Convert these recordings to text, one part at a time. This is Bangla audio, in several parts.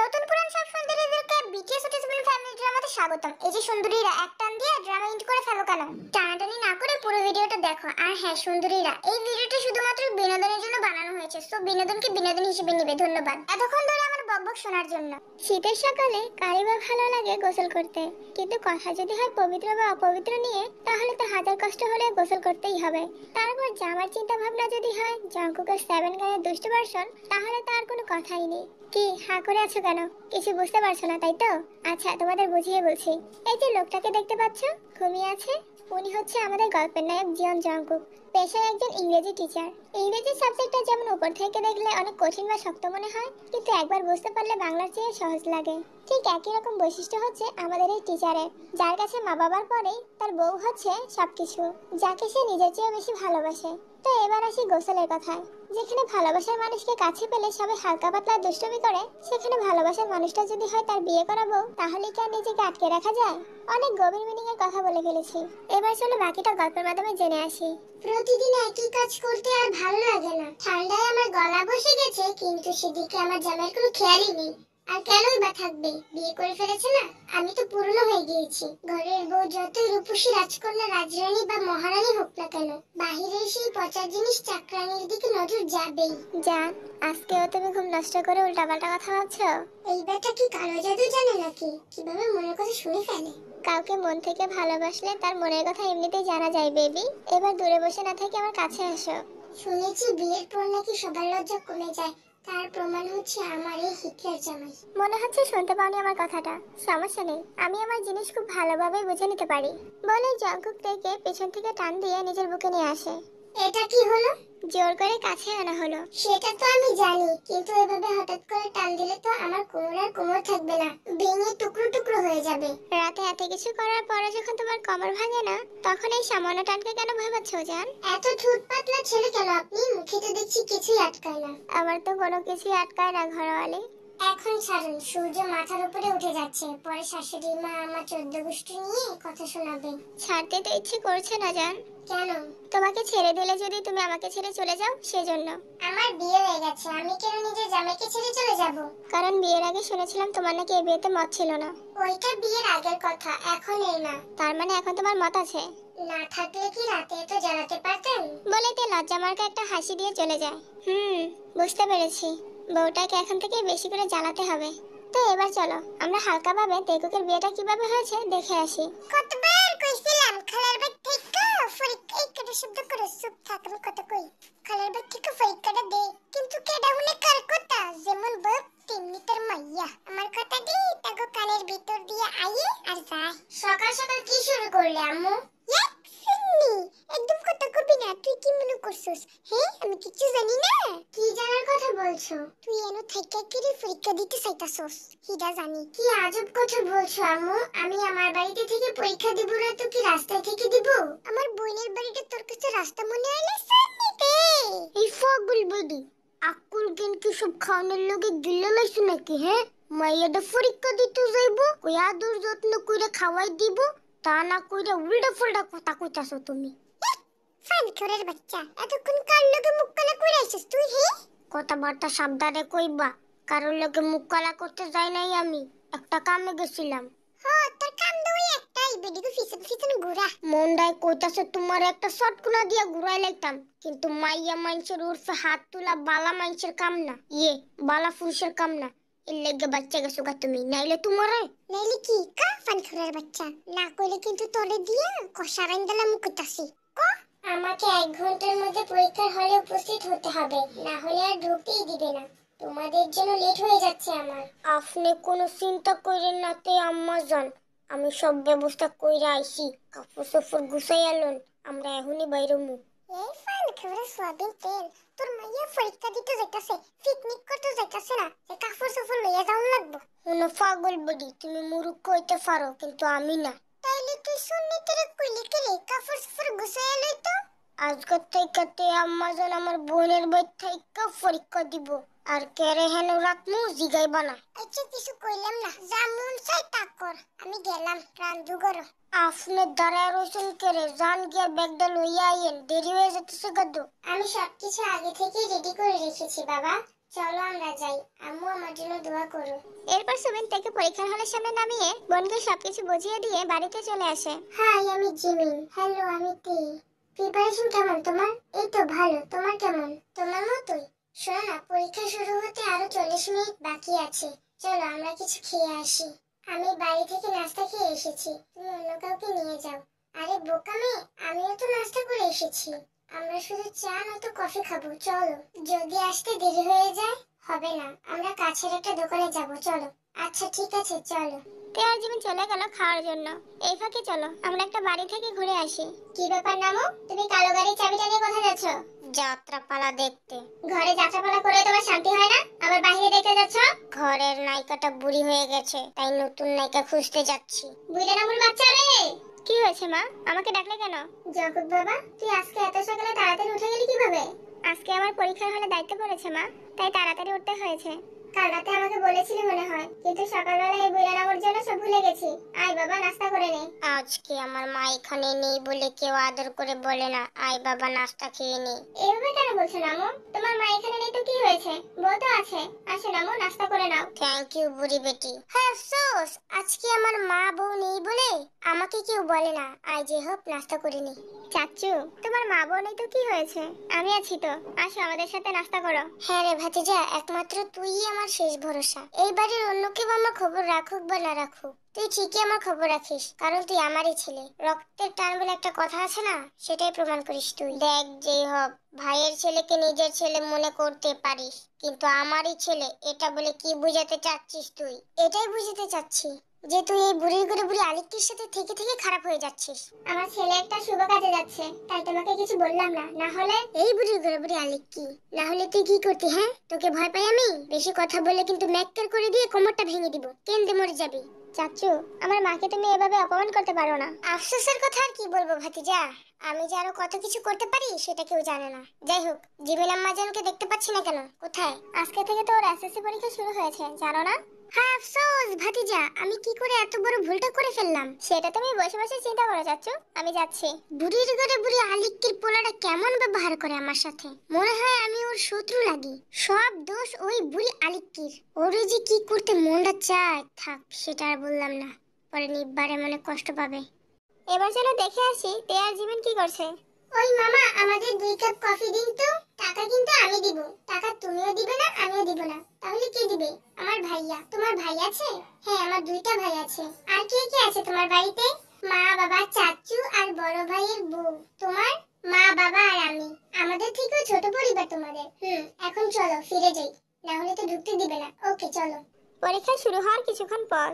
নতুন পুরান সব সুন্দরীদেরকে বিটিএস ওটিসবল ফ্যামিলি ড্রামাতে স্বাগতম। এই যে সুন্দরীরা এক টান দিয়ে ড্রামা এন্ড করে ফেলো কেন? টানাটানি না করে পুরো ভিডিওটা দেখো। আর হ্যাঁ সুন্দরীরা, এই ভিডিওটা শুধুমাত্র বিনোদনের জন্য বানানো হয়েছে, সো বিনোদনকে বিনোদন হিসেবে নেবে। ধন্যবাদ এতক্ষণ ধরে আমার বকবক শোনার জন্য। শীতের সকালে কারই বা ভালো লাগে গোসল করতে, কিন্তু কথা যদি হয় পবিত্র বা অপবিত্র নিয়ে, তাহলে তো হাজার কষ্ট হলে গোসল করতেই হবে। তারপর জামার চিন্তা ভাবনা যদি হয় জঙ্কুকের 7 গানের দুষ্ট ভার্সন, তাহলে তার কোনো কথাই নেই। কি হা করে আছো কেন? কিছু বুঝতে পারছো না তাই তো? আচ্ছা তোমাদের বুঝিয়ে বলছি। এই যে লোকটাকে দেখতে পাচ্ছ ঘুমিয়ে আছে, উনি হচ্ছে আমাদের গল্পের নায়ক জিয়ন জঙ্কুক। পেশায় একজন ইংরেজি টিচার। ইংরেজি সাবজেক্টটা যেমন উপর থেকে দেখলে অনেক কঠিন বা শক্ত মনে হয়, কিন্তু একবার বুঝতে পারলে বাংলার চেয়ে সহজ লাগে। ঠিক একই রকম বৈশিষ্ট্য হচ্ছে আমাদের এই টিচারের, যার কাছে মা বাবার পরেই তার বউ হচ্ছে সবকিছু, যাকে সে নিজের চেয়ে বেশি ভালোবাসে। তো এবার আসি গোসলের কথায়। যেখানে ভালোবাসার মানুষকে কাছে পেলে সবাই হালকা পাতলা দুষ্টুমি করে, সেখানে ভালোবাসার মানুষটা যদি হয় তার বিয়ে করা বউ, তাহলে কি আর নিজেকে আটকে রাখা যায়? অনেক গভীর মিনিং এর কথা বলে ফেলেছি, এবার চলো বাকিটা গল্পের মাধ্যমে জেনে আসি। প্রতিদিন একই কাজ করতে আর ভালো লাগে না। ঠান্ডায় আমার গলা বসে গেছে, কিন্তু সেদিকে আমার জামাইয়ের কোনো খেয়ালই নেই। আর কেনই বা থাকবে, বিয়ে করে ফেলেছে না? আমি তো পুরনো হয়ে গিয়েছি। ঘরের বউ যতই রূপসী রাজকন্যা, রাজরানী বা মহারানী হোক না কেন, বাহিরে সেই পচা জিনিস চাকরানির দিকে নজর যাবেই। জান, আজকেও তুমি ঘুম নষ্ট করে উল্টাপাল্টা কথা ভাবছো? এই ব্যাটা কি কালো জাদু জানে নাকি? কিভাবে মনের কথা শুনে ফেলে? কাউকে মন থেকে ভালোবাসলে তার মনের কথা এমনিতেই জানা যায় বেবি। এবার দূরে বসে না থেকে আমার কাছে আসো। শুনেছি বিয়ের পর নাকি সবার লজ্জা কমে যায়, তার প্রমাণ হচ্ছে আমার এই হিটলার জামাই। মনে হচ্ছে শুনতে পাওনি আমার কথাটা। সমস্যা নেই, আমি আমার জিনিস খুব ভালোভাবে বুঝে নিতে পারি। বলে জঙ্কুক থেকে পেছন থেকে টান দিয়ে নিজের বুকে নিয়ে আসে। এটা কি হলো? জোর করে কাছে আনা হলো। সেটা তো আমি জানি, কিন্তু এভাবে হঠাৎ করে টান দিলে তো আমার কোমর আর কোমর থাকবে না, ভেঙে টুকরো টুকরো হয়ে যাবে। রাতে এত কিছু করার পরে যখন তোমার কোমর ভাঙে না, তখন এই সামান্য টানকে কেন ভয় পাচ্ছ জান? এত ঠুট পাতলা ছেলে কেন আপনি? মুখে তো দেখছি কিছুই আটকায় না। আমার তো কোনো কিছুই আটকায় না ঘরওয়ালি। এখন ছাড়ুন, সূর্য মাথার উপরে উঠে যাচ্ছে, পরে শাশুড়ি মা আমার 14 গোষ্ঠী নিয়ে কথা শোনাবে। ছাড়তে তো ইচ্ছে করছে না জান। কেন? তোমাকে ছেড়ে দিলে যদি তুমি আমাকে ছেড়ে চলে যাও, সেজন্য। আমার বিয়ে হয়ে গেছে, আমি কেন নিজের জামাইকে ছেড়ে চলে যাব? কারণ বিয়ের আগে শুনেছিলাম তোমার নাকি এই বিয়েতে মত ছিল না। ওইটা বিয়ের আগের কথা, এখন এই না। তার মানে এখন তোমার মত আছে? না থাকলে কি রাতে তো জানাতে পারতেন? বলে তে লজ্জা মার্কা একটা হাসি দিয়ে চলে যায়। বুঝতে পেরেছি, বউটাকে এখন থেকে বেশি করে জ্বালাতে হবে। তো এবার চলো আমরা হালকাভাবে তেকুকের বিয়েটা কিভাবে হয়েছে দেখে আসি। কতবার কইছিলাম খালার বাড়ি থেকে ফরিকা একটা শব্দ করে চুপ থাকুন, কত কই খালার বাড়ি থেকে ফরিকাটা দে, কিন্তু কেডা হুনে কার কথা, যেমন বাপ তেমনি তার মাইয়া। আমার কথা দি তাগো কানের ভিতর দিয়ে আইয়ে আর যায়। সকাল সকাল কি শুরু করলে আম্মু? একদম কথা কবি না, তুই কি মনে করছিস? হ্যাঁ আমি কিছু জানি না। কি জানার কথা বলছো? তুই এনো থাইকা কিরে পরীক্ষা দিতে চাইতাছস? হিডা জানি। কি আজব কথা বলছো আম্মু? আমি আমার বাড়িতে থেকে পরীক্ষা দিব না তো কি রাস্তায় থেকে দিব? আমার বোনের বাড়িতে তোর কাছে রাস্তা মনে হইলে সামনেতে। এই পাগল বডি, আকুল জ্ঞান কি সব খাওয়ানোর লগে গিলে লাইছ নাকি? হ্যাঁ মাইয়াটা পরীক্ষা দিতে যাইব, ওই আদর যত্ন কইরা খাওয়াই দিব, তা না কইরা উল্টা ফুলটা কথা কইতাছো তুমি। ফানখরের বাচ্চা, এতক্ষণ কার লগে মুখ কালা কইরা আইছিস তুই? হে কথাবার্তা সাবধানে কইবা, কারোর লগে মুখ কালা করতে যাই নাই আমি, একটা কামে গেছিলাম। হ্যাঁ তোর কাম দই একটাই, বেডিকে ফিসে ফিসে ঘুরা। মন্ডাই কইতাছে তোমার একটা শটকুনা দিয়া ঘুরাই লাইতাম, কিন্তু মাইয়া মাইনছের উরফে হাত তুলা বালা মাইনছের কাম না, বালা পুরুষের কাম না। এর লেগে বাচ্চা গেছো গা তুমি, নাইলে তোমারে। নাইলে কি কা ফানখরের বাচ্চা, না কইলে কিন্তু তোরে দিয়া কষারাইন দিলাম কইতাছি। আমাকে 1 ঘন্টার মধ্যে পরীক্ষার হলে উপস্থিত হতে হবে, না হলে আর ঢুকতেই দিবে না। তোমাদের জন্য লেট হয়ে যাচ্ছে আমার। আপনি কোনো চিন্তা কইরেন না তে আম্মা জান, আমি সব ব্যবস্থা কইরা আইছি। কাপড় সফর গুছাই আলন, আমরা এখনই বাইরমু। এই ফান খবর সোয়াবিন তেল, তোর মাইয়া পরীক্ষা দিতে যাইতাছে, পিকনিক করতে যাইতাছে না, যে কাপড় সফর লইয়া যাওন লাগবো। কোনো পাগল বডি, তুমি মুরুখ কইতে পারো কিন্তু আমি না। তাইলে তুই সুন্নিতের কইলি কে রে, কাপড় সফর গুছাই লইতো। আজকে থেকে আম্মা জান আমার বোনের বাড়ি থেকে পরীক্ষা দিব, আর কেরে হেন রাতমু জিগাইবা না। আচ্ছা কিছু কইলাম না, যা মন চাই তা কর, আমি গেলাম রান্ধু করো। আপনি দাঁড়ায় রইছেন কেরে, জান গিয়া ব্যাগটা লইয়া আইয়েন, দেরি হয়ে যেতেছে গাদু। আমি সবকিছু আগে থেকে রেডি করে রেখেছি বাবা, চলো আমরা যাই, আম্মু আমার জন্য দোয়া করো। এরপর সুমিন তাকে পরীক্ষার হলের সামনে নামিয়ে বোনকে সবকিছু বুঝিয়ে দিয়ে বাড়িতে চলে আসে। হাই, আমি জিমিন। হ্যালো, আমি তে। প্রিপারেশন কেমন তোমার? এই তো ভালো, তোমার কেমন? তোমার মতোই। শোনো না, পরীক্ষা শুরু হতে আরো 40 মিনিট বাকি আছে, চলো আমরা কিছু খেয়ে আসি। আমি বাড়ি থেকে নাস্তা খেয়ে এসেছি, তুমি অন্য কাউকে নিয়ে যাও। আরে বোকা মেয়ে, আমিও তো নাস্তা করে এসেছি। আমরা শুধু চা নয়তো কফি খাবো, চলো। যদি আসতে দেরি হয়ে যায়? হবে না, আমরা কাছের একটা দোকানে যাব, চলো। আচ্ছা ঠিক আছে, চলো। তেয়ার জিমিন চলে গেল খাওয়ার জন্য। এই ফাঁকে চলো আমরা একটা বাড়ি থেকে ঘুরে আসি। কি ব্যাপার নামো, তুমি কালো গাড়ির চাবিটা নিয়ে কোথায় যাচ্ছ? যাত্রাপালা দেখতে। ঘরে যাত্রাপালা করে তোমার শান্তি হয় না, আবার বাইরে দেখতে যাচ্ছ? ঘরের নায়িকাটা বুড়ি হয়ে গেছে, তাই নতুন নায়িকা খুঁজতে যাচ্ছি। বুড়ি নামুর বাচ্চা রে। কি হয়েছে মা, আমাকে ডাকলে কেন? জগৎ বাবা, তুই আজকে এত সকালে তাড়াতাড়ি উঠে গেলি কিভাবে? আজকে আমার পরীক্ষার হলে দায়িত্ব পড়েছে মা, তাই তাড়াতাড়ি উঠতে হয়েছে। কাল রাতে আমাকে বলেছিলি মনে হয়, কিন্তু সকালবেলা এই বুড়া নামর জন্য সব ভুলে গেছি। আয় বাবা, নাস্তা করে নে। আজকে আমার মা এখানে নেই বলে কেউ আদর করে বলে না, আয় বাবা নাস্তা খেয়ে নে। এভাবে কেন বলছো নামো? তোমার মা এখানে নেই তো কি হয়েছে? বউ তো আছে, আসো নামো নাস্তা করে নাও। থ্যাংক ইউ বুড়ি বেটি। হ্যাঁ আফসোস, আজকে আমার মা বউ নেই বলে আমাকে কেউ বলে না, আয় যে হোক নাস্তা করে নি। চাচু, তোমার মা বউ নেই তো কি হয়েছে, আমি আছি তো, আসো আমাদের সাথে নাস্তা করো। হ্যাঁ রে ভাতিজা, একমাত্র তুইই আমার শেষ ভরসা। এই বাড়ির অন্য কেউ আমার খবর রাখুক বা না রাখুক, তুই ঠিকই আমার খবর রাখিস, কারণ তুই আমারই ছেলে। রক্তের টান বলে একটা কথা আছে না, সেটাই প্রমাণ করিস তুই। দেখ যেই হোক, ভাইয়ের ছেলেকে নিজের ছেলে মনে করতে পারিস, কিন্তু আমারই ছেলে এটা বলে কি বুঝাতে চাচ্ছিস তুই? এটাই বুঝাতে চাচ্ছি যে তুই এই বুড়ির ঘরে বুড়ি আলিকটির সাথে থেকে থেকে খারাপ হয়ে যাচ্ছিস। আমার ছেলে একটা শুভ কাজে যাচ্ছে, তাই তোমাকে কিছু বললাম না, না হলে এই বুড়ির ঘরে বুড়ি আলিক কি না হলে তুই কি করতি? হ্যাঁ, তোকে ভয় পাই আমি? বেশি কথা বললে কিন্তু ম্যাক্কের করে দিয়ে কোমরটা ভেঙে দিব, কেন্দে মরে যাবি। চাচু, আমার মাকে তুমি এভাবে অপমান করতে পারো না। আফসোসের কথা আর কি বলবো ভাতিজা, আমি যে আরো কত কিছু করতে পারি সেটা কেউ জানে না। যাই হোক, জিমিন আম্মাজানকে দেখতে পাচ্ছি না কেন, কোথায়? আজকে থেকে তো ওর এসএসসি পরীক্ষা শুরু হয়েছে, জানো না? হ্যাঁ আফসোস ভাতিজা, আমি কি করে এত বড় ভুলটা করে ফেললাম? সেটা তুমি বসে বসে চিন্তা করো চাচু, আমি যাচ্ছি। বুড়ির ঘরে বুড়ি আলিক্কির পোলাটা কেমন ব্যবহার করে আমার সাথে, মনে হয় আমি ওর শত্রু লাগি। সব দোষ ওই বুড়ি আলিক্কির। ওরে যে কি করতে মনটা চায়, থাক সেটা আর বললাম না, পরে নিব্বারে মনে কষ্ট পাবে। এবার চলো দেখে আসি তেয়ার জিমিন কি করছে। ওই মামা, আমাদের 2 কাপ কফি দিন তো। টাকা কিন্তু আমি দিব। টাকা তুমিও দিবে না, আমিও দিব না। তাহলে কে দিবে? আমার ভাইয়া। তোমার ভাই আছে? হ্যাঁ, আমার 2টা ভাই আছে। আর কে কে আছে তোমার বাড়িতে? মা, বাবা, চাচু আর বড় ভাইয়ের বউ। তোমার? মা, বাবা আর আমি। আমাদের থেকেও ছোট পরিবার তোমাদের। এখন চলো ফিরে যাই, না হলে তো ঢুকতে দিবে না। ওকে চলো। পরীক্ষা শুরু হওয়ার কিছুক্ষণ পর।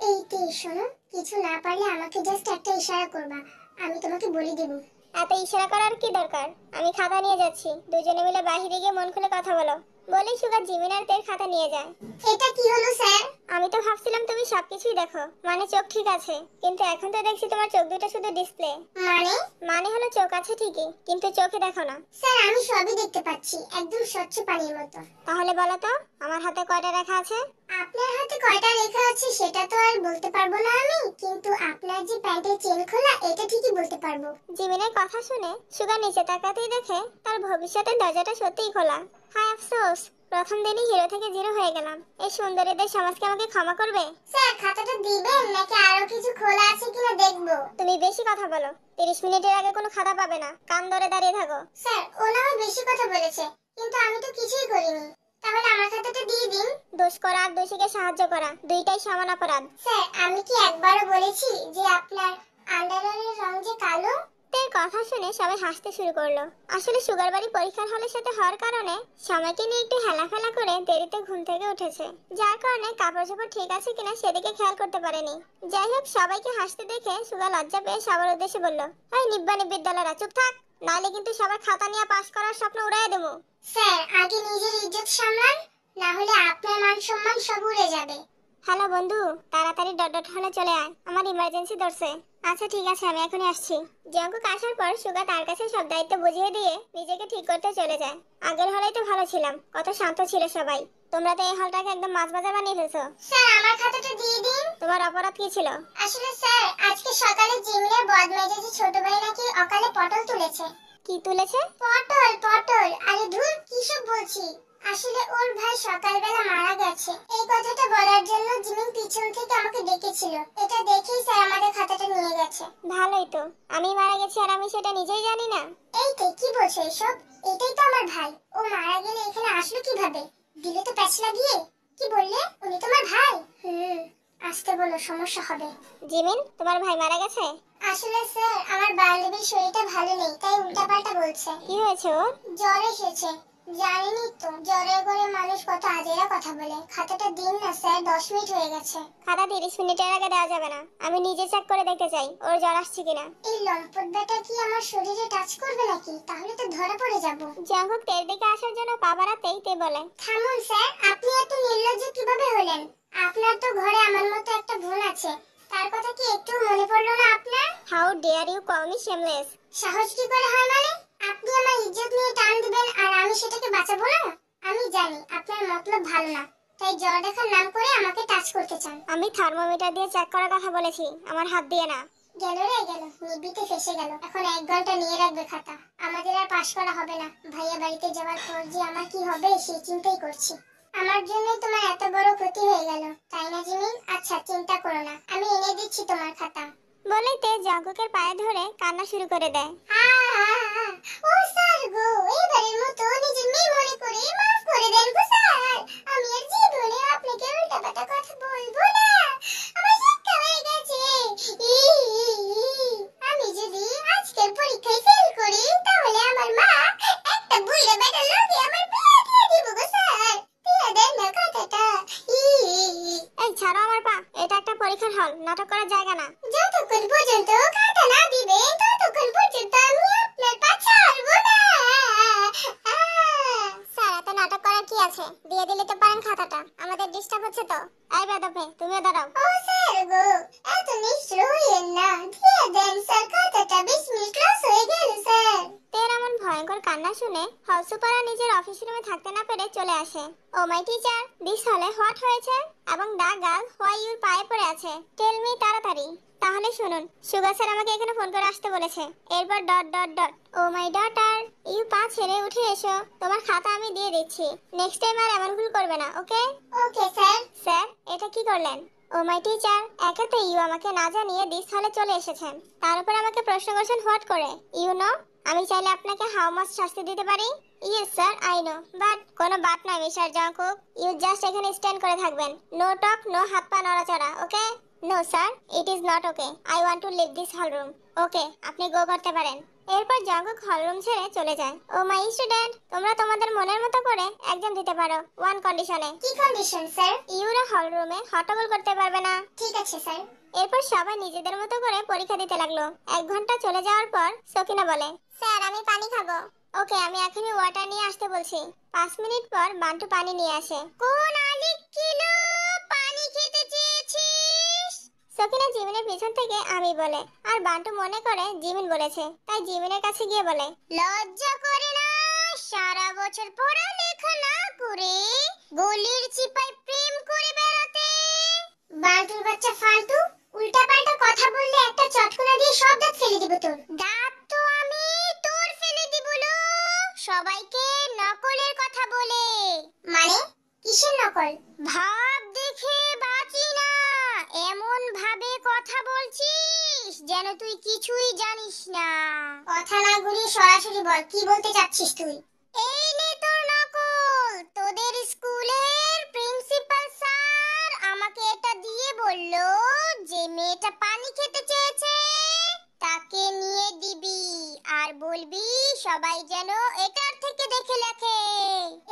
এই তে শোনো, কিছু না পারলে আমাকে জাস্ট একটা ইশারা করবা, আমি তোমাকে বলে দেব। এত ইশারা করার কি দরকার? আমি খাতা নিয়ে যাচ্ছি, দুজনে মিলে বাইরে গিয়ে মন খুলে কথা বলো। বলেই সুগার জিমিন আর তের খাতা নিয়ে যায়। এটা কি হলো স্যার? আমি তো ভাবছিলাম তুমি সবকিছুই দেখো, মানে চোখ ঠিক আছে, কিন্তু এখন তো দেখছি তোমার চোখ দুটো শুধু ডিসপ্লে। মানে হলো চোখ আছে ঠিকই, কিন্তু চোখে দেখো না। স্যার আমি সবই দেখতে পাচ্ছি, একদম স্বচ্ছ পানির মতো। তাহলে বলো তো, আমার হাতে কয়টা রেখা আছে? আপনার হাতে কয়টা রেখা আছে সেটা তো আর বলতে পারবো না আমি, কিন্তু আপনার যে প্যান্টের চেন খোলা এটা ঠিকই বলতে পারবো। জিমিনের কথা শুনে সুগার নিচে তাকাতেই দেখে তার ভবিষ্যতের দরজাটা সত্যিই খোলা। হায় আফসোস, প্রথম দিনই হিরো থেকে জিরো হয়ে গেলাম। এই সুন্দরীদের সমাজকে আমাকে ক্ষমা করবে? স্যার খাতাটা দিবেন নাকি আরো কিছু খোলা আছে কিনা দেখবো? তুমি বেশি কথা বলো, 30 মিনিটের আগে কোনো খাতা পাবে না, কান ধরে দাঁড়িয়ে থাকো। স্যার ও না হয় বেশি কথা বলেছে, কিন্তু আমি তো কিছুই করিনি। তাহলে আমার খাতাটা দিয়ে দিন। দোষ করা আর দোষীকে সাহায্য করা দুইটাই সমান অপরাধ। স্যার আমি কি একবারও বলেছি যে আপনার আন্ডারওয়্যারের রং যে কালো? তের কথা শুনে সবাই হাসতে শুরু করলো। আসলে সুগার বাড়ি পরীক্ষার হলের সাথে হওয়ার কারণে সময়কে নিয়ে একটু হেলাফেলা করে দেরিতে ঘুম থেকে উঠেছে, যার কারণে কাপড় চোপড় ঠিক আছে কিনা সেদিকে খেয়াল করতে পারেনি। যাই হোক, সবাইকে হাসতে দেখে সুগার লজ্জা পেয়ে সবার উদ্দেশ্যে বলল, এই নিব্বানি বিদ্যালয়রা চুপ থাক, নাহলে কিন্তু সবার খাতা নিয়ে পাস করার স্বপ্ন উড়াই দেবো। স্যার আগে নিজের ইজ্জত সামলান, না হলে আপনার মান সম্মান সব উড়ে যাবে। হ্যালো বন্ধু, তাড়াতাড়ি ডট হলে চলে আয়, আমার ইমার্জেন্সি ধরছে। আচ্ছা ঠিক আছে, আমি এখনই আসছি। জঙ্কুক আসার পর সুগা তার কাছে সব দায়িত্ব বুঝিয়ে দিয়ে নিজেকে ঠিক করতে চলে যায়। আগের হলেই তো ভালো ছিলাম, কত শান্ত ছিল সবাই, তোমরা তো এই হলটাকে একদম মাছ বাজার বানিয়ে ফেলছো। স্যার আমার খাতাটা দিয়ে দিন। তোমার অপরাধ কি ছিল? আসলে স্যার আজকে সকালে জিমিনের বদমেজাজি ছোট ভাই নাকি অকালে পটল তুলেছে। কি তুলেছে? পটল পটল। আরে ধুর, কি সব বলছি। আসলে ওর ভাই সকালবেলা মারা গেছে, এই কথাটা বলার জন্য জিমিন পিছন থেকে আমাকে ডেকেছিল। এটা দেখেই স্যার আমাদের খাতাটা নিয়ে গেছে। ভালোই তো, আমি মারা গেছি আর আমি সেটা নিজেই জানি না। এই তো, কি বলছো এসব? এটাই তো আমার ভাই, ও মারা গেলে এখানে আসলো কিভাবে? দিলে তো প্যাচ লাগিয়ে। কি বললে? উনি তোমার ভাই? আসতে বলো, সমস্যা হবে। জিমিন, তোমার ভাই মারা গেছে? আসলে স্যার, আমার বান্ধবীর শরীরটা ভালো নেই, তাই উল্টাপাল্টা বলছে। কি হয়েছে ওর? জ্বর এসেছে। জানেনই তো, জ্বরের ঘরে মানুষ কত আজেরা কথা বলে। খাতাটা দিন না স্যার, 10 মিনিট হয়ে গেছে। খাতা 30 মিনিটের আগে দেওয়া যাবে না, আমি নিজে চেক করে দেখতে চাই ওর জ্বর আসছে কিনা। এই লম্পট বেটা কি আমার শরীরে টাচ করবে নাকি? তাহলে তো ধরা পড়ে যাব। জাঙ্কুক তের দিকে আসার জন্য পা বাড়াতেই তে বলে, থামুন স্যার, আপনি এত নির্লজ্জ কিভাবে হলেন? আপনার তো ঘরে আমার মতো একটা বোন আছে, তার কথা কি একটু মনে পড়লো না আপনার? How dare you call me shameless? সাহস কি করে হয় মানে? আপনি আমার ইজ্জত নিয়ে টান দিবেন আর আমি সেটাকে বাঁচাবো না? আমি জানি আপনার মতলব ভালো না, তাই জ্বর দেখার নাম করে আমাকে টাচ করতে চান। আমি থার্মোমিটার দিয়ে চেক করার কথা বলেছি, আমার হাত দিয়ে না। গেল রে গেল, নিবিতে ফেসে গেল। এখন 1 ঘন্টা নিয়ে রাখবে খাতা, আমাদের আর পাশ করা হবে না। ভাইয়া বাড়িতে যাওয়ার পর যে আমার কি হবে সেই চিন্তাই করছি। আমার জন্যই তোমার এত বড় ক্ষতি হয়ে গেল, তাই না জিমিন? আচ্ছা, চিন্তা করো না, আমি এনে দিচ্ছি তোমার খাতা। বলেই তে জাঙ্কুকের পায়ে ধরে কান্না শুরু করে দেয়। ও স্যার গো, এবারের মতো নিজের মেয়ে মনে করে মাফ করে দেন গো স্যার। আমি আর জীবনে আপনাকে উল্টাপাল্টা কথা বলবো না, আমার শিক্ষা হয়ে গেছে। আমি যদি আজকের পরীক্ষায় ফেল করি তাহলে আমার মা একটা বুইড়া বেটার লগে আমার বিয়ে দিয়ে দিব গো স্যার। দিয়ে দেন না কথাটা। এই ছাড়ো আমার পা, এটা একটা পরীক্ষার হল, নাটক করার জায়গা না। যতক্ষণ পর্যন্ত খাতা না দিবেন ততক্ষণ পর্যন্ত আমি আপনার পা ছাড়বো না। স্যার, এত নাটক করার কি আছে? দিয়ে দিলে তো পারেন খাতাটা, আমাদের ডিস্টার্ব হচ্ছে তো। এই বেদপে, তুমিও দাঁড়াও। ও স্যার গো, এত নিষ্ঠুর হইয়েন না, দিয়ে দেন স্যার খাতাটা, 20 মিনিট ক্লাস হয়ে গেল স্যার। তের এমন ভয়ঙ্কর কান্না শুনে হল সুপাররা নিজের অফিস রুমে থাকতে না পেরে চলে আসে। ও মাই টিচার, দিস হলে হোয়াট হয়েছে? এবং দা গার্ল হোয়াই ইউর পায়ে পড়ে আছে, টেল মি তাড়াতাড়ি। তাহলে শুনুন, সুগা স্যার আমাকে এখানে ফোন করে আসতে বলেছে। এরপর dot dot dot. Oh my daughter, you পা ছেড়ে উঠে এসো, তোমার খাতা আমি দিয়ে দিচ্ছি। নেক্সট টাইম আর এমন ভুল করবে না, ওকে? Okay sir. স্যার, এটা কি করলেন? ও মাই টিচার, একে তো ইউ আমাকে না জানিয়ে দিস হলে চলে এসেছেন, তার উপর আমাকে প্রশ্ন করছেন হোয়াট করে। ইউ নো, আমি চাইলে আপনাকে হাউ মাচ শাস্তি দিতে পারি। Yes sir, I know, but কোনো বাট নাই মিস্টার জাঙ্কুক, ইউ জাস্ট এখানে স্ট্যান্ড করে থাকবেন। নো টক, নো হাত পা নড়াচড়া, okay? No sir, it is not okay, I want to leave this hall room. Okay, আপনি গো করতে পারেন। এরপর জাঙ্কুক হল রুম ছেড়ে চলে যায়। ও মাই স্টুডেন্ট, তোমরা তোমাদের মনের মতো করে এক্সাম দিতে পারো, ওয়ান কন্ডিশনে। কি কন্ডিশন স্যার? ইউরা হল রুমে হট্টগোল করতে পারবে না। ঠিক আছে স্যার। এরপর সবাই নিজেদের মতো করে পরীক্ষা দিতে লাগলো। 1 ঘন্টা চলে যাওয়ার পর সকিনা বলে, স্যার আমি পানি খাবো। ওকে, আমি এখনই ওয়াটার নিয়ে আসতে বলছি। 5 মিনিট পর বান্টু পানি নিয়ে আসে। কোন আলিক কিলো পানি খেতে চেয়েছিস? সকিনা জিমিনের পিছন থেকে আমি বলে, আর বান্টু মনে করে জিমিন বলেছে, তাই জিমিনের কাছে গিয়ে বলে, লজ্জা করে না সারা বছর পড়ালেখা না করে গলির চিপায় প্রেম করে বেড়াতে? বান্টুর বাচ্চা ফালতু, উল্টাপাল্টা কথা বললে একটা চটকনা দিয়ে সব দাঁত ফেলে দিব তোর। দাঁত তো আমি তোর ফেলে দিব লোক, সবাইকে নকলের কথা বলে। মানে কিসের নকল? ভাব দেখে বাঁচি না, এমন ভাবে কথা বলছিস যেন তুই কিছুই জানিস না। কথা না ঘুরিয়ে সরাসরি বল, কি বলতে চাচ্ছিস তুই? এই নে তোর নকল। তোদের স্কুলের প্রিন্সিপাল স্যার আমাকে এটা দিয়ে বলল যে মেয়েটা পানি খেতে চেয়েছে, তাকে নিয়ে দিবি আর বলবি সবাই যেন এটার থেকে দেখে লেখে।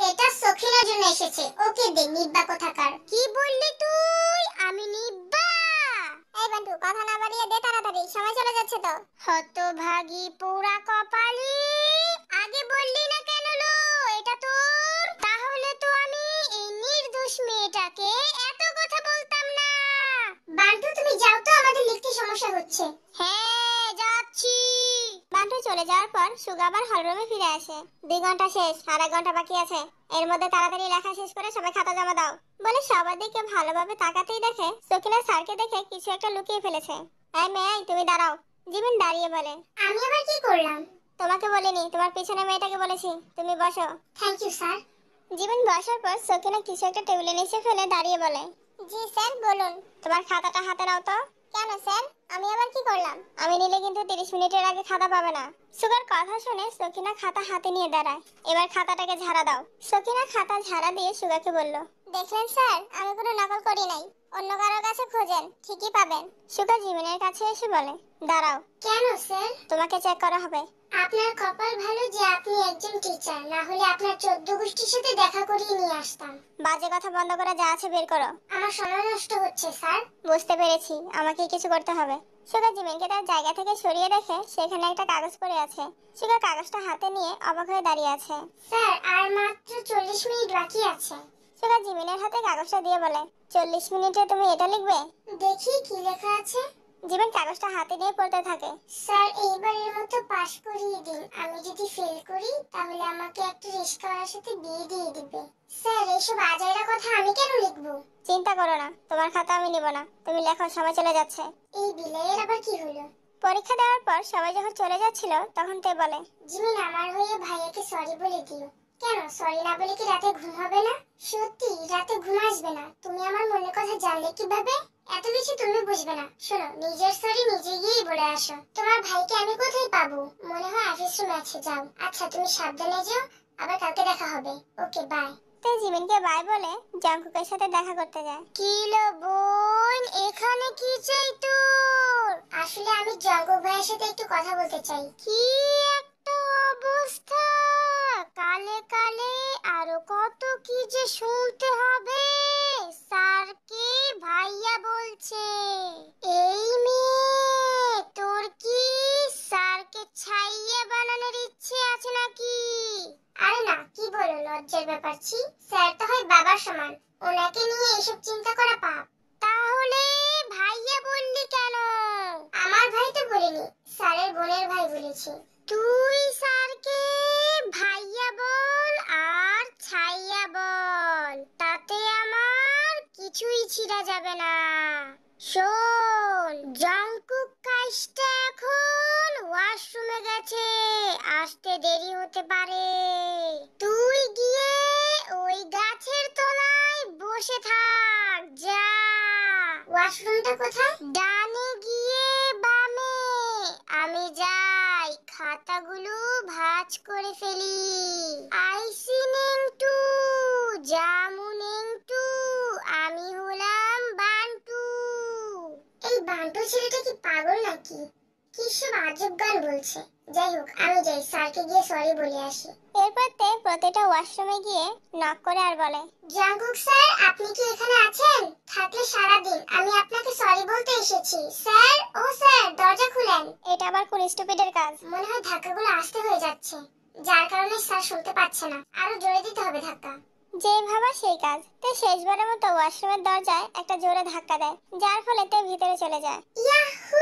এটা সখিনার জন্য এসেছে, ওকে দে। নিব্বা কোথাকার। কি বললি তুই? আমি নিব্বা? এই বান্টু, কথা না বাড়িয়ে দে তাড়াতাড়ি, সময় চলে যাচ্ছে তো। হতভাগী পোড়া কপালি, আগে বললি না কেন লো এটা তোর? তাহলে তো আমি এই নির্দোষ মেয়েটাকে এত কথা বলতাম না। বান্টু তুমি যাও তো, আমাদের লিখতে সমস্যা হচ্ছে। হ্যাঁ যাচ্ছি। বান্টু চলে যাওয়ার পর সুগা আবার হলরুমে ফিরে আসে। 2 ঘন্টা শেষ, আর 1 ঘন্টা বাকি আছে। এর মধ্যে তাড়াতাড়ি লেখা শেষ করে সবাই খাতা জমা দাও বলে সবার দিকে ভালোভাবে তাকাতেই দেখে সকিনা স্যারকে দেখে কিছু একটা লুকিয়ে ফেলেছে। এই মেয়ে, তুমি দাঁড়াও। জিমিন দাঁড়িয়ে বলে, আমি আবার কি করলাম? তোমাকে বলিনি, তোমার পিছনে মেয়েটাকে বলেছি। তুমি বসো। Thank you sir. জীবন বসার পর সকিনা কিছু একটা টেবিলে নিচে ফেলে দাঁড়িয়ে বলে, জি স্যার বলুন। তোমার খাতাটা হাতে নাও তো। কেন স্যার, আমি আবার কি করলাম? আমি নিলে কিন্তু 30 মিনিটের আগে খাতা পাবে না। সুগার কথা শুনে সকিনা খাতা হাতে নিয়ে দাঁড়ায়। এবার খাতাটাকে ঝাড়া দাও। সকিনা খাতা ঝাড়া দিয়ে সুগাকে বলল, দেখলেন স্যার, আমি কোনো নকল করি নাই। অন্য কারোর কাছে খোঁজেন, ঠিকই পাবেন। সুগা জীবনের কাছে এসে বলে, দাঁড়াও। কেন স্যার? তোমাকে চেক করা হবে। আপনার কপাল ভালো যে আপনি একজন টিচার, না হলে আপনার 14 গোষ্ঠীর সাথে দেখা করিয়ে নিয়ে আসতাম। বাজে কথা বন্ধ করে যা আছে বের করো। আমার সময় নষ্ট হচ্ছে স্যার। বুঝতে পেরেছি, আমাকে কিছু করতে হবে। সুগা জিমিনকে তার জায়গা থেকে সরিয়ে দেখে সেখানে একটা কাগজ পড়ে আছে। সুগা কাগজটা হাতে নিয়ে অবাক হয়ে দাঁড়িয়ে আছে। স্যার, আর মাত্র 40 মিনিট বাকি আছে। সুগা জিমিনের হাতে কাগজটা দিয়ে বলে, 40 মিনিটে তুমি এটা লিখবে? দেখি কি লেখা আছে। জীবন কাগজটা হাতে নিয়ে পড়তে থাকে। স্যার, এইবারের মতো পাস করিয়ে দিন। আমি যদি ফেল করি তাহলে আমাকে একটা রিস্কাওয়ালার সাথে বিয়ে দিয়ে দিবে। স্যার, এইসব আজাইরা কথা আমি কেন লিখবো? চিন্তা করো না, তোমার খাতা আমি নিব না। তুমি লেখো, সময় চলে যাচ্ছে। এই বিলাইয়ের আবার কি হলো? পরীক্ষা দেওয়ার পর সবাই যখন চলে যাচ্ছিল তখন তে বলে, জিমিন আমার হয়ে ভাইয়াকে সরি বলে দিও। কেন সরি না বলে কি রাতে ঘুম হবে না? সত্যি রাতে ঘুম আসবে না? তুমি আমার মনের কথা জানলে কিভাবে? এত কিছু তুমি বুঝবে না। শোনো, নিজের সরি নিজে গিয়েই বলে আসো। তোমার ভাইকে আমি কোথায় পাবো? মনে হয় অফিস রুমে আছে, যাও। আচ্ছা, তুমি সাবধানে যাও, আবার কালকে দেখা হবে। ওকে, বাই। তাই জিমিনকে বাই বলে জাংকুকের সাথে দেখা করতে যায়। কি লো বোন, এখানে কি চাই তোর? আসলে আমি জাংকুক ভাইয়ের সাথে একটু কথা বলতে চাই। কি একটা অবস্থা! কালে কালে আরো কত কি যে শুনতে হবে। স্যারকে ভাইয়া বলছে। এই মেয়ে, তোর কি স্যারকে ছাইয়া বানানোর ইচ্ছে আছে নাকি? আরে না, কি বলো, লজ্জার ব্যাপার। ছি, স্যার তো হয় বাবার সমান, ওনাকে নিয়ে এসব চিন্তা করা পাপ। তাহলে ভাইয়া বললি কেন? আমার ভাই তো বলিনি, স্যারের বোনের ভাই বলেছি। তুই স্যারকে ভাইয়া বল আর ছাইয়া বল, তাতে আমার কিছুই ছিড়া যাবে না। শোন, জংকুক কাইস্টা এখন ওয়াশরুমে গেছে, আসতে দেরি হতে পারে। তুই গিয়ে ওই গাছের তলায় বসে থাক, যা। ওয়াশরুমটা কোথায়? ডানে গিয়ে বামে। আমি যাই, খাতাগুলো ভাঁজ করে ফেলি। আইসিনিং টু জামুনিং টু, আমি হলাম বান্টু। এই বান্টু ছেলেটা কি পাগল নাকি? কি সব আজব গান বলছে। যাই হোক, আমি যাই, স্যারকে গিয়ে সরি বলে আসি। এরপর প্রতিটা ওয়াশরুমে গিয়ে নক করে আর বলে, জাংকুক স্যার, আপনি কি এখানে আছেন? থাকলে সারা দিন, আমি আপনাকে সরি বলতে এসেছি। স্যার, ও স্যার, দরজা খুলেন। এটা আবার কোন স্টুপিডের কাজ? মনে হয় ধাক্কাগুলো আসতে হয়ে যাচ্ছে, যার কারণে স্যার শুনতে পাচ্ছে না। আরো জোরে দিতে হবে ধাক্কা। যে ভাবা সেই কাজ। তে শেষবারের মতো ওয়াশরুমের দরজায় একটা জোরে ধাক্কা দেয়, যার ফলে তে ভিতরে চলে যায়। ইয়াহু,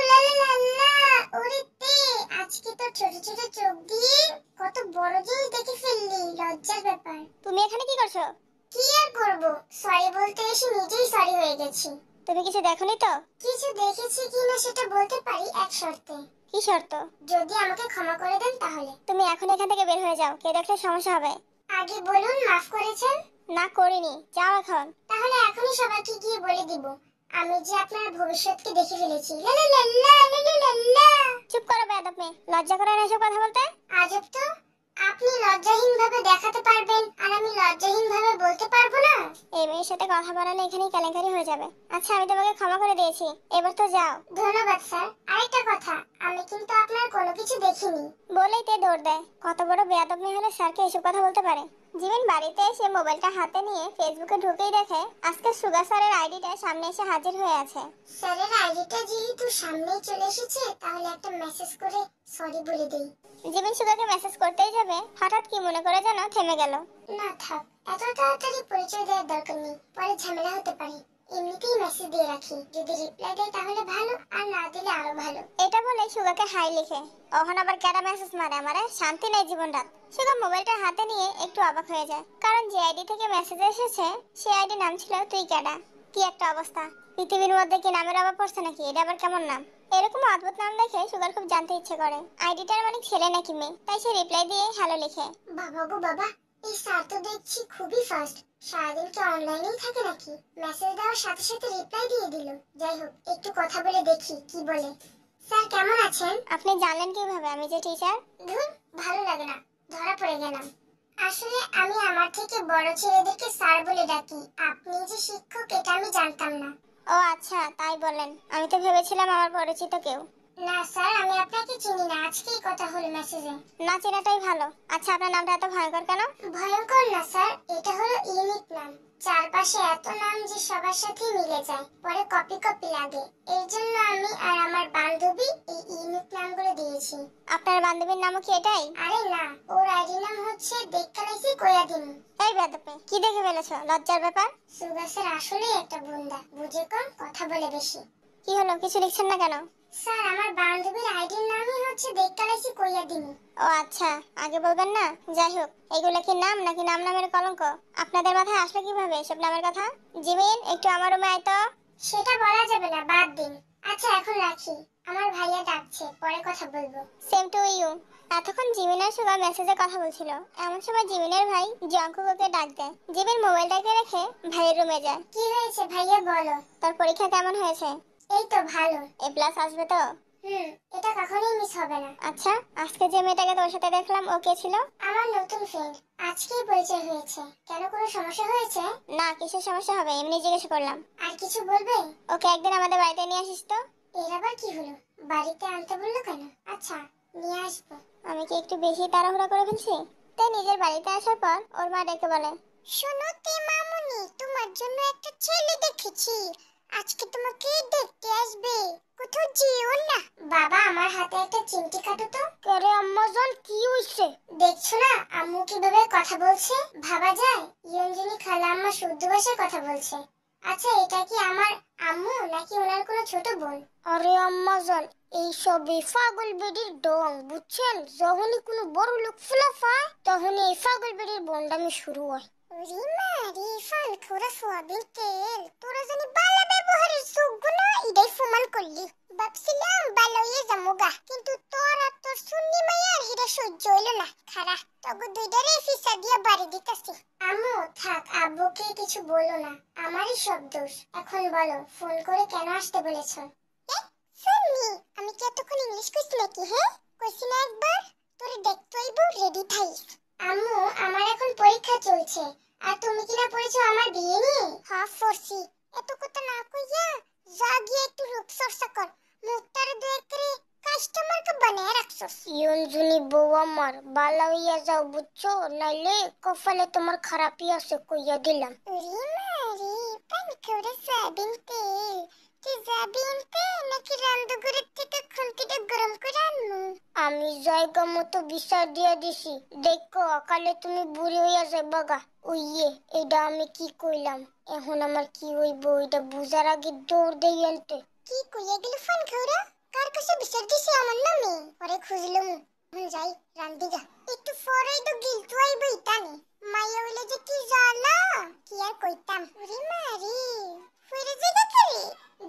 লা লা লা লা। ওরে তে, আজকে তো ছোট ছোট চোখ দিয়ে কত বড় জিনিস দেখে ফেললি, লজ্জার ব্যাপার। তুমি এখানে কি করছো? কি আর করব, সরি বলতে এসে নিজেই সরি হয়ে গেছি। তুমি কিছু দেখোনি তো? কিছু দেখেছি কিনা সেটা বলতে পারি এক শর্তে। কি শর্ত? যদি আমাকে ক্ষমা করে দেন তাহলে। তুমি এখন এখান থেকে বের হয়ে যাও, কে দেখলে সমস্যা হবে। আগে বলুন মাফ করেছেন। না, করিনি, যাও এখন। তাহলে এখনই সবাইকে গিয়ে বলে দিব আমি যে আপনার ভবিষ্যৎকে দেখে ফেলেছি। লা লা লা লা লা লা লা। চুপ করো বেয়াদব মেয়ে, লজ্জা করে না এসব কথা বলতে? আজব তো, আপনি লজ্জাহীন ভাবে দেখাতে পারবেন আর আমি লজ্জাহীন ভাবে বলতে পারবো না। এই মেয়ের সাথে কথা বলালে এখানেই কেলেঙ্কারি হয়ে যাবে। আচ্ছা, আমি তোমাকে ক্ষমা করে দিয়েছি, এবার তো যাও। ধন্যবাদ স্যার। আরেকটা কথা, আমি কিন্তু আপনার কোনো কিছু দেখিনি। বলেই তে দৌড় দেয়। কত বড় বেয়াদব মেয়ে হলে স্যারকে এসব কথা বলতে পারে। জিমিন বাড়িতে এসে মোবাইলটা হাতে নিয়ে ফেসবুকে ঢুকেই দেখে আজকে সুগা স্যারের আইডিটা সামনে এসে হাজির হয়ে আছে। স্যারের আইডিটা যেহেতু সামনেই চলে এসেছে, তাহলে একটা মেসেজ করে সরি বলে দেই। জিমিন সুগাকে মেসেজ করতেই যাবে, হঠাৎ কি মনে করে যেন থেমে গেল। না থাক, এত তাড়াতাড়ি পরিচয় দেওয়ার দরকার নেই, পরে ঝামেলা হতে পারে। এমনিতেই মেসেজ দিয়ে রাখি, যদি রিপ্লাই দেয় তাহলে ভালো, আর না দিলে আরো ভালো। এটা বলে সুগাকে হাই লিখে। ওখানে আবার কেডা মেসেজ মারে আমারে, শান্তি নেই জীবন রাত। সুগা মোবাইলটা হাতে নিয়ে একটু অবাক হয়ে যায়, কারণ যে আইডি থেকে মেসেজ এসেছে সে আইডি নাম ছিল তুই কেডা। কি একটা অবস্থা, পৃথিবীর মধ্যে কি নামের অভাব পড়ছে নাকি? এটা আবার কেমন নাম? এরকম অদ্ভুত নাম দেখে সুগার খুব জানতে ইচ্ছে করে আইডিটার মানে ছেলে নাকি মেয়ে, তাই সে রিপ্লাই দিয়ে হ্যালো লিখে। বাবা গো বাবা, এই স্যার তো দেখছি খুবই ফাস্ট। সারাদিন কি অনলাইনেই থাকে নাকি? মেসেজ দেওয়ার সাথে সাথে রিপ্লাই দিয়ে দিল। যাই হোক, একটু কথা বলে দেখি কি বলে। স্যার কেমন আছেন? আপনি জানলেন কিভাবে আমি যে টিচার? ধুর, ভালো লাগে না, ধরা পড়ে গেলাম। আসলে আমি আমার থেকে বড় ছেলেদেরকে স্যার বলে ডাকি। আপনি যে শিক্ষক এটা আমি জানতাম না। ও আচ্ছা, তাই বলেন। আমি তো ভেবেছিলাম আমার পরিচিত কেউ। না স্যার, আমি আপনাকে চিনি না, আজকেই কথা হলো মেসেজে। না চেনাটাই ভালো। আচ্ছা, আপনার নামটা এত ভয়ঙ্কর কেন? ভয়ঙ্কর না স্যার, এটা হলো ইউনিক নাম। চারপাশে এত নাম যে সবার সাথে মিলে যায়, পরে কপি কপি লাগে। এর জন্য আমি আর আমার বান্ধবী এই ইউনিক নামগুলো দিয়েছি। আপনার বান্ধবীর নামও কি এটাই? আরে না, ওর আইডি নাম হচ্ছে দেখালাইছি কয়াদিন। এই বেদপে, কি দেখে ফেলেছো? লজ্জার ব্যাপার। সুগা স্যার আসলে একটা বুন্দা, বুঝে কম, কথা বলে বেশি। কি হলো, কিছু লিখছেন না কেন? স্যার, আমার বান্ধবীর আইডির নামই হচ্ছে দেখালাইছি কয়াদিন। ও আচ্ছা, আগে বলবেন না? যাই হোক, এগুলো কি নাম নাকি নাম নামের কলঙ্ক? আপনাদের মাথায় আসলে কিভাবে এসব নামের কথা? জিমিন, একটু আমার রুমে আয় তো। সেটা বলা যাবে না, বাদ দিন। আচ্ছা, এখন রাখি, আমার ভাইয়া ডাকছে, পরে কথা বলবো। Same to you. এতক্ষণ জিমিন আর সুগা মেসেজে কথা বলছিল। এমন সময় জিমিনের ভাই জঙ্কুকে ডাক দেয়। জিমিন মোবাইলটাকে রেখে ভাইয়ের রুমে যায়। কি হয়েছে ভাইয়া, বলো। তোর পরীক্ষা কেমন হয়েছে? এই তো ভালো। এ প্লাস আসবে তো? এটা কখনোই মিস হবে না। আচ্ছা, আজকে যে মেয়েটাকে তোর সাথে দেখলাম, ও কে ছিল? আমার নতুন ফ্রেন্ড, আজকেই পরিচয় হয়েছে। কেন, কোনো সমস্যা হয়েছে? না, কিসের সমস্যা হবে, এমনি জিজ্ঞেস করলাম। আর কিছু বলবে? ওকে একদিন আমাদের বাড়িতে নিয়ে আসিস তো। এর আবার কি হলো? বাড়িতে আনতে বললো কেন? আচ্ছা, নিয়ে আসবো। আমি কি একটু বেশি তাড়াহুড়া করে ফেলছি? তাই নিজের বাড়িতে আসার পর ওর মা ডেকে বলে, শোনো তে মামুনি, তোমার জন্য একটা ছেলে দেখেছি, আজকে তোমাকে দেখতে আসবে, কোথাও যেও না। বাবা, আমার হাতে একটা চিমটি কাটো তো। আরে আম্মা জান, কি হইছে? দেখছো না আম্মু কিভাবে কথা বলছে? ভাবা যায় ইয়ঞ্জনি খালা আম্মা শুদ্ধ ভাষায় কথা বলছে। আচ্ছা, এটা কি আমার আম্মু নাকি ওনার কোনো ছোট বোন? আরে আম্মা জান, এই সবই পাগল বেডির ডং, বুঝছেন? যখনই কোনো বড় লোক ফুলাফায় তখনই এই পাগল বেডির বন্ডামি শুরু হয়। রিমা রে, ফাল খোরা সোয়াবিন তেল, তোরা জানি বালা ব্যবহারের যোগ্য না, এটাই প্রমাণ করলি। ভাবছিলাম ভালো হয়ে যামুগা, কিন্তু তোর আর তোর সুন্নি মাইয়ার হিরা সহ্য হইল না। খারা তগো দুইটারে ফিসা দিয়া বাড়ি দিতাছি। আম্মু থাক, আব্বুকে কিছু বলো না, আমারই সব দোষ। এখন বলো, ফোন করে কেন আসতে বলেছো? সুন্নি, আমি কি এতক্ষণ ইংলিশ কইছি নাকি? হ্যাঁ, কইছি না একবার? তোরে দেখতে হইব, রেডি থাইস। আম্মু, আমার এখন পরীক্ষা চলছে, আর তুমি কি না পড়েছো আমার বিয়ে নিয়ে? হ্যাঁ পড়ছি। এত কথা না কইয়া যা গিয়ে একটু রূপ চর্চা কর, মুখটারে দেখ করে কাস্টমার কে বানায় রাখছস। ইয়ঞ্জনি বউ আমার, বালা হইয়া যাও বুঝছো, নাইলে কপালে তোমার খারাপই আছে কইয়া দিলাম। রিমা রে, পান করে সাবিন তেল, তুই যাবি আনতে নাকি রান্নাঘরের থেকে খুন্তিটা গরম করে আনমু? আমি জায়গা মতো বিচার দিয়া দিছি, দেখো অকালে তুমি বুড়ি হইয়া যাইবা গা। ওইয়ে, এটা আমি কি কইলাম? এখন আমার কি হইব এটা বুঝার আগে দৌড় দেই আনতে। কি কইয়া গেল ফোন খৌরা? কার কাছে বিচার দিছি আমার নামে? পরে খুঁজলুম। যাই রান্দিগা, একটু পরেই তো গিলতু আইবই তানি। মাইয়া হইলে যে কি জ্বালা, কি আর কইতাম। ওরে মারি, ফিরে যেতে করে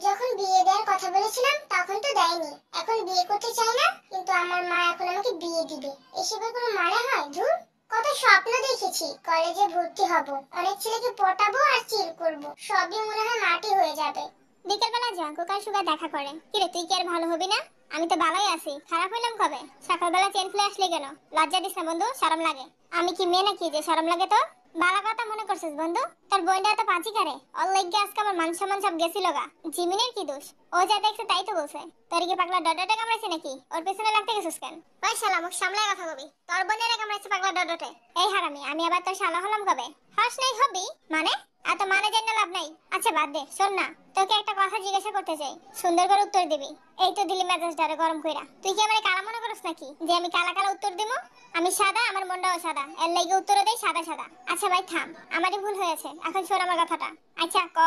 যখন বিয়ে দেওয়ার কথা বলেছিলাম তখন তো দেয়নি। এখন বিয়ে করতে চাই না, কিন্তু আমার মা এখন আমাকে বিয়ে দিবে। এসবের কোনো মানে হয়? ধুর, কত স্বপ্ন দেখেছি, কলেজে ভর্তি হব, অনেক ছেলেকে পটাবো আর চিল করব, সবই মনে হয় মাটি হয়ে যাবে। বিকেলবেলা জঙ্কুক আর সুগা দেখা করে। কিরে, তুই কি আর ভালো হবি না? আমি তো ভালোই আছি, খারাপ হইলাম কবে? সকালবেলা চেন খুলে আসলি কেন? লজ্জা দিস না বন্ধু, শরম লাগে। আমি কি মেয়ে নাকি যে শরম লাগে তোর? ভালো কথা মনে করছিস বন্ধু? তোর বোনটা এত পাঁচি কারে, ওর লাইগা আজকে আমার মান সম্মান সব গেছিল গা। জিমিনের কি দোষ? ও যা দেখছে তাই তো বলছে। তোর কি পাগলা ডডটে কামড়াইছে নাকি? ওর পেছনে লাগতে গেছিস কেন? ওই শালা, মুখ সামলায় কথা কবি। তোর বোনের কামড়াইছে পাগলা ডডটে। এই হারামি, আমি আবার তোর শালা হলাম কবে? হাস নাই হবি মানে? এত মানে জানলে লাভ নাই। আচ্ছা বাদ দে, শোন না, তোকে একটা কথা জিজ্ঞাসা করতে চাই, সুন্দর করে উত্তর দিবি। এই তো দিলি মেজাজটারে গরম কইরা। তুই কি আমারে কালা মনে করছ নাকি যে আমি কালা কালা উত্তর দেব? আমি সাদা, আমার মনটাও সাদা, এর লাগি উত্তর দেই সাদা সাদা। আচ্ছা ভাই থাম, আমারই ভুল হয়েছে, এখন শোন আমার কথাটা। আচ্ছা ক,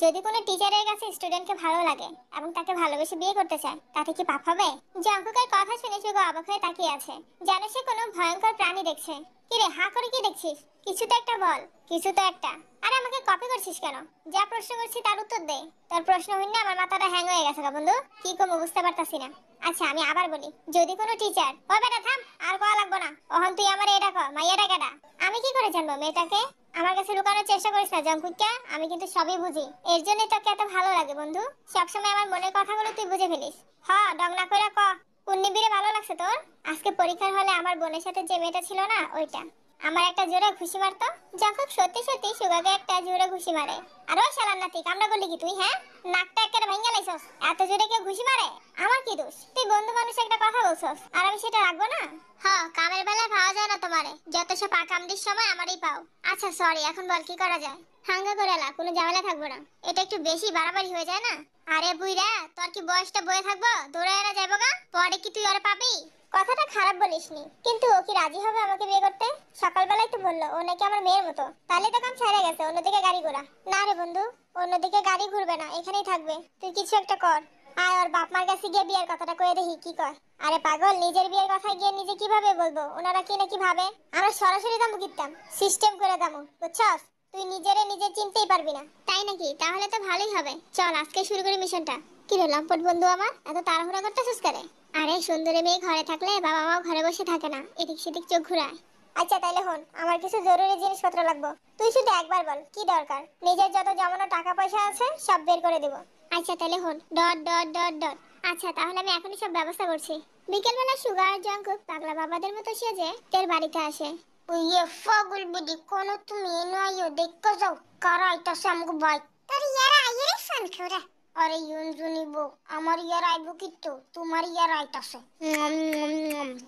যদি কোনো টিচারের কাছে স্টুডেন্টকে ভালো লাগে এবং তাকে ভালোবেসে বিয়ে করতে চায়, তাতে কি পাপ হবে? জঙ্কুকের কথা শুনে সুগা অবাক হয়ে তাকিয়ে আছে, যেন সে কোনো ভয়ঙ্কর প্রাণী দেখছে। কি রে, হা করে কি দেখছিস? কিছু তো একটা বল, কিছু তো একটা। আরে আমাকে কপি করছিস কেন? যা প্রশ্ন করছি তার উত্তর দে। তোর প্রশ্ন হইনি আমার মাথাটা হ্যাং হয়ে গেছে বন্ধু। কি করবো বুঝতে পারতাছি না। আচ্ছা আমি আবার বলি, যদি কোনো টিচার, ও বেটা থাম, আর কয়া লাগবো না। ওহন তুই আমার এটা ক, মাইয়াটা কেডা? আমি কি করে জানবো মেয়েটাকে? আমার কাছে লুকানোর চেষ্টা করিস না জঙ্কুককে, আমি কিন্তু সবই বুঝি। এর জন্যই তোকে এত ভালো লাগে বন্ধু, সবসময় আমার মনের কথাগুলো তুই বুঝে ফেলিস। হ্যাঁ, ডংনা কইরা ক, কোন নিবিড়ে ভালো লাগছে তোর? আজকে পরীক্ষার হলে আমার বোনের সাথে যে মেয়েটা ছিল না, ওইটা। আমার একটা জোরে খুশি মারতো। জঙ্কুক সত্যি সত্যি সুগাকে একটা জোরে খুশি মারে। আর ওই শালার নাতি, কামড়া করলি কি তুই? হ্যাঁ, নাকটা একেবারে ভেঙে লাইছস। এত জোরে কেউ খুশি মারে? আমার কি দোষ? তুই বন্ধু মানুষ একটা কথা বলছস, আর আমি সেটা রাখবো না? হ্যাঁ, কামের বেলায় পাওয়া যায় না তোমারে, যত সব কামড়ির সময় আমারই পাও। আচ্ছা সরি, এখন বল কি করা যায়? হাঙ্গা করে এলা, কোনো ঝামেলা থাকবো না। এটা একটু বেশি বাড়াবাড়ি হয়ে যায় না? আরে বুইরা, তোর কি বয়সটা বয়ে থাকবো? দৌড়ে এরা যাইবো গা, পরে কি তুই ওরে পাবি? কথাটা খারাপ বলিসনি, কিন্তু ও কি রাজি হবে আমাকে বিয়ে করতে? সকালবেলায় তো বললো ও নাকি আমার মেয়ের মতো। তাহলে তো কাম সেরে গেছে, অন্যদিকে গাড়ি ঘোড়া। না রে বন্ধু, অন্যদিকে গাড়ি ঘুরবে না, এখানেই থাকবে। তুই কিছু একটা কর। আয় ওর বাপ মার কাছে গিয়ে বিয়ের কথাটা কয়ে দেখি কি কয়। আরে পাগল, নিজের বিয়ের কথা গিয়ে নিজে কিভাবে বলবো? ওনারা কি নাকি ভাবে আমরা সরাসরি দামু কিনতাম, সিস্টেম করে দামু, বুঝছস? তুই নিজেরে নিজে চিনতেই পারবি না। তাই নাকি? তাহলে তো ভালোই হবে, চল আজকে শুরু করি মিশনটা। কি রে লাম্পট বন্ধু আমার, এত তাড়াহুড়া করতেছিস কেন? আরে সুন্দরী মেয়ে ঘরে থাকলে বাবা মাও ঘরে বসে থাকে না, এদিক সেদিক চোখ ঘুরায়। আচ্ছা তাইলে হন, আমার কিছু জরুরি জিনিসপত্র লাগবে। তুই শুধু একবার বল কি দরকার, নিজের যত জমানো টাকা পয়সা আছে সব বের করে দেব। আচ্ছা তাইলে হন, ডট ডট ডট ডট। আচ্ছা তাহলে আমি এখনই সব ব্যবস্থা করছি। বিকেলবেলা সুগা আর জঙ্কুক পাগলা বাবাদের মতো সেজে তের বাড়িতে আসে। ওইয়ে পাগল বুড়ি, কোন তুমি এনো আইও দেখো যাও, কারা আইতাছে আমাকে ভাই। তোর ইয়ারা আইরে ফোন করে। আরে ইউনজুনি বউ, আমার ইয়ার আইবো কিন্তু তোমার ইয়ার আইতাছে।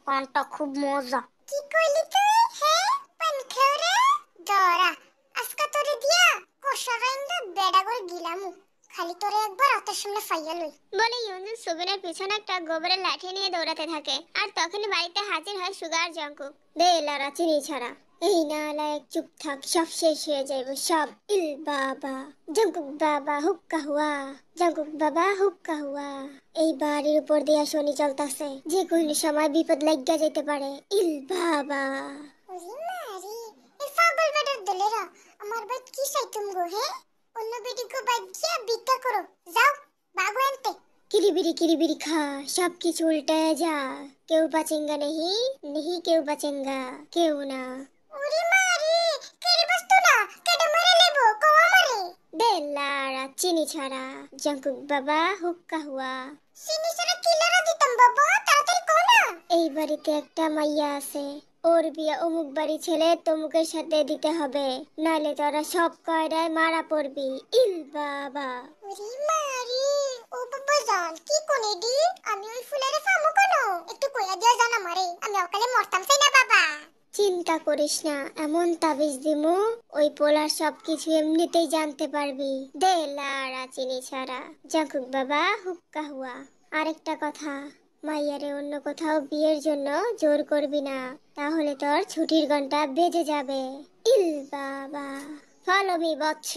পানটা খুব মজা। কি কইলি তুই? হ্যাঁ, পান খাওরে দরা। আজকে তোরে দিয়া কষারাইন্দা বেডা করে গিলামু। খালি তোরে একবার হাতের সামনে ফাইয়া লই। বলে ইউনজুন সুবিনের পিছনে একটা গোবরের লাঠি নিয়ে দৌড়াতে থাকে। আর তখনই বাড়িতে হাজির হয় সুগা আর জঙ্কুক। দে লারা চিনি ছাড়া। এই নালায়ক চুপ থাক, সব শেষ হয়ে যাইব সব। ইল বাবা, জঙ্কুক বাবা হুক্কা হুয়া, জঙ্কুক বাবা হুক্কা হুয়া। এই বাড়ির উপর দিয়া শনি চলতাছে, যে কোনো সময় বিপদ লাগিয়া যেতে পারে। ইল বাবা। ওরে মারি, এই পাগল বেটার দলেরা আমার বাইত কি চাই তুমি গো? হে, অন্য বেটিকে বাইত গিয়া ভিক্ষা করো, যাও ভাগো এনতে। কিরিবিরি খা, সব কিছু উল্টায়া যা। কেউ বাঁচেঙ্গা নেহি, নেহি কেউ বাঁচেঙ্গা, কেউ না। ওরে মারি, কেড়ে বসতো না, কেটে মেরে লেবো, কোয়া মারে। দে লারা চিনি ছাড়া, জঙ্কুক বাবা হুক্কা হুয়া। চিনি ছাড়া কি লারা দিতাম বাবা, তাড়াতাড়ি কও না। এই বাড়িতে একটা মাইয়া আছে, ওর বিয়া অমুক বাড়ি ছেলে তমুকের সাথে দিতে হবে, নালে তোরা সব কয়রায় মারা পড়বি। ইল বাবা। ওরে মারি, ও বাবা জান কি কোনে দি? আমি ওই ফুলের ফামু কোন? একটু কইয়া দিয়া জানা মারে, আমি অকালে মরতাম চাই না বাবা। চিন্তা করিস না, এমন তাবিজ দিমু ওই পোলার সবকিছু এমনিতেই জানতে পারবি। দে লারা চিনি ছাড়া, জঙ্কুক বাবা হুক্কা হুয়া। আরেকটা কথা, মাইয়ারে অন্য কোথাও বিয়ের জন্য জোর করবি না, তাহলে তোর ছুটির ঘন্টা বেজে যাবে। ইল বাবা। ফলো মি বৎস।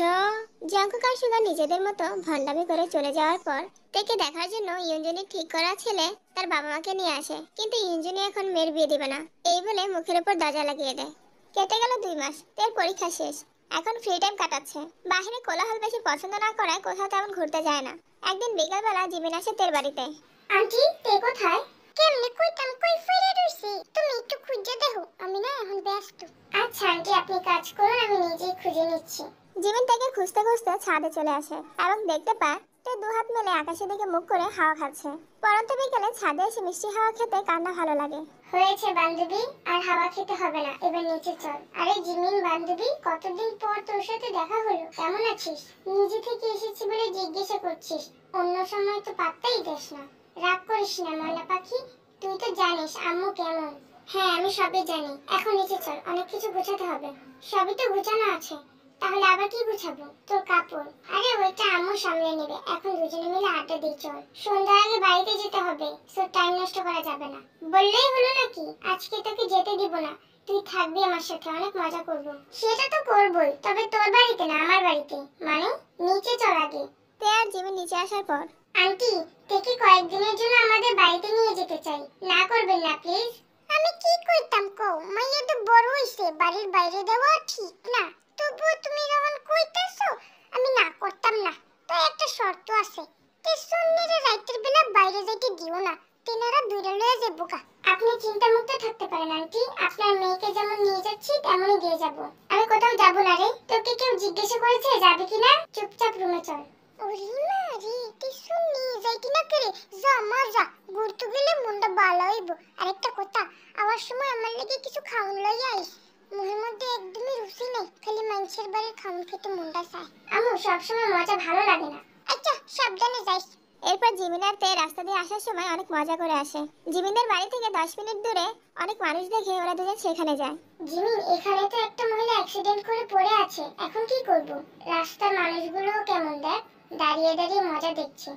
জঙ্কুক আর সুগা নিজেদের মতো ভণ্ডামি করে চলে যাওয়ার পর তেকে দেখার জন্য ইউনজুনি ঠিক করা ছেলে তার বাবা মাকে নিয়ে আসে, কিন্তু ইউনজুনি এখন মেয়ের বিয়ে দিবে না এই বলে মুখের উপর দাজা লাগিয়ে দেয়। কেটে গেল 2 মাস, তের পরীক্ষা শেষ। এখন ফ্রি টাইম কাটাচ্ছে। বাহিরে কোলাহল বেশি পছন্দ না করায় কোথাও তেমন ঘুরতে যায় না। একদিন বিকালবেলা জিমিন আসে তের বাড়িতে। আন্টি, তে কোথায়? কেমনে কইতাম, কই ফিরে রইছি, তুমি একটু খুঁজে দেখো, আমি না এখন ব্যস্ত। আচ্ছা আন্টি, আপনি কাজ করুন, আমি নিজেই খুঁজে নিচ্ছি। জিমিন তাকে খুঁজতে খুঁজতে ছাদে চলে আসে এবং দেখতে পায় তে 2 হাত মেলে আকাশের দিকে মুখ করে হাওয়া খাচ্ছে। পরন্ত বিকেলে ছাদে এসে মিষ্টি হাওয়া খেতে কার না ভালো লাগে। হয়েছে বান্ধবী, আর হাওয়া খেতে হবে না, এবার নিচে চল। আরে জিমিন বান্ধবী, কতদিন পর তোর সাথে দেখা হলো, কেমন আছিস? নিজে থেকে এসেছি বলে জিজ্ঞাসা করছিস, অন্য সময় তো পাত্তাই দিস না। রাগ করিস না ময়না পাখি, তুই তো জানিস আম্মু কেমন। হ্যাঁ আমি সবই জানি, এখন নিচে চল, অনেক কিছু গোছাতে হবে। সবই তো গোছানো আছে, তাহলে আবার কি গুছাবো? তোর কাপড়। আরে ওইটা আম্মু সামলে নেবে, এখন দুজনে মিলে আড্ডা দিই চল। সন্ধ্যার আগে বাড়িতে যেতে হবে, সো টাইম নষ্ট করা যাবে না। বললেই হলো নাকি, আজকে তোকে যেতে দিব না, তুই থাকবি আমার সাথে, অনেক মজা করব। সেটা তো করবই, তবে তোর বাড়িতে না, আমার বাড়িতে। মানে নিচে চল আগে। তে আর জিমি নিচে আসার পর, আন্টি থেকে কয়েকদিনের জন্য আমাদের বাড়িতে নিয়ে যেতে চাই, না করবেন না প্লিজ। আমি কি কইতাম কও, মাইয়া তো বড় হইছে, বাড়ির বাইরে দেওয়া ঠিক না। তবুও তুমি যখন কইতাছো আমি না করতাম না। তো একটা শর্ত আছে, তে সুন্নিরে রাইতের বেলা বাইরে যাইতে দিও না, তেনারা দূরে লয়ে যাবো কা। আপনি চিন্তামুক্ত থাকতে পারেন আন্টি, আপনার মেয়েকে যেমন নিয়ে যাচ্ছি তেমনই দিয়ে যাব। আমি কোথাও যাব না রে। তোকে কেউ জিজ্ঞাসা করেছে যাবে কিনা? চুপচাপ রুমে চল। ওরে মা রে, তুই শুননি যাইতি না করে, যা মজা ঘুরতে গেলে মনটা ভালো হইব। আরেকটা কথা, আবার সময় আমার লাগি কিছু খাওন লই আইস। মুখের মধ্যে একদমই রুচি নেই, খালি মানুষের বাড়ির খাওন খেতে মনটা চায়। আমু সবসময় মজা ভালো লাগে না। আচ্ছা সাবধানে যাইস। এরপর জিমিন আর তে রাস্তা দিয়ে আসার সময় অনেক মজা করে আসে। জিমিনের বাড়ি থেকে 10 মিনিট দূরে অনেক মানুষ দেখে ওরা দুজন সেখানে যায়। জিমিন, এখানে তো একটা মহিলা অ্যাক্সিডেন্ট করে পড়ে আছে, এখন কি করব? রাস্তার মানুষগুলো কেমন দেখ, দাঁড়িয়ে দাঁড়িয়ে মজা দেখছে,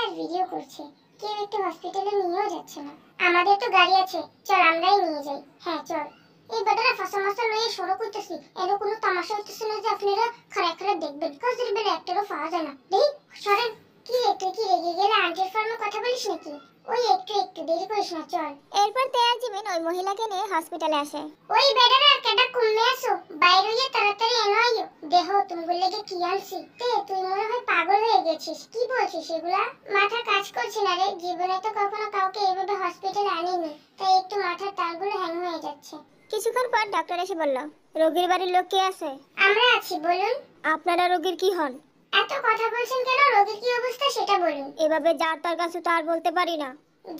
আর ভিডিও করছে। কেউ একটু হসপিটালে নিয়েও যাচ্ছে না। আমাদের তো গাড়ি আছে, চল আমরাই নিয়ে যাই। হ্যাঁ চল। এই বেটারা ফাঁসা মাসা লইয়ে সড়ো করতেছি, এর কোনো তামাশা হইতেছে না যে আপনারা খারাপ খারাপ দেখবেন। কাজের বেলা একটারও পাওয়া যায় না। দেখি সরেন। কি রে, তুই কি রেগে গেলে আন্টির ফার্মে কথা বলিস নাকি? ওই একটু দেরি করিস না, চল। এরপর তেয়ার জিমিন ওই মহিলাকে নিয়ে হসপিটালে আসে। ওই বেটারা কেডা কমে আসো, বাইরে গিয়ে তাড়াতাড়ি এনো আইও। দেহ তুমি বললে কি আনছি? তে তুই মনে হয় পাগল হয়ে গেছিস, কি বলছিস এগুলা? মাথা কাজ করছে না রে, জীবনে তো কখনো কাউকে এভাবে হসপিটালে আনিনি, তাই একটু মাথার তারগুলো হ্যাং হয়ে যাচ্ছে। কিছুক্ষণ পর ডক্টর এসে বলল, রোগীর বাড়ির লোক কে আছে? আমরা আছি, বলুন। আপনারা রোগীর কি হন? এত কথা বলছেন কেন, রোগীর কি অবস্থা সেটা বলুন। এভাবে যার তার কাছে তো আর বলতে পারি না।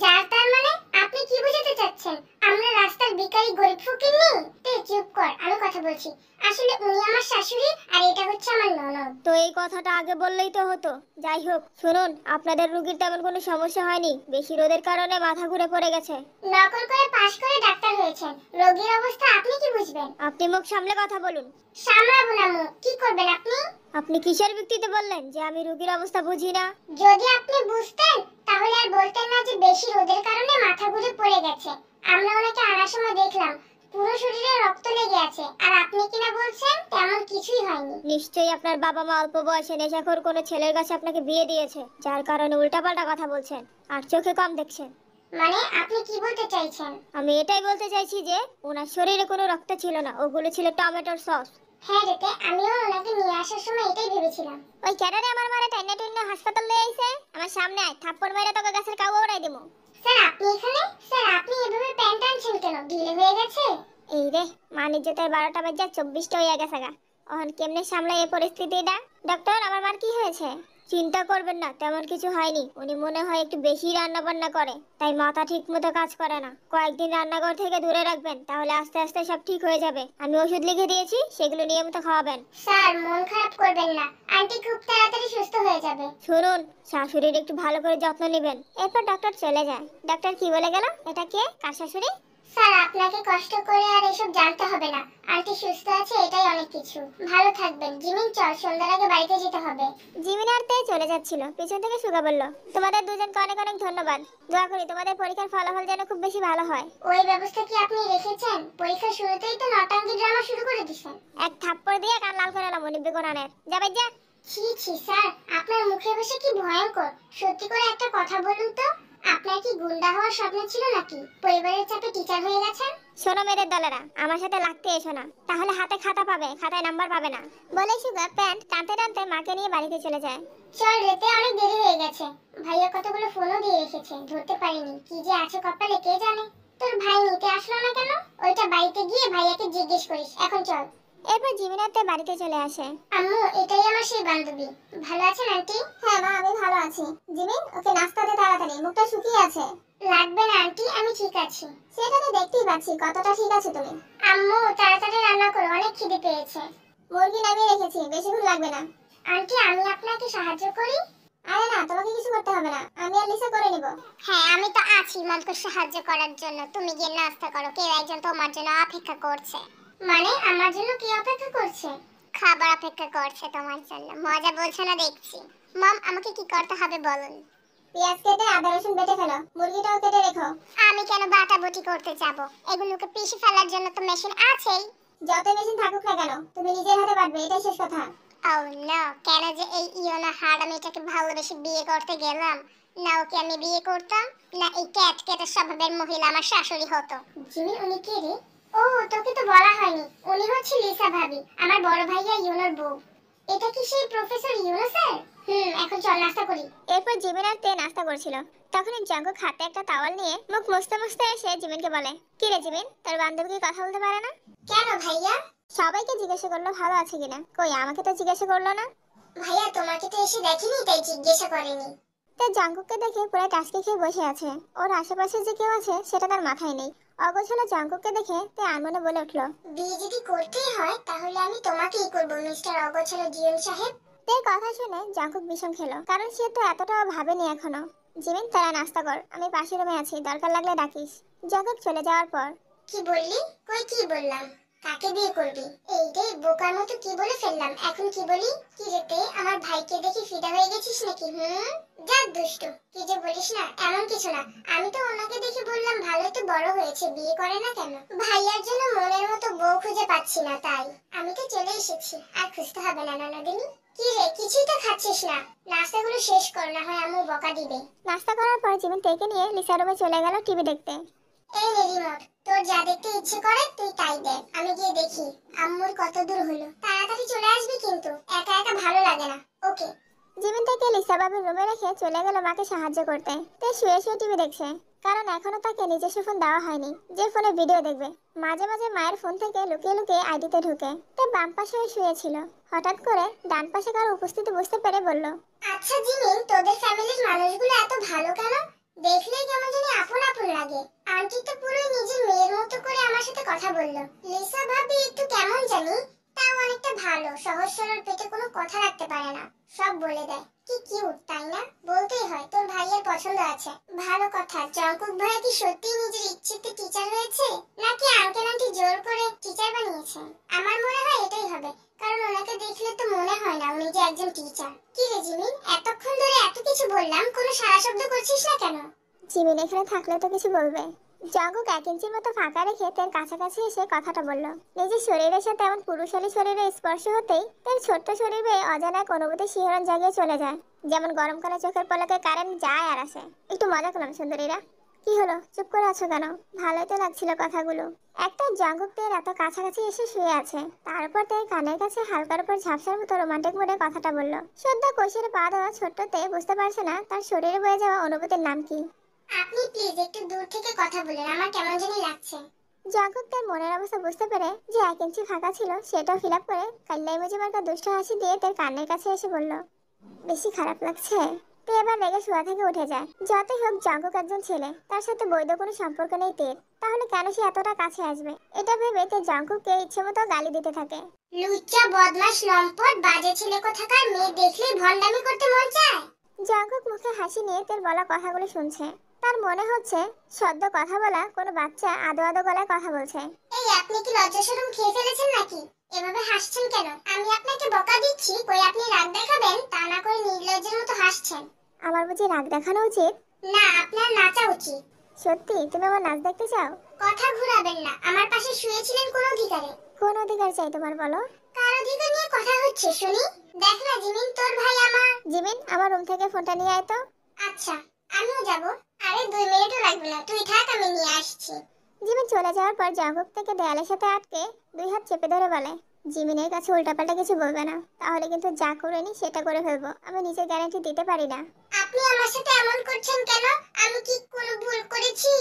যার তার মানে আপনি কি বুঝাতে চাচ্ছেন? আমরা রাস্তার ভিখারি গরিব ফকির নেই? তে চুপ কর, আমি কথা বলছি। আসলে উনি আমার শাশুড়ি আর এটা হচ্ছে আমার ননদ। তো এই কথাটা আগে বললেই তো হতো। যাই হোক শুনুন, আপনাদের রোগীর তেমন কোনো সমস্যা হয়নি, বেশি রোদের কারণে মাথা ঘুরে পড়ে গেছে। নকল করে পাশ করে ডাক্তার হয়েছেন, রোগীর অবস্থা আপনি কি বুঝবেন? আপনি মুখ সামলে কথা বলুন। সামলাবো না মুখ, কি করবেন আপনি? আপনি কিসের ভিত্তিতে বললেন যে আমি রোগীর অবস্থা বুঝি না? যদি আপনি বুঝতেন তাহলে আর বলতেন না যে বেশি রোদের কারণে মাথা ঘুরে পড়ে গেছে। আমরা ওনাকে আনার সময় দেখলাম পুরো শরীরে রক্ত লেগে আছে, আর আপনি কিনা বলছেন তেমন কিছুই হয়নি। নিশ্চয়ই আপনার বাবা মা অল্প বয়সে নেশাখোর কোনো ছেলের কাছে আপনাকে বিয়ে দিয়েছে, যার কারণে উল্টাপাল্টা কথা বলছেন আর চোখে কম দেখছেন। মানে আপনি কি বলতে চাইছেন? আমি এটাই বলতে চাইছি যে ওনার শরীরে কোনো রক্ত ছিল না, ওগুলো ছিল টমেটোর সস। হ্যাঁ রেতে, আমিও ওনাকে নিয়ে আসার সময় এটাই ভেবেছিলাম। ওই ক্যাডারে আমার মারে টাইনা হাসপাতাল নিয়ে আইছে, আমার সামনে আয়, থাপ্পড় মেরে তোকে গাছের কাউ উড়াই দেবো। স্যার আপনি এখানে? স্যার আপনি এভাবে প্যান্ট টানছেন কেন, ঢিলে হয়ে গেছে? এই রে, মানিজ্যতের 12টা বাজে 24টা হয়ে গেছে গা, এখন কেমনে সামলাই এই পরিস্থিতিটা? ডক্টর আমার মার কি হয়েছে? চিন্তা করবেন না, তেমন কিছু হয়নি। উনি মনে হয় একটু বেশি রান্না বান্না করে, তাই মাথা ঠিকমতো কাজ করে না। কয়েকদিন রান্নাঘর থেকে দূরে রাখবেন, তাহলে আস্তে আস্তে সব ঠিক হয়ে যাবে। আমি ওষুধ লিখে দিয়েছি, সেগুলো নিয়মিত খাওয়াবেন। স্যার মন খারাপ করবেন না, আন্টি খুব তাড়াতাড়ি সুস্থ হয়ে যাবে। শুনুন, শাশুড়ির একটু ভালো করে যত্ন নেবেন। এরপর ডক্টর চলে যায়। ডক্টর কি বলে গেল? এটা কে, কার শাশুড়ি? স্যার আপনাকে কষ্ট করে আর এসব জানতে হবে না, আন্টি সুস্থ আছে, এটাই অনেক কিছু। ভালো থাকবেন। জিমিন চল, সন্ধ্যার আগে বাড়িতে যেতে হবে। জিমিন আর তে চলে যাচ্ছিল, পিছন থেকে সুগা বলল, তোমাদের দুজনকে অনেক অনেক ধন্যবাদ। দোয়া করি তোমাদের পরীক্ষার ফলাফল যেন খুব বেশি ভালো হয়। ওই ব্যবস্থা কি আপনি রেখেছেন? পরীক্ষার শুরুতেই তো নটাঙ্গি ড্রামা শুরু করে দিয়েছেন। এক থাপ্পড় দিয়ে কান লাল করে এলাম মনিব্বে কোরআনের। যাবে যা। ছি ছি স্যার, আপনার মুখে বসে কি ভয়ঙ্কর। সত্যি করে একটা কথা বলুন তো, আপনার কি গুন্ডা হওয়ার স্বপ্ন ছিল নাকি? পরিবারের চাপে টিচার হয়ে গেছেন? শোনো মেয়েদের দলেরা, আমার সাথে লাগতে এসো না, তাহলে হাতে খাতা পাবে, খাতায় নাম্বার পাবে না। বলে সুগা প্যান্ট টানতে টানতে মাকে নিয়ে বাড়িতে চলে যায়। চল রেতে, অনেক দেরি হয়ে গেছে। ভাইয়া কতগুলো ফোনও দিয়ে রেখেছে, ধরতে পারিনি। কি যে আছে কপালে কে জানে। তোর ভাই নিতে আসলো না কেন? ওইটা বাড়িতে গিয়ে ভাইয়াকে জিজ্ঞেস করিস। এখন চল। এরপর জিমিনাতে বাড়িতে চলে আসে। আম্মু এটাই আমার সেই বান্ধবী। ভালো আছেন আন্টি? হ্যাঁ মা, আমি ভালো আছি। জিমিন ওকে নাস্তা দে তাড়াতাড়ি, মুখটা শুকিয়ে আছে। লাগবে না আন্টি, আমি ঠিক আছি। সেটা তো দেখতেই পাচ্ছি, কতটা ঠিক আছে তুমি। আম্মু তাড়াতাড়ি রান্না করো, অনেক খিদে পেয়েছে। মুরগি নামিয়ে রেখেছি, বেশিক্ষণ লাগবে না। আন্টি আমি আপনাকে সাহায্য করি? আরে না, তোমাকে কিছু করতে হবে না, আমি আর লিসা করে নিব। হ্যাঁ আমি তো আছি মনকে সাহায্য করার জন্য, তুমি গিয়ে নাস্তা করো, কেউ একজন তোমার জন্য অপেক্ষা করছে। মানে আমার জন্য কি অপেক্ষা করছে? খাবার অপেক্ষা করছে তোমার জন্য। মজা বলছো না দেখছি। মম আমাকে কি করতে হবে বলুন? পেঁয়াজ কেটে আদা রসুন বেটে ফেলো, মুরগিটাও কেটে রেখো। আমি কেন বাটাবুটি করতে যাব? এগুলোকে পিষে ফেলার জন্য তো মেশিন আছেই। যত মেশিন থাকুক না কেন, তুমি নিজের হাতে বাটবে, এটাই শেষ কথা। Oh no, কেন যে এই ইয়োনা হারামিটাকে ভালোবেসে বিয়ে করতে গেলাম? না ওকে আমি বিয়ে করতাম, না এই ক্যাট ক্যাটের স্বভাবের মহিলা আমার শাশুড়ি হতো। জিমি, উনি কে রে? ও, তোকে তো বলা হয়নি, উনি হচ্ছে লিসা ভাবি, আমার বড় ভাইয়া ইয়োনার বউ। এটা কি সেই প্রফেসর ইয়োনা স্যার? এখন চল নাস্তা করি। এরপর জিমিন আর তে নাস্তা করছিল। তখনই জাঙ্কুক হাতে একটা টাওয়াল নিয়ে মুখ মুছতে মুছতে এসে জিমিনকে বলে, কি রে জিমিন, তোর বান্ধবী কি কথা বলতে পারে না? কেন ভাইয়া? সবাইকে জিজ্ঞাসা করলো ভালো আছে কিনা, কই আমাকে তো জিজ্ঞাসা করলো না। ভাইয়া তোমাকে তো এসে দেখিনি, তাই জিজ্ঞাসা করেনি। তে জাঙ্কুককে দেখে পুরো টাসকে খেয়ে বসে আছে। ওর আশেপাশে যে কেউ আছে সেটা তার মাথায় নেই। অগোছালো জাঙ্কুককে দেখে তে আনমনে বলে উঠলো, বিয়ে যদি করতেই হয় তাহলে আমি তোমাকেই করব মিস্টার অগোছালো জিএম সাহেব। তের কথা শুনে জাঙ্কুক বিষম খেলো, কারণ সে তো এতটাও ভাবেনি এখনো। জিমিন, তারা নাস্তা কর, আমি পাশের রুমে আছি, দরকার লাগলে ডাকিস। জাঙ্কুক চলে যাওয়ার পর, কি বললি? কই কি বললাম? কাকে বিয়ে করবি? এইটাই বোকার মতো কি বলে ফেললাম, এখন কি বলি? কি রেতে আমার ভাইকে দেখে ফিদা হয়ে গেছিস নাকি? যা দুষ্টু, কি যে বলিস না, এমন কিছু না। আমি তো ওনাকে দেখে বললাম ভালোই তো বড় হয়েছে, বিয়ে করে না কেন? ভাইয়ার জন্য মনের মতো বউ খুঁজে পাচ্ছি না, তাই আমি তো চলে এসেছি, আর খুঁজতে হবে না ননদিনী। কি রে, কিছুই তো খাচ্ছিস না? নাস্তাগুলো শেষ কর, না হয় আম্মু বকা দিবে। নাস্তা করার পর জিমিন তেকে নিয়ে লিসা রুমে চলে গেল টিভি দেখতে। এই নে রিমোট, তোর যা দেখতে ইচ্ছে করে তুই তাই দেখ, আমি গিয়ে দেখি আম্মুর কত দূর হলো। তাড়াতাড়ি চলে আসবি কিন্তু, একা একা ভালো লাগে না। ওকে। জিমিন থেকে লিসা বাবির রুমে রেখে চলে গেল মাকে সাহায্য করতে। তে শুয়ে শুয়ে টিভি দেখছে, কারণ এখনো তাকে নিজস্ব ফোন দেওয়া হয়নি যে ফোনে ভিডিও দেখবে। মাঝে মাঝে মায়ের ফোন থেকে লুকিয়ে লুকিয়ে আইডিতে ঢুকে। তে বাম পাশে শুয়েছিল, হঠাৎ করে ডান পাশে কারো উপস্থিতি বুঝতে পেরে বলল, আচ্ছা জিমিন, তোদের ফ্যামিলির মানুষগুলো এত ভালো কেন? দেখলেই কেমন জানি আপন আপন লাগে। আন্টি তো পুরো নিজের মেয়ের মতো করে আমার সাথে কথা বললো। লিসা ভাবি একটু কেমন জানি, তাও অনেকটা ভালো, সহজ সরল, পেটে কোনো কথা রাখতে পারে না, সব বলে দেয়। কি কিউট তাই না? বলতেই হয় তোর ভাইয়ের পছন্দ আছে। ভালো কথা, জঙ্কুক ভাইয়া কি সত্যি নিজের ইচ্ছেতে টিচার হয়েছে, নাকি আঙ্কেল আন্টি জোর করে টিচার বানিয়েছে? আমার মনে হয় এটাই হবে, কারণ ওনাকে দেখলে তো মনে হয় না উনি যে একজন টিচার। কি রে জিমিন, এতক্ষণ ধরে এত কিছু বললাম, কোনো সারা শব্দ করছিস না কেন? জিমিন এখানে থাকলে তো কিছু বলবে। জাঙ্কুক 1 ইঞ্চির মতো ফাঁকা রেখে তার কাছাকাছি এসে কথাটা বলল। নিজের শরীরের সাথে এমন পুরুষালী শরীরের স্পর্শ হতেই তার ছোট্ট শরীরে অজানা এক অনুভূতি শিহরণ জাগিয়ে চলে যায়, যেমন গরমকালে চোখের পলকে কারেন্ট যায় আর আসে। একটু মজা করলাম সুন্দরীরা। কি হলো, চুপ করে আছো কেন? ভালোই তো লাগছিল কথাগুলো। একটা জাঙ্কুক তের এত কাছাকাছি এসে শুয়ে আছে, তারপর তাই কানের কাছে হালকার উপর ঝাপসার মতো রোমান্টিক মোডে কথাটা বলল। সদ্য কোষের পা দেওয়া ছোট্টতে বুঝতে পারছে না তার শরীরে বয়ে যাওয়া অনুভূতির নাম কি। আপনি প্লিজ একটু দূর থেকে কথা বলেন, আমার কেমন জানি লাগছে। জাঙ্কুক তার মনের অবস্থা বুঝতে পেরে যে 1 ইঞ্চি ফাঁকা ছিল সেটাও ফিল আপ করে কাল্লাই মুজি মার্কা দুষ্ট হাসি দিয়ে তার কানের কাছে এসে বলল, বেশি খারাপ লাগছে? তো এবার রেগে শোয়া থেকে উঠে যায়। যতই হোক জাঙ্কুক একজন ছেলে, তার সাথে বৈধ কোনো সম্পর্ক নেই তের, তাহলে কেন সে এতটা কাছে আসবে? এটা ভেবে তে জাঙ্কুককে ইচ্ছে মতো গালি দিতে থাকে। লুচ্চা বদমাশ লম্পট বাজে ছেলে কোথাকার, মেয়ে দেখলেই ভন্ডামি করতে মন চায়। জাঙ্কুক মুখে হাসি নিয়ে তের বলা কথাগুলো শুনছে। তার মনে হচ্ছে সদ্য কথা বলা কোনো বাচ্চা আদো আদো গলায় কথা বলছে। এই আপনি কি লজ্জা শরম খেয়ে ফেলেছেন নাকি? এভাবে হাসছেন কেন? আমি আপনাকে বকা দিচ্ছি, কই আপনি রাগ দেখাবেন, তা না করে নির্লজ্জের মতো হাসছেন। আমার বুঝি রাগ দেখানো উচিত? না, আপনার নাচা উচিত। সত্যি তুমি আমার নাচ দেখতে চাও? কথা ঘুরাবেন না, আমার পাশে শুয়েছিলেন কোন অধিকারে? কোন অধিকার চাই তোমার বলো? কার অধিকার নিয়ে কথা হচ্ছে শুনি? দেখ না জিমিন, তোর ভাই আমার। জিমিন, আমার রুম থেকে ফোনটা নিয়ে আয় তো। আচ্ছা, আমিও যাব। আরে 2 মিনিটও লাগবে না, তুই থাক, আমি নিয়ে আসছি। জিমিন চলে যাওয়ার পর জাঙ্কুক থেকে দেয়ালের সাথে আটকে 2 হাত চেপে ধরে বলে, জিমিনের কাছে উল্টাপাল্টা কিছু বলবে না, তাহলে কিন্তু যা করে নি সেটা করে ফেলবো, আমি নিজের গ্যারান্টি দিতে পারি না। আপনি আমার সাথে এমন করছেন কেন? আমি কি কোনো ভুল করেছি?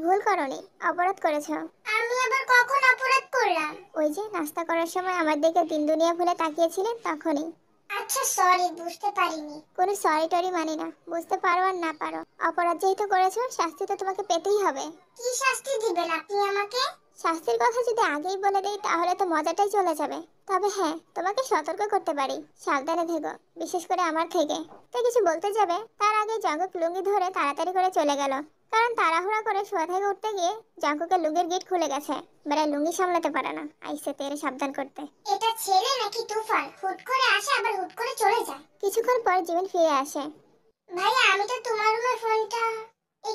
ভুল করনি, অপরাধ করেছো। আমি আবার কখন অপরাধ করলাম? ওই যে নাস্তা করার সময় আমার দিকে দিন দুনিয়া ভুলে তাকিয়েছিলেন তখনই। আচ্ছা সরি, বুঝতে পারিনি। কোনো সরি টরি মানি না, বুঝতে পারো আর না পারো, অপরাধ যেহেতু করেছো শাস্তি তো তোমাকে পেতেই হবে। কি শাস্তি দিবেন আপনি আমাকে? শাস্তির কথা যদি আগেই বলে দেই তাহলে তো মজাটাই চলে যাবে। তবে হ্যাঁ, তোমাকে সতর্ক করতে পারি, সাবধানে থেকো, বিশেষ করে আমার থেকে। তো কিছু বলতে যাবে তার আগে জাঙ্কুক লুঙ্গি ধরে তাড়াতাড়ি করে চলে গেল, কারণ তাড়াহুড়া করে শোয়া থেকে উঠতে গিয়ে জাঙ্কুকের লুঙ্গির গিট খুলে গেছে। বেড়ায় লুঙ্গি সামলাতে পারে না, আইসে তেরে সাবধান করতে। এটা ছেলে নাকি তুফান, হুট করে আসে আবার হুট করে চলে যায়। কিছুক্ষণ পর জিমিন ফিরে আসে। ভাইয়া আমি তো তোমার রুমে ফোনটা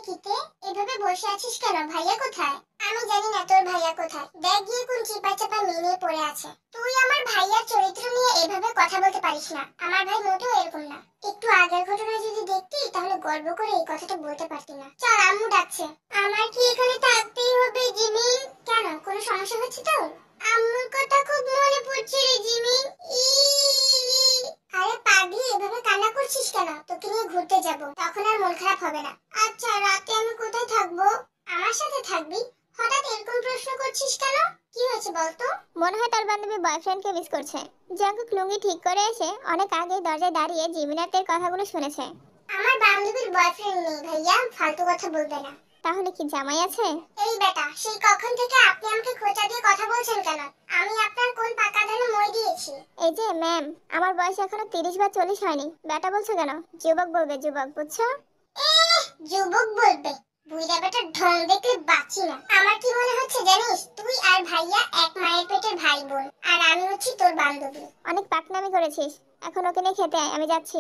কিতে এভাবে বসে আছিস কেন? ভাইয়া কোথায়? আমি জানি না তোর ভাইয়া কোথায়। দেখ গিয়ে কোন চিপা চাপা মেয়ে পড়ে আছে। তুই আমার ভাইয়ার চরিত্র নিয়ে এভাবে কথা বলতে পারিস না। আমার ভাই মোটেও এরকম না। একটু আগের ঘটনা যদি দেখতি তাহলে গর্ব করে এই কথাটা বলতে পারতি না। চল আম্মু ডাকছে। আমার কি এখানে থাকতেই হবে জিমি? কেন, কোনো সমস্যা হচ্ছে তোর? আম্মুর কথা খুব মনে পড়ছে রে জিমি। ই আরে পাগলি, এভাবে কান্না করছিস কেন? তোকে নিয়ে ঘুরতে যাব, তখন আর মন খারাপ হবে না। আচ্ছা রাতে আমি কোথায় থাকবো? আমার সাথে থাকবি? হঠাৎ এরকম প্রশ্ন করছিস কেন? কি হয়েছে বলতো? মনে হয় তার বান্ধবী বয়ফ্রেন্ডকে মিস করছে। জাঙ্কুক লুঙ্গি ঠিক করে এসে অনেক আগেই দরজায় দাঁড়িয়ে জিমিনাতের কথাগুলো শুনেছে। আমার বান্ধবীর বয়ফ্রেন্ড নেই ভাইয়া, ফালতু কথা বলবে না। তাহলে কি জামাই আছে? এই বেটা, সেই কখন থেকে আপনি আমাকে খোঁচা দিয়ে কথা বলছেন কেন? আমি আপনার কোন পাকা ধানে মই দিয়েছি? এই যে ম্যাম, আমার বয়স এখনো 30 বা 40 হয়নি। বেটা বলছো কেন? যুবক বলবে, যুবক, বুঝছো? যুবক বলবে? বুইড়া বেটার ঢং দেখলে বাঁচি না। আমার কি মনে হচ্ছে জানিস, তুই আর ভাইয়া এক মায়ের পেটের ভাই বোন, আর আমি হচ্ছি তোর বান্ধবী। অনেক পাকনামি করেছিস, এখন ওকে নিয়ে খেতে আয়, আমি যাচ্ছি।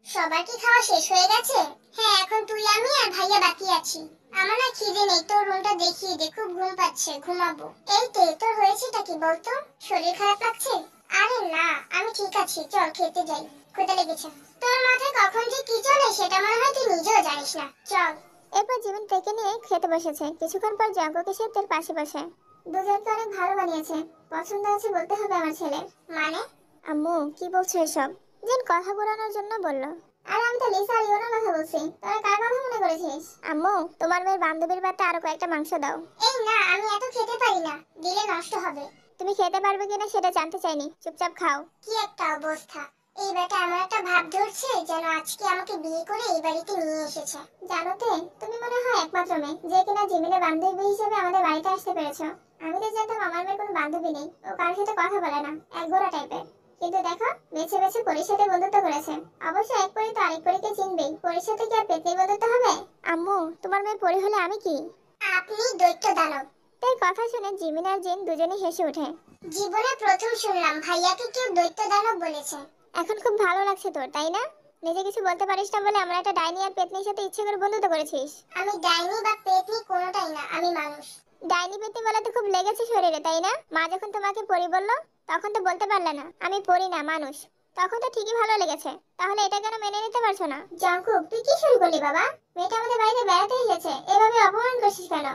সবার কি খাওয়া শেষ হয়ে গেছে? হ্যাঁ, এখন তুই আমি আর ভাইয়া বাকি আছি। আমার না খিদে নেই, তোর রুমটা দেখিয়ে দে, খুব ঘুম পাচ্ছে, ঘুমাবো। এই তে, তোর হয়েছেটা কি বলতো? শরীর খারাপ লাগছে? আরে না, আমি ঠিক আছি, চল খেতে যাই, ক্ষুধা লেগেছে। তোর মাথায় কখন যে কি চলে সেটা মনে হয় তুই নিজেও জানিস না, চল। এরপর জিমিন থেকে নিয়ে খেতে বসেছে। কিছুক্ষণ পর জাঙ্কুক এসে তার পাশে বসে। দুজনকে অনেক ভালো বানিয়েছে, পছন্দ আছে বলতে হবে আমার ছেলের। মানে? আম্মু কি বলছো এসব? জিন কথা ঘোরানোর জন্য বলল। আর আমি তো লিসা আর ইওনার কথা বলছি, তোরা কার কথা মনে করেছিস? আম্মু, তোমার মেয়ের বান্ধবীর বাড়িতে আরো কয়েকটা মাংস দাও। এই না, আমি এত খেতে পারি না, দিলে নষ্ট হবে। তুমি খেতে পারবে কিনা সেটা জানতে চাইনি, চুপচাপ খাও। কি একটা অবস্থা! এই বেটা এমন একটা ভাব ধরছে যেন আজকে আমাকে বিয়ে করে এই বাড়িতে নিয়ে এসেছে। জানো তে, তুমি মনে হয় একমাত্র মেয়ে যে কিনা জিমিনের বান্ধবী হিসেবে আমাদের বাড়িতে আসতে পেরেছো। আমি তো জানতাম আমার মেয়ের কোনো বান্ধবী নেই, ও কারোর সাথে কথা বলে না, একগোরা টাইপের। কিন্তু দেখো, বেছে বেছে পরীর সাথে বন্ধুত্ব করেছে। অবশ্য এক পরী তো আরেক পরীকে চিনবেই, পরীর সাথে কি আর পেতনির বন্ধুত্ব হবে? আম্মু, তোমার মেয়ে পরী হলে আমি কি? আপনি দৈত্য দানব। তাই কথা শুনে জিমিন আর জিন দুজনেই হেসে ওঠে। জীবনে প্রথম শুনলাম ভাইয়াকে কেউ দৈত্য দানব বলেছে। এখন খুব ভালো লাগছে তোর, তাই না? নিজে কিছু বলতে পারিস না বলে আমরা একটা ডাইনি আর পেতনির সাথে ইচ্ছে করে বন্ধুত্ব করেছিস। আমি ডাইনি বা পেতনি কোনোটাই না, আমি মানুষ। ডাইনি পেতনি বলে তো খুব লেগেছে শরীরে, তাই না? মা যখন তোমাকে পরি বললো তখন তো বলতে পারলে না আমি পরি না, মানুষ। তখন তো ঠিকই ভালো লেগেছে, তাহলে এটা কেন মেনে নিতে পারছো না? জাঙ্কুক, তুই কি শুরু করলি বাবা? মেয়েটা আমাদের বাড়িতে বেড়াতে এসেছে, এভাবে অপমান করছিস কেন?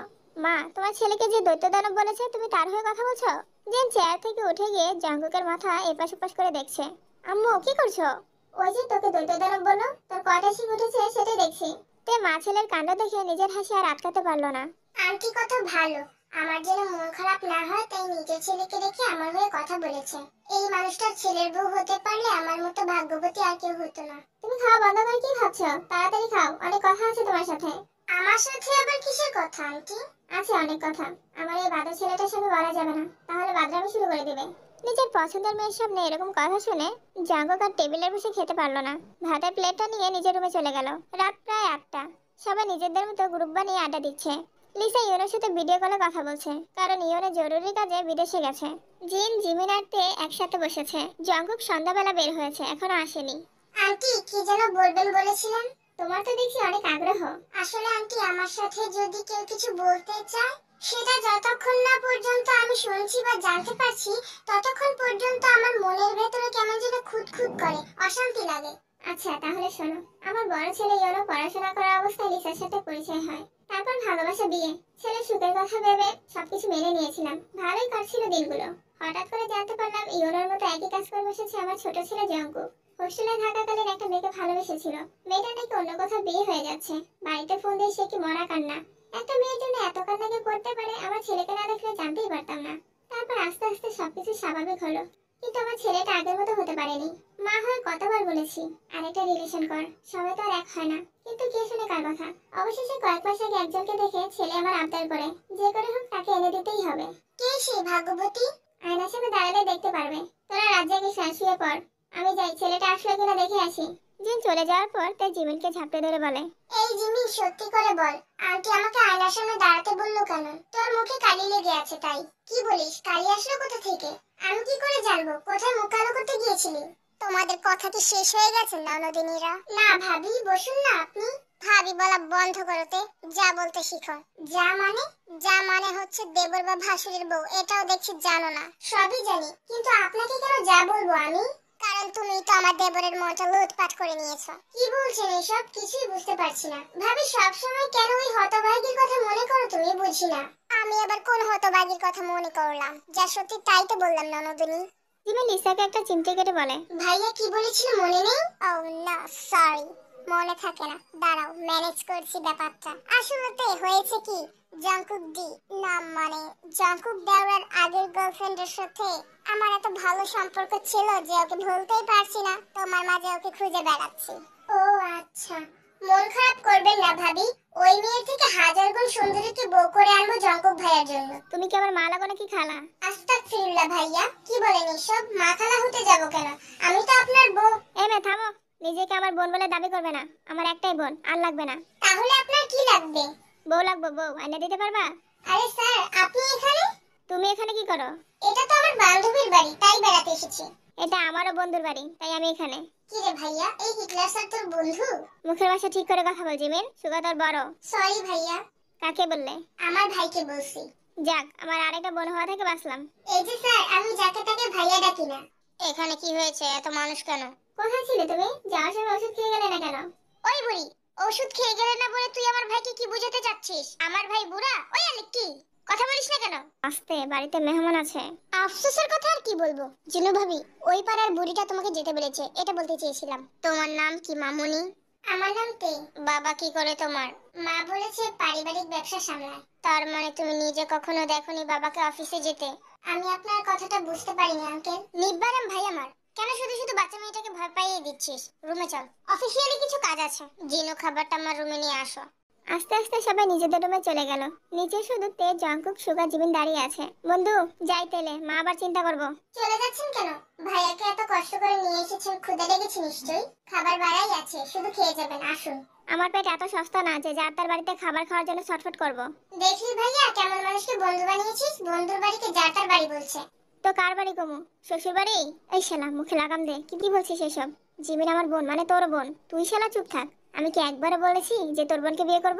মা, তোমার ছেলেকে যে দৈত্য দানব বলেছে তুমি তার হয়ে কথা বলছো? জিন চেয়ার থেকে উঠে গিয়ে জাঙ্কুকের মাথা এপাশ ওপাশ করে দেখছে। আম্মু কি করছো? ওই যে তোকে দৈত্য দানব বললো, তোর কয়টা শিং উঠেছে সেটাই দেখছি। তে মা ছেলের কাণ্ড দেখে নিজের হাসি আর আটকাতে পারলো না। আন্টি কত ভালো, আমার যেন মন খারাপ না হয় তাই নিজের ছেলেকে দেখে আমার হয়ে কথা বলেছে। এই মানুষটার ছেলের বউ হতে পারলে আমার মতো ভাগ্যবতী আর কেউ হতো না। তুমি খাওয়া বন্ধ করে কি ভাবছো? তাড়াতাড়ি খাও, অনেক কথা আছে তোমার সাথে। আমার সাথে আবার কিসের কথা আন্টি? আছে অনেক কথা, আমার এই বাদর ছেলেটার সাথে বলা যাবে না, তাহলে বাদরামি শুরু করে দিবে। নিজের পছন্দের মেয়ের সামনে এরকম কথা শুনে জাঙ্কুক আর টেবিলে বসে খেতে পারলো না। ভাতের প্লেটটা নিয়ে নিজের রুমে চলে গেল। রাত প্রায় 8টা। সবাই নিজেদের মতো গ্রুপ বানিয়ে আড্ডা দিচ্ছে। লিসা ইওনের সাথে ভিডিও কলে কথা বলছে, কারণ ইওনে জরুরি কাজে বিদেশে গেছে। জিন জিমিন আর তে একসাথে বসেছে। জাঙ্কুক সন্ধ্যাবেলা বের হয়েছে, এখনো আসেনি। আন্টি কি যেন বলবেন বলেছিলেন? তোমার তো দেখছি অনেক আগ্রহ। আসলে আন্টি, আমার সাথে যদি কেউ কিছু বলতে চায় সেটা যতক্ষণ না পর্যন্ত আমি শুনছি বা জানতে পারছি ততক্ষণ পর্যন্ত আমার মনের ভেতরে কেমন যেন খুঁতখুত করে, অশান্তি লাগে। আচ্ছা তাহলে শোনো, আমার বড় ছেলে ইওনো পড়াশোনা করার অবস্থায় লিসার সাথে পরিচয় হয়। তারপর ভালোবাসা, বিয়ে। ছেলের সুখের কথা ভেবে সবকিছু মেনে নিয়েছিলাম, ভালোই কাটছিল দিনগুলো। হঠাৎ করে জানতে পারলাম ইওনোর মতো একই কাজ করে বসেছে আমার ছোট ছেলে জাঙ্কুক। হোস্টেলে থাকাকালীন একটা মেয়েকে ভালোবেসেছিল, মেয়েটা নাকি অন্য কোথাও বিয়ে হয়ে যাচ্ছে। বাড়িতে ফোন দিয়ে সে কি মরা কান্না। একটা মেয়ের জন্য এত কান্না কেউ করতে পারে আমার ছেলেকে না দেখলে জানতেই পারতাম না। তারপর আস্তে আস্তে সবকিছু স্বাভাবিক হলো, কিন্তু আমার ছেলেটা আগের মতো হতে পারেনি। মা হয়ে কতবার বলেছি আরেকটা রিলেশন কর, সবাই তো আর এক হয় না, কিন্তু কে শুনে কার কথা। অবশেষে কয়েক মাস আগে একজনকে দেখে ছেলে আমার আবদার করে, যে করে হোক তাকে এনে দিতেই হবে। কে সেই ভাগ্যবতী? আয়নার সামনে দাঁড়ালে দেখতে পারবে। তোরা রাত জাগিস না, শুয়ে পড়। আমি যাই ছেলেটা আসলো কিনা দেখে আসি। জিন চলে যাওয়ার পর তাই জিমিনকে ঝাপটে ধরে বলে, এই জিমিন সত্যি করে বল, আন্টি আমাকে আয়নার সামনে দাঁড়াতে বললো কেন? তোর মুখে কালি লেগে আছে তাই। কি বলিস, কালি আসলো কোথা থেকে? আমি কি করে জানবো কোথায় মুখ কালো করতে গিয়েছিলি? তোমাদের কথা কি শেষ হয়ে গেছে ননদিনীরা? না ভাবি, বসুন না আপনি। ভাবি বলা বন্ধ করতে, যা বলতে শিখো। যা মানে? যা মানে হচ্ছে দেবর বা ভাসুরের বউ, এটাও দেখছি জানো না। সবই জানি, কিন্তু আপনাকে কেন যা বলবো আমি? কারণ তুমি তো আমার দেবরের মনটা লুটপাট করে নিয়েছো। কি বলছেন এসব? কিছুই বুঝতে পারছি না। ভাবি, সবসময় কেন ওই হতভাগীর কথা মনে করো তুমি? বুঝি না। আমি আবার কোন হতভাগীর কথা মনে করলাম? যা সত্যি তাই তো বললাম ননদিনী। জিমি লিসাকে একটা চিমটে কেটে বলে, ভাইয়া কি বলেছিল মনে নেই? ও না, সরি, মনে থাকে না। দাঁড়াও, ম্যানেজ করছি ব্যাপারটা। আসলে তো হয়েছে কি, জাংকুক দি নাম মানে জাংকুক দেওয়ার আগের গার্লফ্রেন্ডের সাথে আমার এত ভালো সম্পর্ক ছিল যে ওকে ভুলতেই পারছি না। তোমার মাঝে ওকে খুঁজে বেড়াচ্ছি। ও আচ্ছা, মন খারাপ করবেন না ভাবি। ওই মেয়ের থেকে হাজার গুণ সুন্দরীকে বউ করে আনবো জাংকুক ভাইয়ার জন্য। তুমি কি আমার মা লাগো নাকি খালা? আস্তাগফিরুল্লাহ ভাইয়া, কি বলেন এসব? মা খালা হতে যাব কেন? আমি তো আপনার বউ। এই মে থামো, নিজেকে আমার বোন বলে দাবি করবে না। আমার একটাই বোন, আর লাগবে না। তাহলে আপনার কি লাগবে? বউ লাগবে, বউ আইনা দিতে পারবা? আরে স্যার, আপনি এখানে? তুমি এখানে কি করো? এটা তো আমার বান্ধবীর বাড়ি, তাই বেড়াতে এসেছি। এটা আমারও বন্ধুর বাড়ি, তাই আমি এখানে। কি রে ভাইয়া, এই হিটলার স্যার তোর বন্ধু? মুখের ভাষা ঠিক করে কথা বল জিমিন, সুগা তোর বড়। সরি ভাইয়া। কাকে বললে? আমার ভাইকে বলছি। যাক, আমার আরেকটা বোন হওয়া থেকে বাঁচলাম। এই যে স্যার, আমি যাকে তাকে ভাইয়া ডাকি না। এখানে কি হয়েছে? এত মানুষ কেন? কোথায় ছিলে তুমি? যাওয়ার সময় ওষুধ খেয়ে গেলে না কেন? ওই বুড়ি, ওষুধ খেয়ে গেলে না বলে তুই আমার ভাইকে কি বোঝাতে চাচ্ছিস? আমার ভাই বুড়া? ওই আলে কি কথা বলিস না কেন? আস্তে, বাড়িতে মেহমান আছে। আফসোসের কথা আর কি বলবো। জিনু ভাবি, ওই পাড়ার বুড়িটা তোমাকে যেতে বলেছে, এটা বলতে চেয়েছিলাম। তোমার নাম কি মামুনি? আমার নাম তে। বাবা কি করে তোমার? মা বলেছে পারিবারিক ব্যবসা সামলায়। তার মানে তুমি নিজে কখনো দেখোনি বাবাকে অফিসে যেতে? আমি আপনার কথাটা বুঝতে পারিনি আঙ্কেল। নিব্বারাম ভাই আমার, কেন শুধু শুধু বাচ্চা মেয়েটাকে ভয় পাইয়ে দিচ্ছিস? রুমে চল, অফিসিয়ালি কিছু কাজ আছে। জিনু, খাবারটা আমার রুমে নিয়ে আসো। আস্তে আস্তে সবাই নিজেদের রুমে চলে গেল। নিচে শুধু তে, জাংকুক, সুগা, জিমিন দাঁড়িয়ে আছে। বন্ধু যাই তেলে, মা আবার চিন্তা করবো। চলে যাচ্ছেন কেন? ভাইয়াকে এত কষ্ট করে নিয়ে এসেছেন, ক্ষুধা লেগেছে নিশ্চয়ই। খাবার বাড়াই আছে, শুধু খেয়ে যাবেন, আসুন। আমার পেট এত সস্তা না যে যার তার বাড়িতে খাবার খাওয়ার জন্য ছটফট করব। দেখলি ভাইয়া, কেমন মানুষকে বন্ধু বানিয়েছিস? বন্ধুর বাড়িতে যার তার বাড়ি বলছে। তো কার বাড়ি কমু? শ্বশুর বাড়ি? এই শালা, মুখে লাগাম দে। কি বলছিস এসব? জিমিন আমার বোন, মানে তোর বোন। তুই শালা চুপ থাক। আমি কি একবারে বলেছি যে তোর বোনকে বিয়ে করব?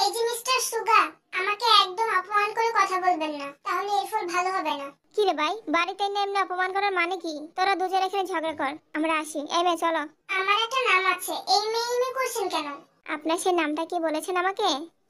এই যে মিস্টার সুগা, আমাকে একদম অপমান করে কথা বলবেন না, তাহলে এর ফল ভালো হবে না। কি রে ভাই, বাড়িতে এমনি অপমান করার মানে কি? তোরা দুজন এখানে ঝগড়া কর, আমরা আসি। এই মেয়ে চলো। আমার একটা নাম আছে, এই মেয়ে করছেন কেন? আপনার সেই নামটা কি বলেছেন আমাকে?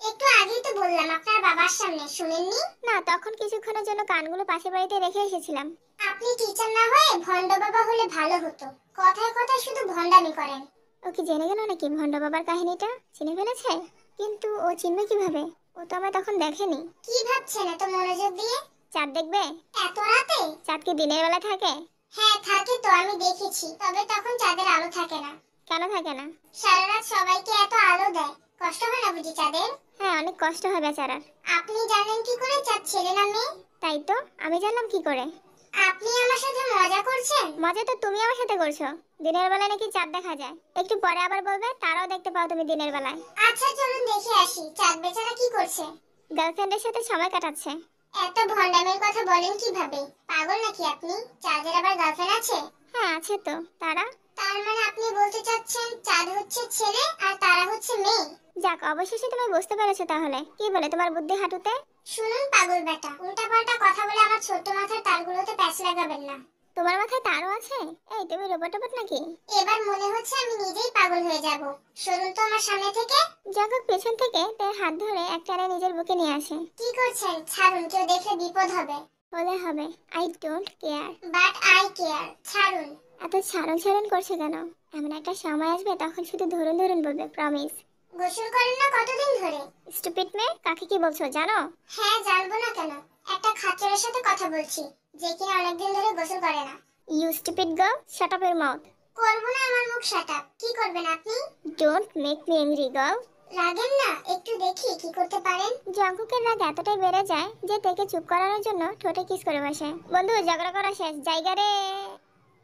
একটু আগেই তো বললাম আপনার বাবার সামনে, শুনেননি? না, তখন কিছুক্ষণের জন্য কানগুলো পাশের বাড়িতে রেখে এসেছিলাম। আপনি টিচার না হয়ে ভন্ড বাবা হলে ভালো হতো। কথায় কথায় শুধু ভন্ডামি করেন। ও কি জেনে গেল নাকি ভন্ড বাবার কাহিনীটা? চিনে ফেলেছে? কিন্তু ও চিনবে কিভাবে? ও তো আমায় তখন দেখেনি। কি ভাবছেন এত মনোযোগ দিয়ে? চাঁদ দেখবে? এত রাতে? চাঁদ কি দিনের বেলা থাকে? হ্যাঁ থাকে তো, আমি দেখেছি। তবে তখন চাঁদের আলো থাকে না। কেন থাকে না? সারা রাত সবাইকে এত আলো দেয়, কষ্ট হয় না বুঝি চাঁদের? হ্যাঁ, অনেক কষ্ট হয় বেচারার। আপনি জানেন কি করে চাঁদ ছেলে না মেয়ে? তাই তো, আমি জানলাম কি করে? আপনি আমার সাথে মজা করছেন? মজা তো তুমি আমার সাথে করছো। দিনের বেলায় নাকি চাঁদ দেখা যায়। একটু পরে আবার বলবে তারাও দেখতে পাও তুমি দিনের বেলায়। আচ্ছা চলুন দেখে আসি চাঁদ বেচারা কি করছে। গার্লফ্রেন্ডের সাথে সময় কাটাচ্ছে। এত ভন্ডামের কথা বলেন কিভাবে? পাগল নাকি আপনি? চাঁদের আবার গার্লফ্রেন্ড আছে? হ্যাঁ আছে তো। তারা? তার মানে আপনি বলতে চাচ্ছেন চাঁদ হচ্ছে ছেলে আর তারা হচ্ছে মেয়ে? যাক, অবশেষে তুমি বুঝতে পেরেছো তাহলে। কি বলে তোমার বুদ্ধি হাঁটুতে? শুনুন পাগল বেটা, উল্টাপাল্টা কথা বলে আমার ছোট মাথার তারগুলোতে প্যাচ লাগাবেন না। তোমার মাথায় তারও আছে? এই তুমি রোবট টোবট নাকি? এবার মনে হচ্ছে আমি নিজেই পাগল হয়ে যাব। সরুন তো আমার সামনে থেকে। জাগক পেছন থেকে তার হাত ধরে একটানে নিজের বুকে নিয়ে আসে। কি করছেন? ছাড়ুন, কেউ দেখলে বিপদ হবে। হলে হবে, I don't care. But eye care. ছাড়ুন। এত ছাড়ন ছাড়ন করছে কেন? এমন একটা সময় আসবে তখন শুধু ধরুন ধরুন বলবে, প্রমিস। গোসল করেন না কতদিন ধরে? স্টুপিড মেয়ে, কাকে কি বলছো জানো? হ্যাঁ জানবো না কেন, একটা খাচ্চরের সাথে কথা বলছি যে কিনা অনেকদিন ধরে গোসল করে না। You stupid girl, shut up your mouth. করবো না আমার মুখ শাট আপ। কি করবেন আপনি? Don't make me angry girl. রাগেন না, একটু দেখি কি করতে পারেন। জঙ্কুকের রাগ এতটাই বেড়ে যায় যে তাকে চুপ করানোর জন্য ঠোঁটে কিস করে বসে। বন্ধু ঝগড়া করা শেষ, জায়গা রে।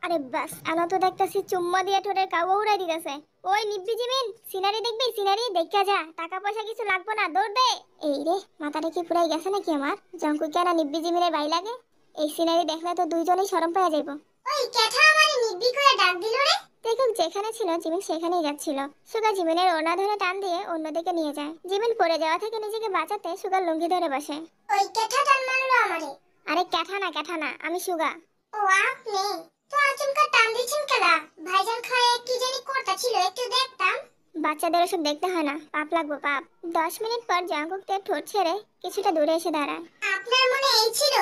আরে বাস, আলো তো দেখতাছি চুম্মা দিয়ে ঠোঁটের কাউয়া উড়াই দিতেছে। ওই নিব্বি জিমিন, সিনারি দেখবি? সিনারি দেখা যা, টাকা পয়সা কিছু লাগবে না, দৌড় দে। এই রে, মাথাটা কি পুরাই গেছে নাকি আমার? জঙ্কুকে না নিব্বি জিমিনের বাই লাগে? এই সিনারি দেখলে তো দুইজনেই শরম পাওয়া যাইবো। ওই ক্যাথা আমারে নিব্বি করে ডাক দিল রে। দেখুক যেখানে ছিল জিমিন সেখানেই যাচ্ছিল। সুগা জিমিনের ওড়না ধরে টান দিয়ে অন্যদিকে নিয়ে যায়। জিমিন পড়ে যাওয়া থেকে নিজেকে বাঁচাতে সুগার লুঙ্গি ধরে বসে। ওই ক্যাথা টান মারলো আমারে। আরে ক্যাথা না আমি সুগা। ও আপনি তো আচমকা টান দিচ্ছেন কেলা? ভাইজান খায় কি জানি করতা ছিল একটু দেখতাম। বাচ্চাদের ওসব দেখতে হয় না, পাপ লাগবো পাপ। 10 মিনিট পর জাঙ্কুক তার ঠোঁট ছেড়ে কিছুটা দূরে এসে দাঁড়ায়। আপনার মনে এই ছিল?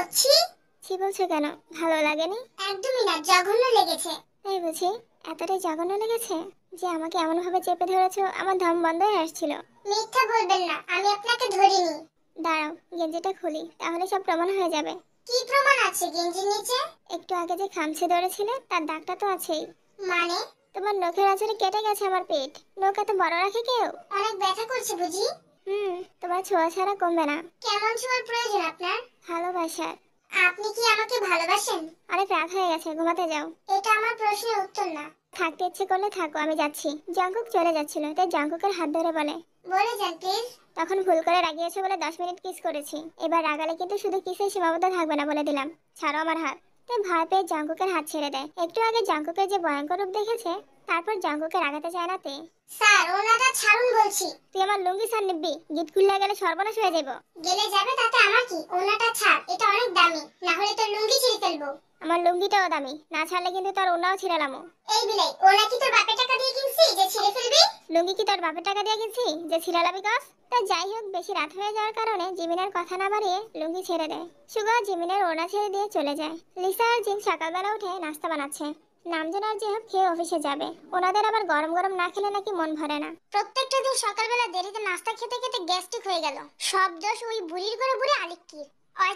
ছি বলছো কেন? ভালো লাগেনি? একদমই না, জঘন্য লেগেছে। এই বুঝি এতটাই জঘন্য লেগেছে যে আমাকে এমন ভাবে চেপে ধরেছো আমার দম বন্ধ হয়ে আসছিল। মিথ্যা বলবেন না, আমি আপনাকে ধরিনি। দাঁড়াও গেঞ্জিটা খুলি, তাহলে সব প্রমাণ হয়ে যাবে। কি প্রমাণ আছে গেঞ্জির নিচে? একটু আগে যে খামছে ধরেছিলে তার দাগটা তো আছেই। মানে? তোমার নখের আঁচড়ে কেটে গেছে আমার পেট। নখ এত বড় রাখে কেউ? অনেক ব্যথা করছে বুঝি? তোমার ছোঁয়া ছাড়া কমবে না। কেমন ছোঁয়ার প্রয়োজন আপনার? ভালোবাসার। আপনি কি আমাকে ভালোবাসেন? অনেক রাত হয়ে গেছে, ঘুমাতে যাও। এটা আমার প্রশ্নের উত্তর না। থাকতে ইচ্ছে করলে থাকো, আমি যাচ্ছি। জাঙ্কুক চলে যাচ্ছিল তাই জাঙ্কুকের হাত ধরে বলে যান প্লিজ। তখন ভুল করে রাগিয়েছে বলে 10 মিনিট কিস করেছি। এবার রাগালে কিন্তু শুধু কিসে সীমাবদ্ধ থাকবে না বলে দিলাম। ছাড়ো আমার হাত। তাই ভয় পেয়ে জাঙ্কুকের হাত ছেড়ে দেয়। একটু আগে জাঙ্কুকের যে ভয়ঙ্কর রূপ দেখেছে তারপর জাঙ্কুকে রাগাতে চায় না তে। স্যার ওনাটা ছাড়ুন বলছি। তুই আমার লুঙ্গি ছাড় নিবি, গিট খুললে গেলে সর্বনাশ হয়ে যাবো। গেলে যাবে তাতে আমার কি? ওনাটা ছাড়, এটা অনেক দামি, না হলে তোর লুঙ্গি ছিঁড়ে ফেলবো। আমার লুঙ্গিটাও দামি, না ছাড়লে কিন্তু তোর ওনাও ছিঁড়ালামো। এই বিলাই, ওনা কি তোর বাপের টাকা দিয়ে কিনছি যে ছিঁড়ে ফেলবি? লুঙ্গি কি তোর বাপের টাকা দিয়ে কিনছি যে ছিঁড়ালাবি কস? তা যাই হোক, বেশি রাত হয়ে যাওয়ার কারণে জিমিনের কথা না বাড়িয়ে লুঙ্গি ছেড়ে দেয়। সুগা জিমিনের ওড়না ছেড়ে দিয়ে চলে যায়। লিসা আর জিন সকালবেলা উঠে নাস্তা বানাচ্ছে। নামজন আর জিহাব খেয়ে অফিসে যাবে। ওনাদের আবার গরম গরম না খেলে নাকি মন ভরে না। প্রত্যেকটা দিন সকালবেলা দেরিতে নাস্তা খেতে খেতে গ্যাস্ট্রিক হয়ে গেল। সব দোষ ওই বুড়ির করে বুড়ি আলিক্কির।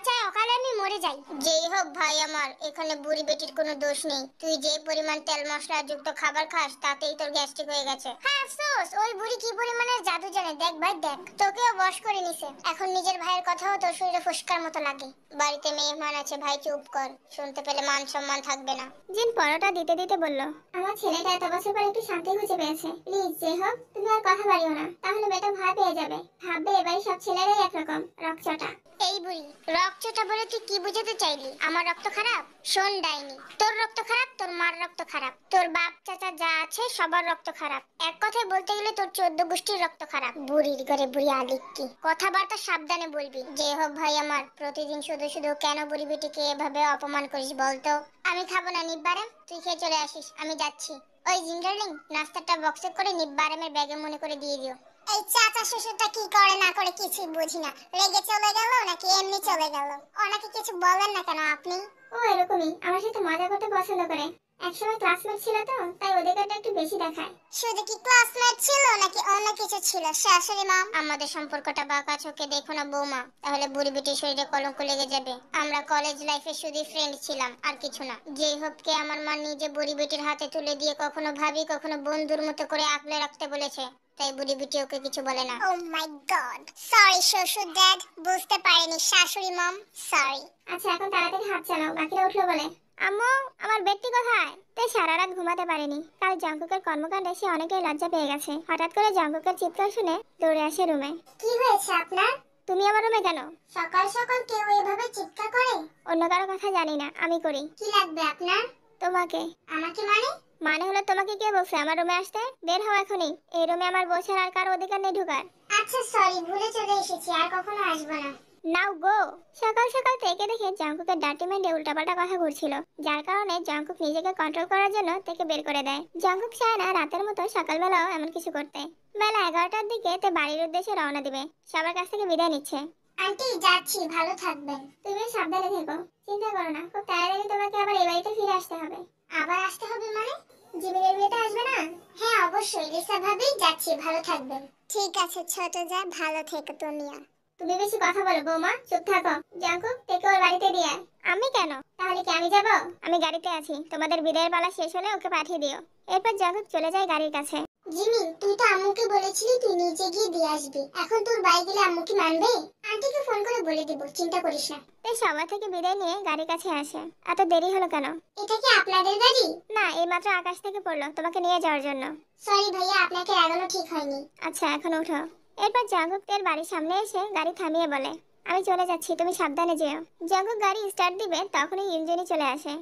চাই অকালে আমি মরে যাই। যেই হোক ভাই আমার, এখানে বুড়ি বেটির কোনো দোষ নেই। তুই যে পরিমাণ তেল মশলা যুক্ত খাবার খাস তাতেই তোর গ্যাস্ট্রিক হয়ে গেছে। হ্যাঁ আফসোস, ওই বুড়ি কি পরিমাণের জাদু জানে। দেখ ভাই দেখ, তোকেও বশ করে নিছে। এখন নিজের ভাইয়ের কথাও তোর শরীরে ফুসকার মতো লাগে। বাড়িতে মেহমান আছে ভাই, চুপ কর। শুনতে পেলে মান সম্মান থাকবে না। জিন পরোটা দিতে দিতে বলল, আমার ছেলেটা এত বছর পর একটু শান্তি খুঁজে পেয়েছে। প্লিজ যে হোক তুমি আর কথা বাড়িও না, তাহলে বেটা ভয় পেয়ে যাবে। ভাববে এবারে সব ছেলেরাই একরকম রকচটা। এই বুড়ি রক্তটা বলে তুই কি বুঝাতে চাইলি? আমার রক্ত খারাপ? শোন ডাইনি, তোর রক্ত খারাপ, তোর মার রক্ত খারাপ, তোর বাপ চাচা যা আছে সবার রক্ত খারাপ। এক কথায় বলতে গেলে তোর 14 গোষ্ঠীর রক্ত খারাপ। বুড়ির ঘরে বুড়ি আলিক্কি। কথাবার্তা সাবধানে বলবি। যে হোক ভাই আমার, প্রতিদিন শুধু শুধু কেন বুড়ি বেটিকে এভাবে অপমান করিস বলতো? আমি খাবো না নিব্বারেম, তুই খেয়ে চলে আসিস, আমি যাচ্ছি। ওই জিঙ্গারলিং, নাস্তাটা বক্সে করে নিব্বারেমের ব্যাগে মনে করে দিয়ে দিও। এই চাচা শ্বশুরটা কি করে না করে কিছুই বুঝি না। রেগে চলে গেল নাকি এমনি চলে গেল? ওনাকে কিছু বলেন না কেন আপনি? ও এরকমই, আমার সাথে মজা করতে পছন্দ করে। একসময় ক্লাসমেট ছিল তো, তাই অধিকারটা একটু বেশি দেখায়। শুধু কি ক্লাসমেট ছিল নাকি অন্য কিছু ছিল? শাশুড়ি মাম, আমাদের সম্পর্কটা বাঁকা চোখে দেখো না বৌমা, তাহলে বুড়ি বেটির শরীরে কলঙ্ক লেগে যাবে। আমরা কলেজ লাইফে শুধু ফ্রেন্ড ছিলাম, আর কিছু না। যেই হোক কে আমার মা নিজে বুড়ি বেটির হাতে তুলে দিয়ে কখনো ভাবি কখনো বন্ধুর মতো করে আগলে রাখতে বলেছে, তাই বুড়ি বেটি ওকে কিছু বলে না। ও মাই গড, সরি শ্বশুর ড্যাড, বুঝতে পারিনি। শাশুড়ি মম, সরি। আচ্ছা এখন তাড়াতাড়ি হাত চালাও, বাকিরা উঠলো বলে। আম্মু আমার বেডটি কোথায়? তাই সারা রাত ঘুমাতে পারেনি। কাল জাঙ্কুকের কর্মকাণ্ডে সে অনেকটাই লজ্জা পেয়ে গেছে। হঠাৎ করে জাঙ্কুকের চিৎকার শুনে দৌড়ে আসে রুমে। কি হয়েছে আপনার? তুমি আমার রুমে কেন? সকাল সকাল কেউ এভাবে চিৎকার করে? অন্য কারো কথা জানি না, আমি করি। কি লাগবে আপনার? তোমাকে। আমাকে মানে? মানে হলো তোমাকে কে বলছে আমার রুমে আসতে? বের হও এখনই। এই রুমে আমার বসার আর কারো অধিকার নেই ঢোকার। আচ্ছা সরি, ভুলে চলে এসেছি, আর কখনো আসবো না। নাও গো। সকাল সকাল থেকে দেখে জাঙ্কুকের ডার্টি মাইন্ডে উল্টাপাল্টা কথা ঘুরছিল, যার কারণে জাঙ্কুক নিজেকে কন্ট্রোল করার জন্য তাকে বের করে দেয়। জাঙ্কুক চায় না রাতের মতো সকালবেলাও এমন কিছু করতে। বেলা 11টার দিকে তে বাড়ির উদ্দেশ্যে রওনা দিবে। সবার কাছ থেকে বিদায় নিচ্ছে। আন্টি যাচ্ছি, ভালো থাকবেন। তুমি সাবধানে থেকো। চিন্তা করো না, খুব তাড়াতাড়ি তোমাকে আবার এই বাড়িতে ফিরে আসতে হবে। আবার আসতে হবে মানে? জিমিনের বিয়েতে আসবে না? হ্যাঁ অবশ্যই লিসা ভাবি, যাচ্ছি, ভালো থাকবেন। ঠিক আছে ছোট যা, ভালো থেকো তুমিও। তুমি বেশি কথা বলো বৌমা, চুপ থাকো। জাঙ্কুক থেকে ওর বাড়িতে দিয়ে আয়। আমি কেন? তাহলে কি আমি যাব? আমি গাড়িতে আছি, তোমাদের বিদায়ের পালা শেষ হলে ওকে পাঠিয়ে দিও। এরপর জাঙ্কুক চলে যায় গাড়ির কাছে। জিমি তুই তো আম্মুকে বলেছিলি তুই নিজে গিয়ে দিয়ে আসবি, এখন তোর বাড়ি গেলে আম্মু কি মানবে? আন্টিকে ফোন করে বলে দিব, চিন্তা করিস না। এই সবার থেকে বিদায় নিয়ে গাড়ির কাছে আসে। এত দেরি হলো কেন? এটা কি আপনাদের গাড়ি? না, এইমাত্র আকাশ থেকে পড়লো তোমাকে নিয়ে যাওয়ার জন্য। সরি ভাইয়া, আপনাকে লাগানো ঠিক হয়নি। আচ্ছা এখন ওঠো। এরপর জাঙ্কুক তের বাড়ির সামনে এসে গাড়ি থামিয়ে বলে, আমি চলে যাচ্ছি, তুমি সাবধানে যেও। জাঙ্কুক গাড়ি স্টার্ট দিবে তখনই ইঞ্জিনি চলে আসে।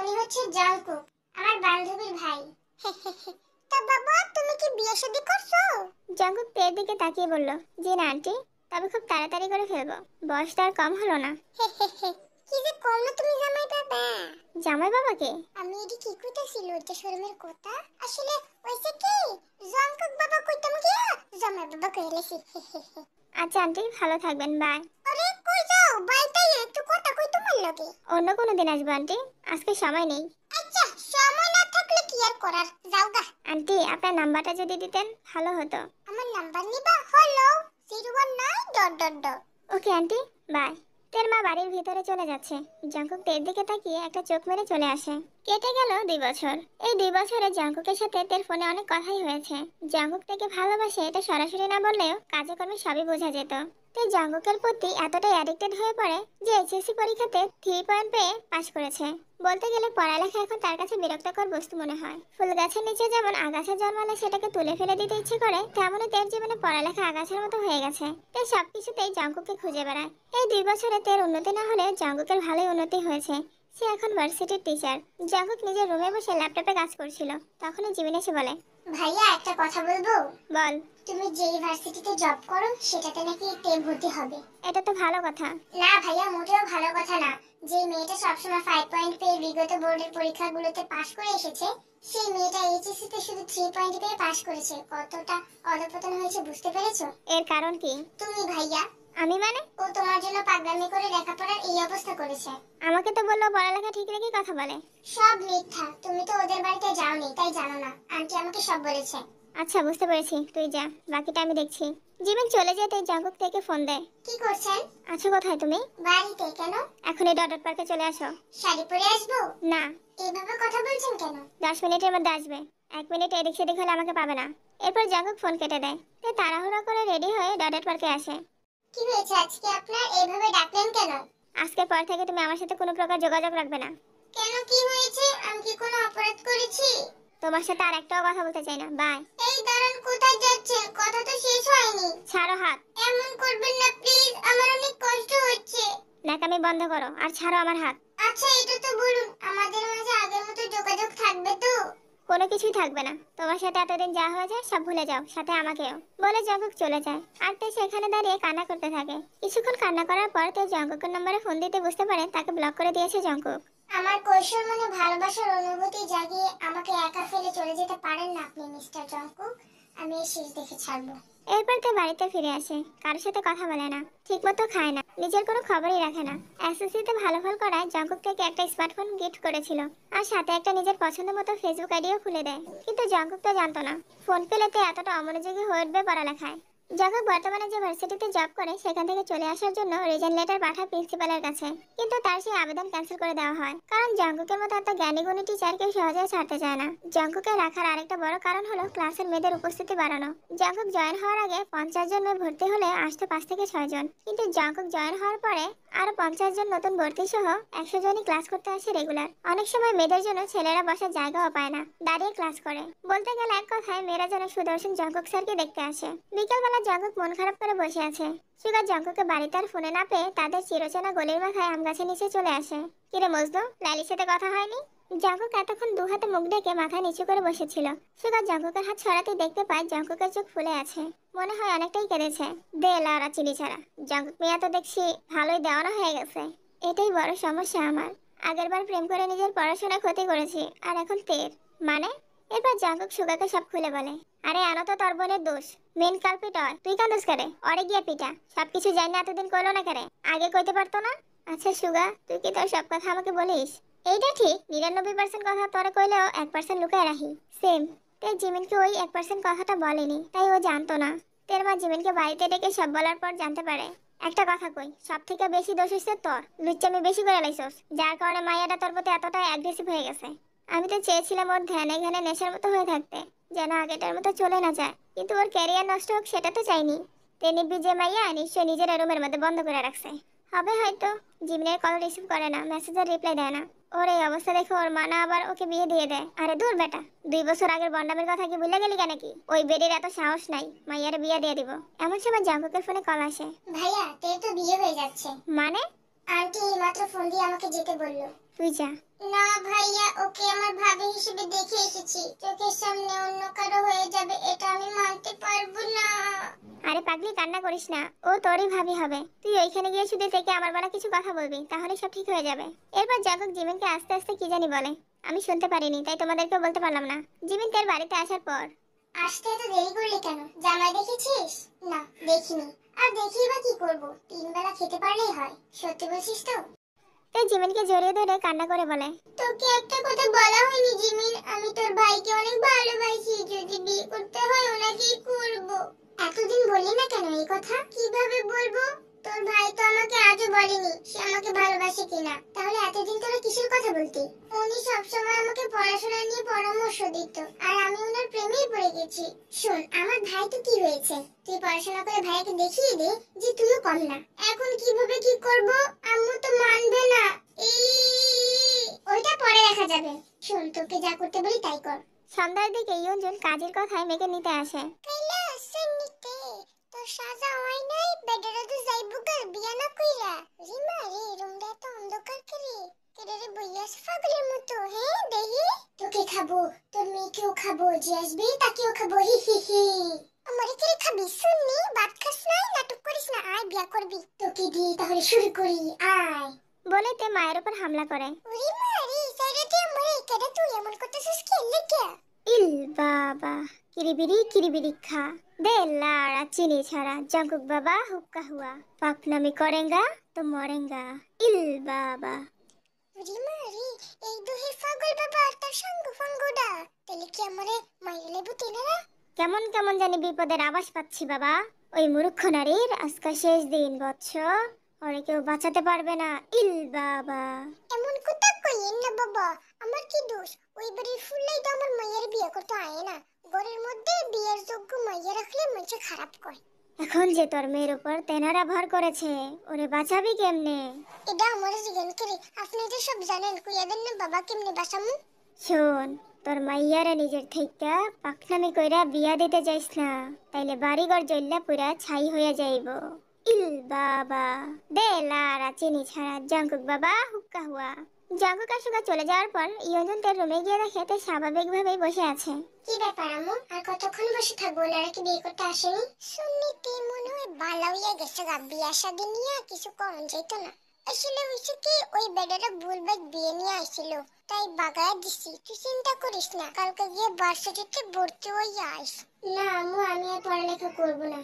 উনি হচ্ছে জাংকুক, আমার বান্ধবীর ভাই। তা বাবা, তুমি কি বিয়ে শাদী করছো? জাংকুক তের দিকে তাকিয়ে বলল, জি না আন্টি, তবে খুব তাড়াতাড়ি করে ফেলবো, বয়সটা আর কম হলো না। কি যে কম না তুমি জামাই বাবা। জামাই বাবাকে? আমি এটি কি কইতাছি, লজ্জা শরমের কথা। আসলে হইছে কি, জাংকুক বাবা কইতাম গিয়া জামাই বাবা কইলেছি। আচ্ছা আন্টি, ভালো থাকবেন, বাই। আরে কই যাও? বাইটাই একটু কথা কই তোমার লগে। অন্য কোনো দিন আসবো আন্টি, আজকে সময় নেই। আচ্ছা, সময় না থাকলে কি আর করার, যাও গা। আন্টি, আপনার নাম্বারটা যদি দিতেন ভালো হতো। আমার নাম্বার নিবা? হলো 019 ... ওকে আন্টি, বাই। তের মা বাড়ির ভিতরে চলে যাচ্ছে। জাংকুক তের দিকে তাকিয়ে একটা চোখ মেরে চলে আসে। কেটে গেল 2 বছর। এই 2 বছরে জাংকুকের সাথে তের ফোনে অনেক কথাই হয়েছে। জাংকুক তাকে ভালোবাসে এটা সরাসরি না বললেও কাজে কর্মে সবই বোঝা যেত। তে জাংকুকের প্রতি এতটাই অ্যাডিক্টেড হয়ে পড়ে যে এইচএসসি পরীক্ষাতে 3 পয়েন্ট পেয়ে পাশ করেছে। বলতে গেলে পড়ালেখা এখন তার কাছে বিরক্তকর বস্তু মনে হয়। ফুল গাছের নিচে যেমন আগাছা জন্মালে সেটাকে তুলে ফেলে দিতে ইচ্ছে করে, তেমনই তের জীবনে পড়ালেখা আগাছার মতো হয়ে গেছে। তে সবকিছুতেই জাংকুককে খুঁজে বেড়ায়। এই 2 বছরে তের উন্নতি না হলে জাংকুকের ভালোই উন্নতি হয়েছে। সে এখন ভার্সিটির টিচার। জাংকুক নিজের রুমে বসে ল্যাপটপে কাজ করছিল, তখনই জিমিন এসে বলে, ভাইয়া একটা কথা বলবো। বল। তুমি যে ইউনিভার্সিটিতে জব করো সেটাতে নাকি তে ভর্তি হবে। এটা তো ভালো কথা। না ভাইয়া, মোটেও ভালো কথা না। যে মেয়েটা সবসময় 5 পয়েন্ট পেয়ে বিগত বোর্ডের পরীক্ষাগুলোতে পাশ করে এসেছে, সেই মেয়েটা এইচএসসি তে শুধু 3 পয়েন্ট পেয়ে পাশ করেছে। কতটা অধপতন হয়েছে বুঝতে পেরেছো? এর কারণ কি? তুমি ভাইয়া। আমি মানে? ও তোমার জন্য পাগলামি করে লেখাপড়ার এই অবস্থা করেছে। আমাকে তো বললো পড়ালেখা ঠিক রেখে কথা বলে। সব মিথ্যা, তুমি তো ওদের বাড়িতে যাওনি তাই জানো না। আন্টি আমাকে সব বলেছে। আচ্ছা বুঝতে পেরেছি, তুই যা, বাকিটা আমি দেখছি। জিমিন চলে যেতে জাংকুক থেকে ফোন দেয়। কি করছেন? আছো কোথায় তুমি? বাড়িতে। কেন? এখনই ডট পার্কে চলে আসো। শাড়ি পরে আসবো? না। এইভাবে কথা বলছেন কেন? 10 মিনিটের মধ্যে আসবে। 1 মিনিট এদিক সেদিক হলে আমাকে পাবে না। এরপর জাংকুক ফোন কেটে দেয়। তে তাড়াহুড়ো করে রেডি হয়ে ডট পার্কে আসে। কি হয়েছে আজকে আপনার, এইভাবে ডাকলেন কেন? আজকের পর থেকে তুমি আমার সাথে কোনো প্রকার যোগাযোগ রাখবে না। কেন, কি হয়েছে? আমি কি কোনো অপরাধ করেছি? তোমার সাথে আর একটাও কথা বলতে চাই না, বাই। এই দাঁড়ান, কোথায় যাচ্ছেন? কথা তো শেষ হয়নি। ছাড়ো হাত। এমন করবেন না প্লিজ, আমার অনেক কষ্ট হচ্ছে। নাকামি বন্ধ করো আর ছাড়ো আমার হাত। আচ্ছা এটা তো বলুন, আমাদের মাঝে আগের মতো যোগাযোগ থাকবে তো? কোনো কিছুই থাকবে না। তোমার সাথে এতদিন যা হয়েছে সব ভুলে যাও, সাথে আমাকেও। বলে জাংকুক চলে যায়। আর তে সেখানে দাঁড়িয়ে কান্না করতে থাকে। কিছুক্ষণ কান্না করার পর তে জাংকুকের নম্বরে ফোন দিতে বুঝতে পারে তাকে ব্লক করে দিয়েছে জাংকুক। আমার কৈশোর মনে ভালোবাসার অনুভূতি জাগিয়ে আমাকে একা ফেলে চলে যেতে পারেন না আপনি মিস্টার জাংকুক। আমি এই শেষ দেখে ছাড়বো। এরপর তে বাড়িতে ফিরে আসে। কারোর সাথে কথা বলে না, ঠিকমতো খায় না, নিজের কোনো খবরই রাখে না। এসএসসিতে ভালো ফল করায় জাংকুক থেকে একটা স্মার্টফোন গিফট করেছিল, আর সাথে একটা নিজের পছন্দ মতো ফেসবুক আইডিও খুলে দেয়। কিন্তু জাংকুক তো জানতো না ফোন পেলে তে এতটা অমনোযোগী হয়ে উঠবে পড়ালেখায়। জাংকুক বর্তমানে যে ভার্সিটিতে জব করে সেখান থেকে চলে আসার জন্য রিজাইন লেটার পাঠায় প্রিন্সিপালের কাছে, কিন্তু তার সেই আবেদন ক্যান্সেল করে দেওয়া হয়, কারণ জাংকুকের মতো এত জ্ঞানী গুণী টিচার কেউ সহজে ছাড়তে চায় না। জাংকুকে রাখার আরেকটা বড় কারণ হলো ক্লাসের মেয়েদের উপস্থিতি বাড়ানো। জাংকুক জয়েন হওয়ার আগে 50 জন মেয়ে ভর্তি হলে আসতো 5 থেকে 6 জন, কিন্তু জাংকুক জয়েন হওয়ার পরে আরো 50 জন নতুন ভর্তি সহ 100 জনই ক্লাস করতে আসে রেগুলার। অনেক সময় মেয়েদের জন্য ছেলেরা বসার জায়গাও পায় না, দাঁড়িয়ে ক্লাস করে। বলতে গেলে এক কথায় মেয়েরা যেন সুদর্শন জাংকুক স্যারকে দেখতে আসে। বিকেলবেলা জাংকুক মন খারাপ করে বসে আছে। সুগা জাংকুকে বাড়িতে আর ফোনে না পেয়ে তাদের চিরচেনা গলির মাথায় আম গাছের নিচে চলে আসে। কিরে মজনু, লাইলির সাথে কথা হয়নি? জাংকুক এতক্ষণ 2 হাতে মুখ ঢেকে মাথা নিচু করে বসেছিল। সুগা জাংকুকের হাত সরাতে দেখতে পায় জাংকুকের চোখ ফুলে আছে, মনে হয় অনেকটাই কেঁদেছে। দে লারা চিনি ছাড়া। জাংকুক মিয়া তো দেখছি ভালোই দেওয়ানা হয়ে গেছে। এটাই বড় সমস্যা আমার। আগেরবার প্রেম করে নিজের পড়াশোনা ক্ষতি করেছি, আর এখন তের মানে। এরপর জাংকুক সুগাকে সব খুলে বলে। আরে আনো তো তোর বোনের দোষ, মেন কালপিট হয়। তুই কান্দুস করে? অরে গিয়া পিটা। সবকিছু জানি না এতদিন কইলো না কেরে? আগে কইতে পারতো না? আচ্ছা সুগা, তুই কি তোর সব কথা আমাকে বলিস? এইটা ঠিক, 99% কথা তোরে কইলেও 1% লুকায় রাখি। সেম। তে জিমিনকে ওই 1% কথাটা বলেনি, তাই ও জানতো না। তের মা জিমিনকে বাড়িতে ডেকে সব বলার পর জানতে পারে। একটা কথা কই, সব থেকে বেশি দোষ হইছে তোর। লুচ্চামি বেশি করে লাইছস, যার কারণে মাইয়াটা তোর প্রতি এতটা অ্যাগ্রেসিভ হয়ে গেছে। আমি তো চেয়েছিলাম ওর ধ্যানে ঘ্যানে নেশার মতো হয়ে থাকতে, যেন আগেটার মতো চলে না যায়, কিন্তু ওর ক্যারিয়ার নষ্ট হোক সেটা তো চাইনি। তেনি বিজে মাইয়া নিশ্চয় নিজের রুমের মধ্যে বন্ধ করে রাখছে হবে হয়তো। জিমিনের কল রিসিভ করে না, মেসেজের রিপ্লাই দেয় না। ওর এই অবস্থা দেখে ওর মা না আবার ওকে বিয়ে দিয়ে দেয়। আরে দূর বেটা, 2 বছর আগের বন্ডামের কথা কি ভুলে গেলি কেন? কি ওই বেডির এত সাহস নাই মাইয়ার বিয়ে দিয়ে দিব? এমন সময় জাংকুকের ফোনে কল আসে। ভাইয়া, তে তো বিয়ে হয়ে যাচ্ছে। মানে? আন্টি এইমাত্র ফোন দিয়ে আমাকে যেতে বললো। তুই যা। না ভাইয়া, ওকে আমার ভাবি হিসেবে দেখে এসেছি, চোখের সামনে অন্য কারো হয়ে যাবে এটা আমি মানতে পারবো না। আরে পাগলি, কান্না করিস না, ও তোরই ভাবি হবে। তুই ওইখানে গিয়ে শুধু থেকে আমার বেলা কিছু কথা বলবি, তাহলে সব ঠিক হয়ে যাবে। এরপর জাঙ্কুক জিমিনকে আস্তে আস্তে কি জানি বলে, আমি শুনতে পারিনি, তাই তোমাদেরকেও বলতে পারলাম না। জিমিন তার বাড়িতে আসার পর, আসতে এত দেরি করলি কেন? জামাই দেখেছিস? না দেখিনি। আর দেখি বা কি করবো, 3 বেলা খেতে পারলেই হয়। সত্যি বলছিস তো? তাই জিমিনকে জড়িয়ে ধরে কান্না করে বলে, তোকে একটা কথা বলা হয়নি জিমিন, আমি তোর ভাইকে অনেক ভালোবাসি, যদি বিয়ে করতে হয় ওনাকেই করব। এতদিন বললি না কেন এই কথা? কিভাবে বলবো? তোর ভাই তো আমাকে আজও বলেনি সে আমাকে ভালোবাসে কিনা। তাহলে এতদিন তোরা কিসের কথা বলতি? উনি সবসময় আমাকে পড়াশোনা নিয়ে পরামর্শ দিত, আর আমি ওনার প্রেমেই পড়ে গেছি। শোন, আমার ভাই তো কি হয়েছে, তুই পড়াশোনা করে ভাইকে দেখিয়ে দে যে তুইও কম না। এখন কিভাবে কি করব? আম্মু তো মানবে না। ওইটা পরে দেখা যাবে। শোন, তোকে যা করতে বলি তাই কর। সন্ধ্যার দিকে ইয়ঞ্জন কাজের কথায় মেয়েকে নিতে আসে। কাইলা আসেন নিতে, তো সাজা হয় নাই, বেডেরা তো যাইবো কাল বিয়া না কইরা। রিমা রে, রুমটা তো অন্ধকার করে কেডে রে বইয়াস পাগলের মতো। হ্যাঁ দেহি তোকে খাবো, তোর মেয়েকেও খাবো, যে আসবে তাকেও খাবো। হি হি হি। আমারে কে খাবি? শুননি ভাত খাস নাই, নাটক করিস না, আয় বিয়া করবি। তোকে দিয়ে তাহলে শুরু করি, আয়। বলে তে মায়ের উপর হামলা করে। ওরে মারি, সাইডে আমারে কেডে তুই এমন করতেছিস কি লেগে? ইল বাবা, কিরিবিরি খা দে লাড়া চিনি ছাড়া, জাঙ্কুক বাবা হুক্কা হুয়া, পাকনামি করেঙ্গা তো মরেঙ্গা। ইল বাবা। ওরে মারি, এই দুহে পাগল বাবা আর তার সঙ্গ ফঙ্গডা, তাহলে কি আমারে মাইরে লেবু তেনারা? কেমন কেমন জানি বিপদের আভাস পাচ্ছি বাবা। ওই মূর্খ নারীর আজকে শেষ দিন বৎস, ওরে কেউ বাঁচাতে পারবে না। ইল বাবা। এমন কথা কইেন না বাবা, আমার কি দোষ? ওই বাড়ির ফুললাই তো আমার মায়ের বিয়ে করতে আয় না। ঘরের মধ্যে বিয়ের যোগ্য মাইয়া রাখলে মানুষ খারাপ কয়। এখন যে তোর মেয়ের উপর তেনারা ভর করেছে, ওরে বাঁচাবি কেমনে? এটা আমার জিজ্ঞান করে, আপনি তো সব জানেন, কইয়া দেন না বাবা কেমনে বাঁচামু? শোন, তোর মাইয়ারে নিজের থেইকা পাকনামি কইরা বিয়া দিতে যাইস না, তাইলে বাড়িঘর জ্বললা পুরা ছাই হইয়া যাইব। ইল বাবা। দে লাড়া চিনি ছাড়া, জাঙ্কুক বাবা হুক্কা হুয়া। জাঙ্কুক আর সুগা চলে যাওয়ার পর ইয়ঞ্জন তার রুমে গিয়ে দেখে তে স্বাভাবিকভাবেই বসে আছে। কি ব্যাপার আম্মু, আর কতক্ষণ বসে থাকবো? ওনারা কি বিয়ে করতে আসেনি? শুননিতে মনে হয় বালা হইয়া গেছে গা, বিয়া শাদী নিয়ে কিছু কম যাইতো না। আসলে হইছে কি, ওই বেডাটা ভুলভাল বিয়ে নিয়ে আসছিল, তাই বাগায় দিছি। তুই চিন্তা করিস না, কালকে গিয়ে ভার্সিটিতে ভর্তি হইয়া আইস। না আম্মু, আমি আর পড়ালেখা করব না।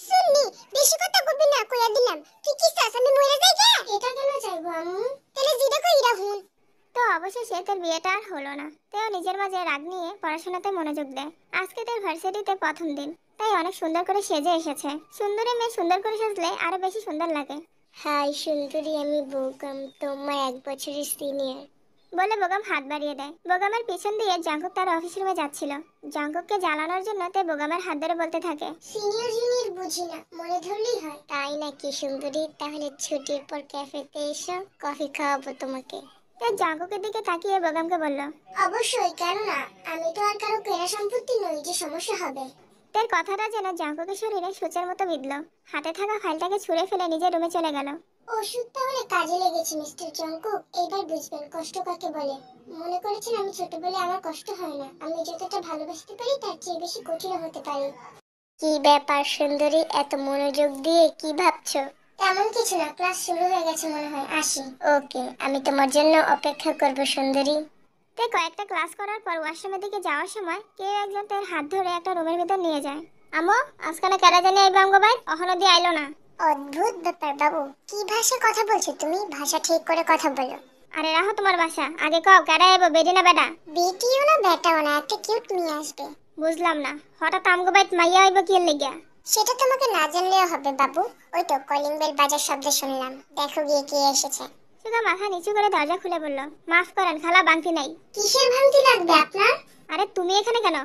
শুননি, বেশি কথা কইবি না, কইয়া দিলাম। তুই কি চাস আমি মরে যাই গা? এটা কেন চাইবো আম্মু? তাহলে যেটা কইরা হুন। তো অবশেষে তার বিয়েটা আর হলো না। তেও নিজের মাঝে রাগ নিয়ে পড়াশোনাতে মনোযোগ দেয়। আজকে তার ভার্সিটিতে প্রথম দিন, তাই অনেক সুন্দর করে সেজে এসেছে। সুন্দরী মেয়ে সুন্দর করে সাজলে আরো বেশি সুন্দর লাগে। হাই সুন্দরী, আমি বোগাম, তোমার 1 বছরের সিনিয়র। বলে বোগাম হাত বাড়িয়ে দেয়। বোগামের পিছন দিয়ে জাঙ্কুক তার অফিস রুমে যাচ্ছিল। জাঙ্কুককে জ্বালানোর জন্য তে বোগামের হাত ধরে বলতে থাকে, সিনিয়র জুনিয়র বুঝি না, মনে ধরলেই হয়। তাই নাকি সুন্দরী? তাহলে ছুটির পর ক্যাফেতে এসো, কফি খাওয়াবো তোমাকে। তাই জাঙ্কুকের দিকে তাকিয়ে বোগামকে বলল, অবশ্যই, কেন না? আমি তো আর কারো কেনা সম্পত্তি নই যে সমস্যা হবে। তার কথাটা যেন জাঙ্কুকের শরীরে সূচের মতো বিঁধল। হাতে থাকা ফাইলটাকে ছুঁড়ে ফেলে নিজের রুমে চলে গেল। ওষুধ তাহলে কাজে লেগেছে মিস্টার জঙ্কুক, এইবার বুঝবেন কষ্ট কাকে বলে। মনে করেছেন আমি ছোট বলে আমার কষ্ট হয় না? আমি যতটা ভালোবাসতে পারি তার চেয়ে বেশি কঠিন হতে পারি। কি ব্যাপার সুন্দরী, এত মনোযোগ দিয়ে কি ভাবছো? তেমন কিছু না, ক্লাস শুরু হয়ে গেছে মনে হয়, আসি। ওকে, আমি তোমার জন্য অপেক্ষা করব সুন্দরী। তাই কয়েকটা ক্লাস করার পর ওয়াশরুমের দিকে যাওয়ার সময় কেউ একজন তার হাত ধরে একটা রুমের ভিতর নিয়ে যায়। আমো, আজকালে কেডা জানি আইবা আমগো ভাই, অহনো দিয়ে আইলো না। অদ্ভুত ব্যাপার বাবু, কি ভাষায় কথা বলছো তুমি? ভাষা ঠিক করে কথা বলো। আরে রাখো তোমার বাসা, আগে কও কেডা আইবো, বেডি না বেডা? বেটিও না বেটাও না, একটা কিউট মেয়ে আসবে। বুঝলাম না, হঠাৎ আমগো ভাই মাইয়া আইবো কি লাগিয়া? সেটা তোমাকে না জানলেও হবে বাবু, ওই তো কলিং বেল বাজার শব্দ শুনলাম, দেখো গিয়ে কে এসেছে। সুগা মাথা নিচু করে দরজা খুলে বলল, মাফ করেন খালা, বাংতি নাই। কিসের ভাঙতি লাগবে আপনার? আরে তুমি এখানে কেন?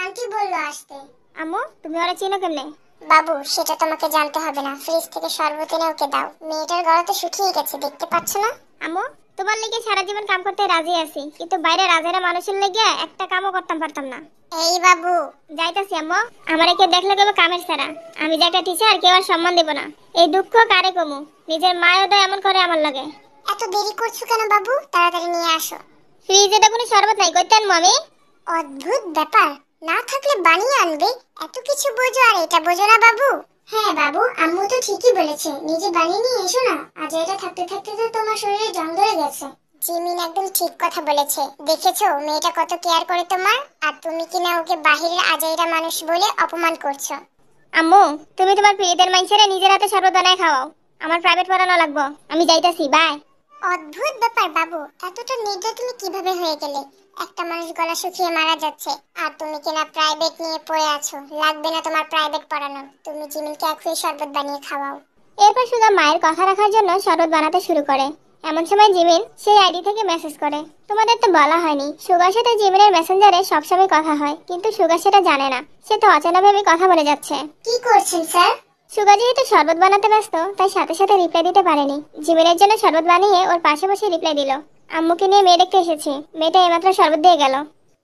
আন্টি বললো আসতে। আম্মু, তুমি ওরা চিনো কেমনে? বাবু সেটা তোমাকে জানতে হবে না, ফ্রিজ থেকে শরবত এনে ওকে দাও। মেয়েটার গলা তো শুকিয়ে গেছে, দেখতে পাচ্ছ না? আম্মু, তোমার লেগে সারা জীবন কাম করতে রাজি আছি, কিন্তু বাইরে রাজেরা মানুষের লেগে একটা কামও করতাম পারতাম না। এই বাবু, যাইতাছি আম্মু, আমারে কেউ দেখলে কেবল কামের ছাড়া। আমি যে একটা টিচার, কেউ আর সম্মান দেব না। এই দুঃখ কারে কমু? নিজের মায়েও তো এমন করে আমার লাগে। এত দেরি করছো কেন বাবু, তাড়াতাড়ি নিয়ে আসো। ফ্রিজে তো কোনো শরবত নাই, কইতে আনবো আমি? অদ্ভুত ব্যাপার, না থাকলে বানিয়ে আনবে। এত কিছু বোঝো আর এটা বোঝো না বাবু। হ্যাঁ বাবু, আম্মু তো ঠিকই বলেছে, নিজে বানিয়ে নিয়ে এসো না। আজ এটা থাকতে থাকতে তো তোমার শরীরে জং ধরে গেছে। জিমিন একদম ঠিক কথা বলেছে। দেখেছো মেয়েটা কত কেয়ার করে তোমার, আর তুমি কিনা ওকে বাহিরের আজাইরা মানুষ বলে অপমান করছো। আম্মু, তুমি তোমার প্রিয়দের মাইনছেরে নিজের হাতে শরবত বানায় খাওয়াও। আমার প্রাইভেট পড়ানো লাগবো, আমি যাইতাছি, বাই। অদ্ভুত ব্যাপার বাবু, এতটা নির্দয় তুমি কিভাবে হয়ে গেলে? একটা মানুষ গলা শুকিয়ে মারা যাচ্ছে আর তুমি কিনা প্রাইভেট নিয়ে পড়ে আছো। লাগবে না তোমার প্রাইভেট পড়ানো, তুমি জিমিনকে এখনই শরবত বানিয়ে খাওয়াও। এরপর সুগা মায়ের কথা রাখার জন্য শরবত বানাতে শুরু করে। এমন সময় জিমিন সেই আইডি থেকে মেসেজ করে। তোমাদের তো বলা হয়নি, সুগার সাথে জিমিনের মেসেঞ্জারে সবসময় কথা হয়, কিন্তু সুগা সেটা জানে না। সে তো অচেনাভাবে কথা বলে যাচ্ছে। কি করছেন স্যার? সুগা যেহেতু শরবত বানাতে ব্যস্ত, তাই সাথে সাথে রিপ্লাই দিতে পারেনি। জিমিনের জন্য শরবত বানিয়ে ওর পাশে বসে রিপ্লাই দিল। আম্মুকে নিয়ে মেয়ে দেখতে এসেছি, মেয়েটা এইমাত্র শরবত দিয়ে গেল।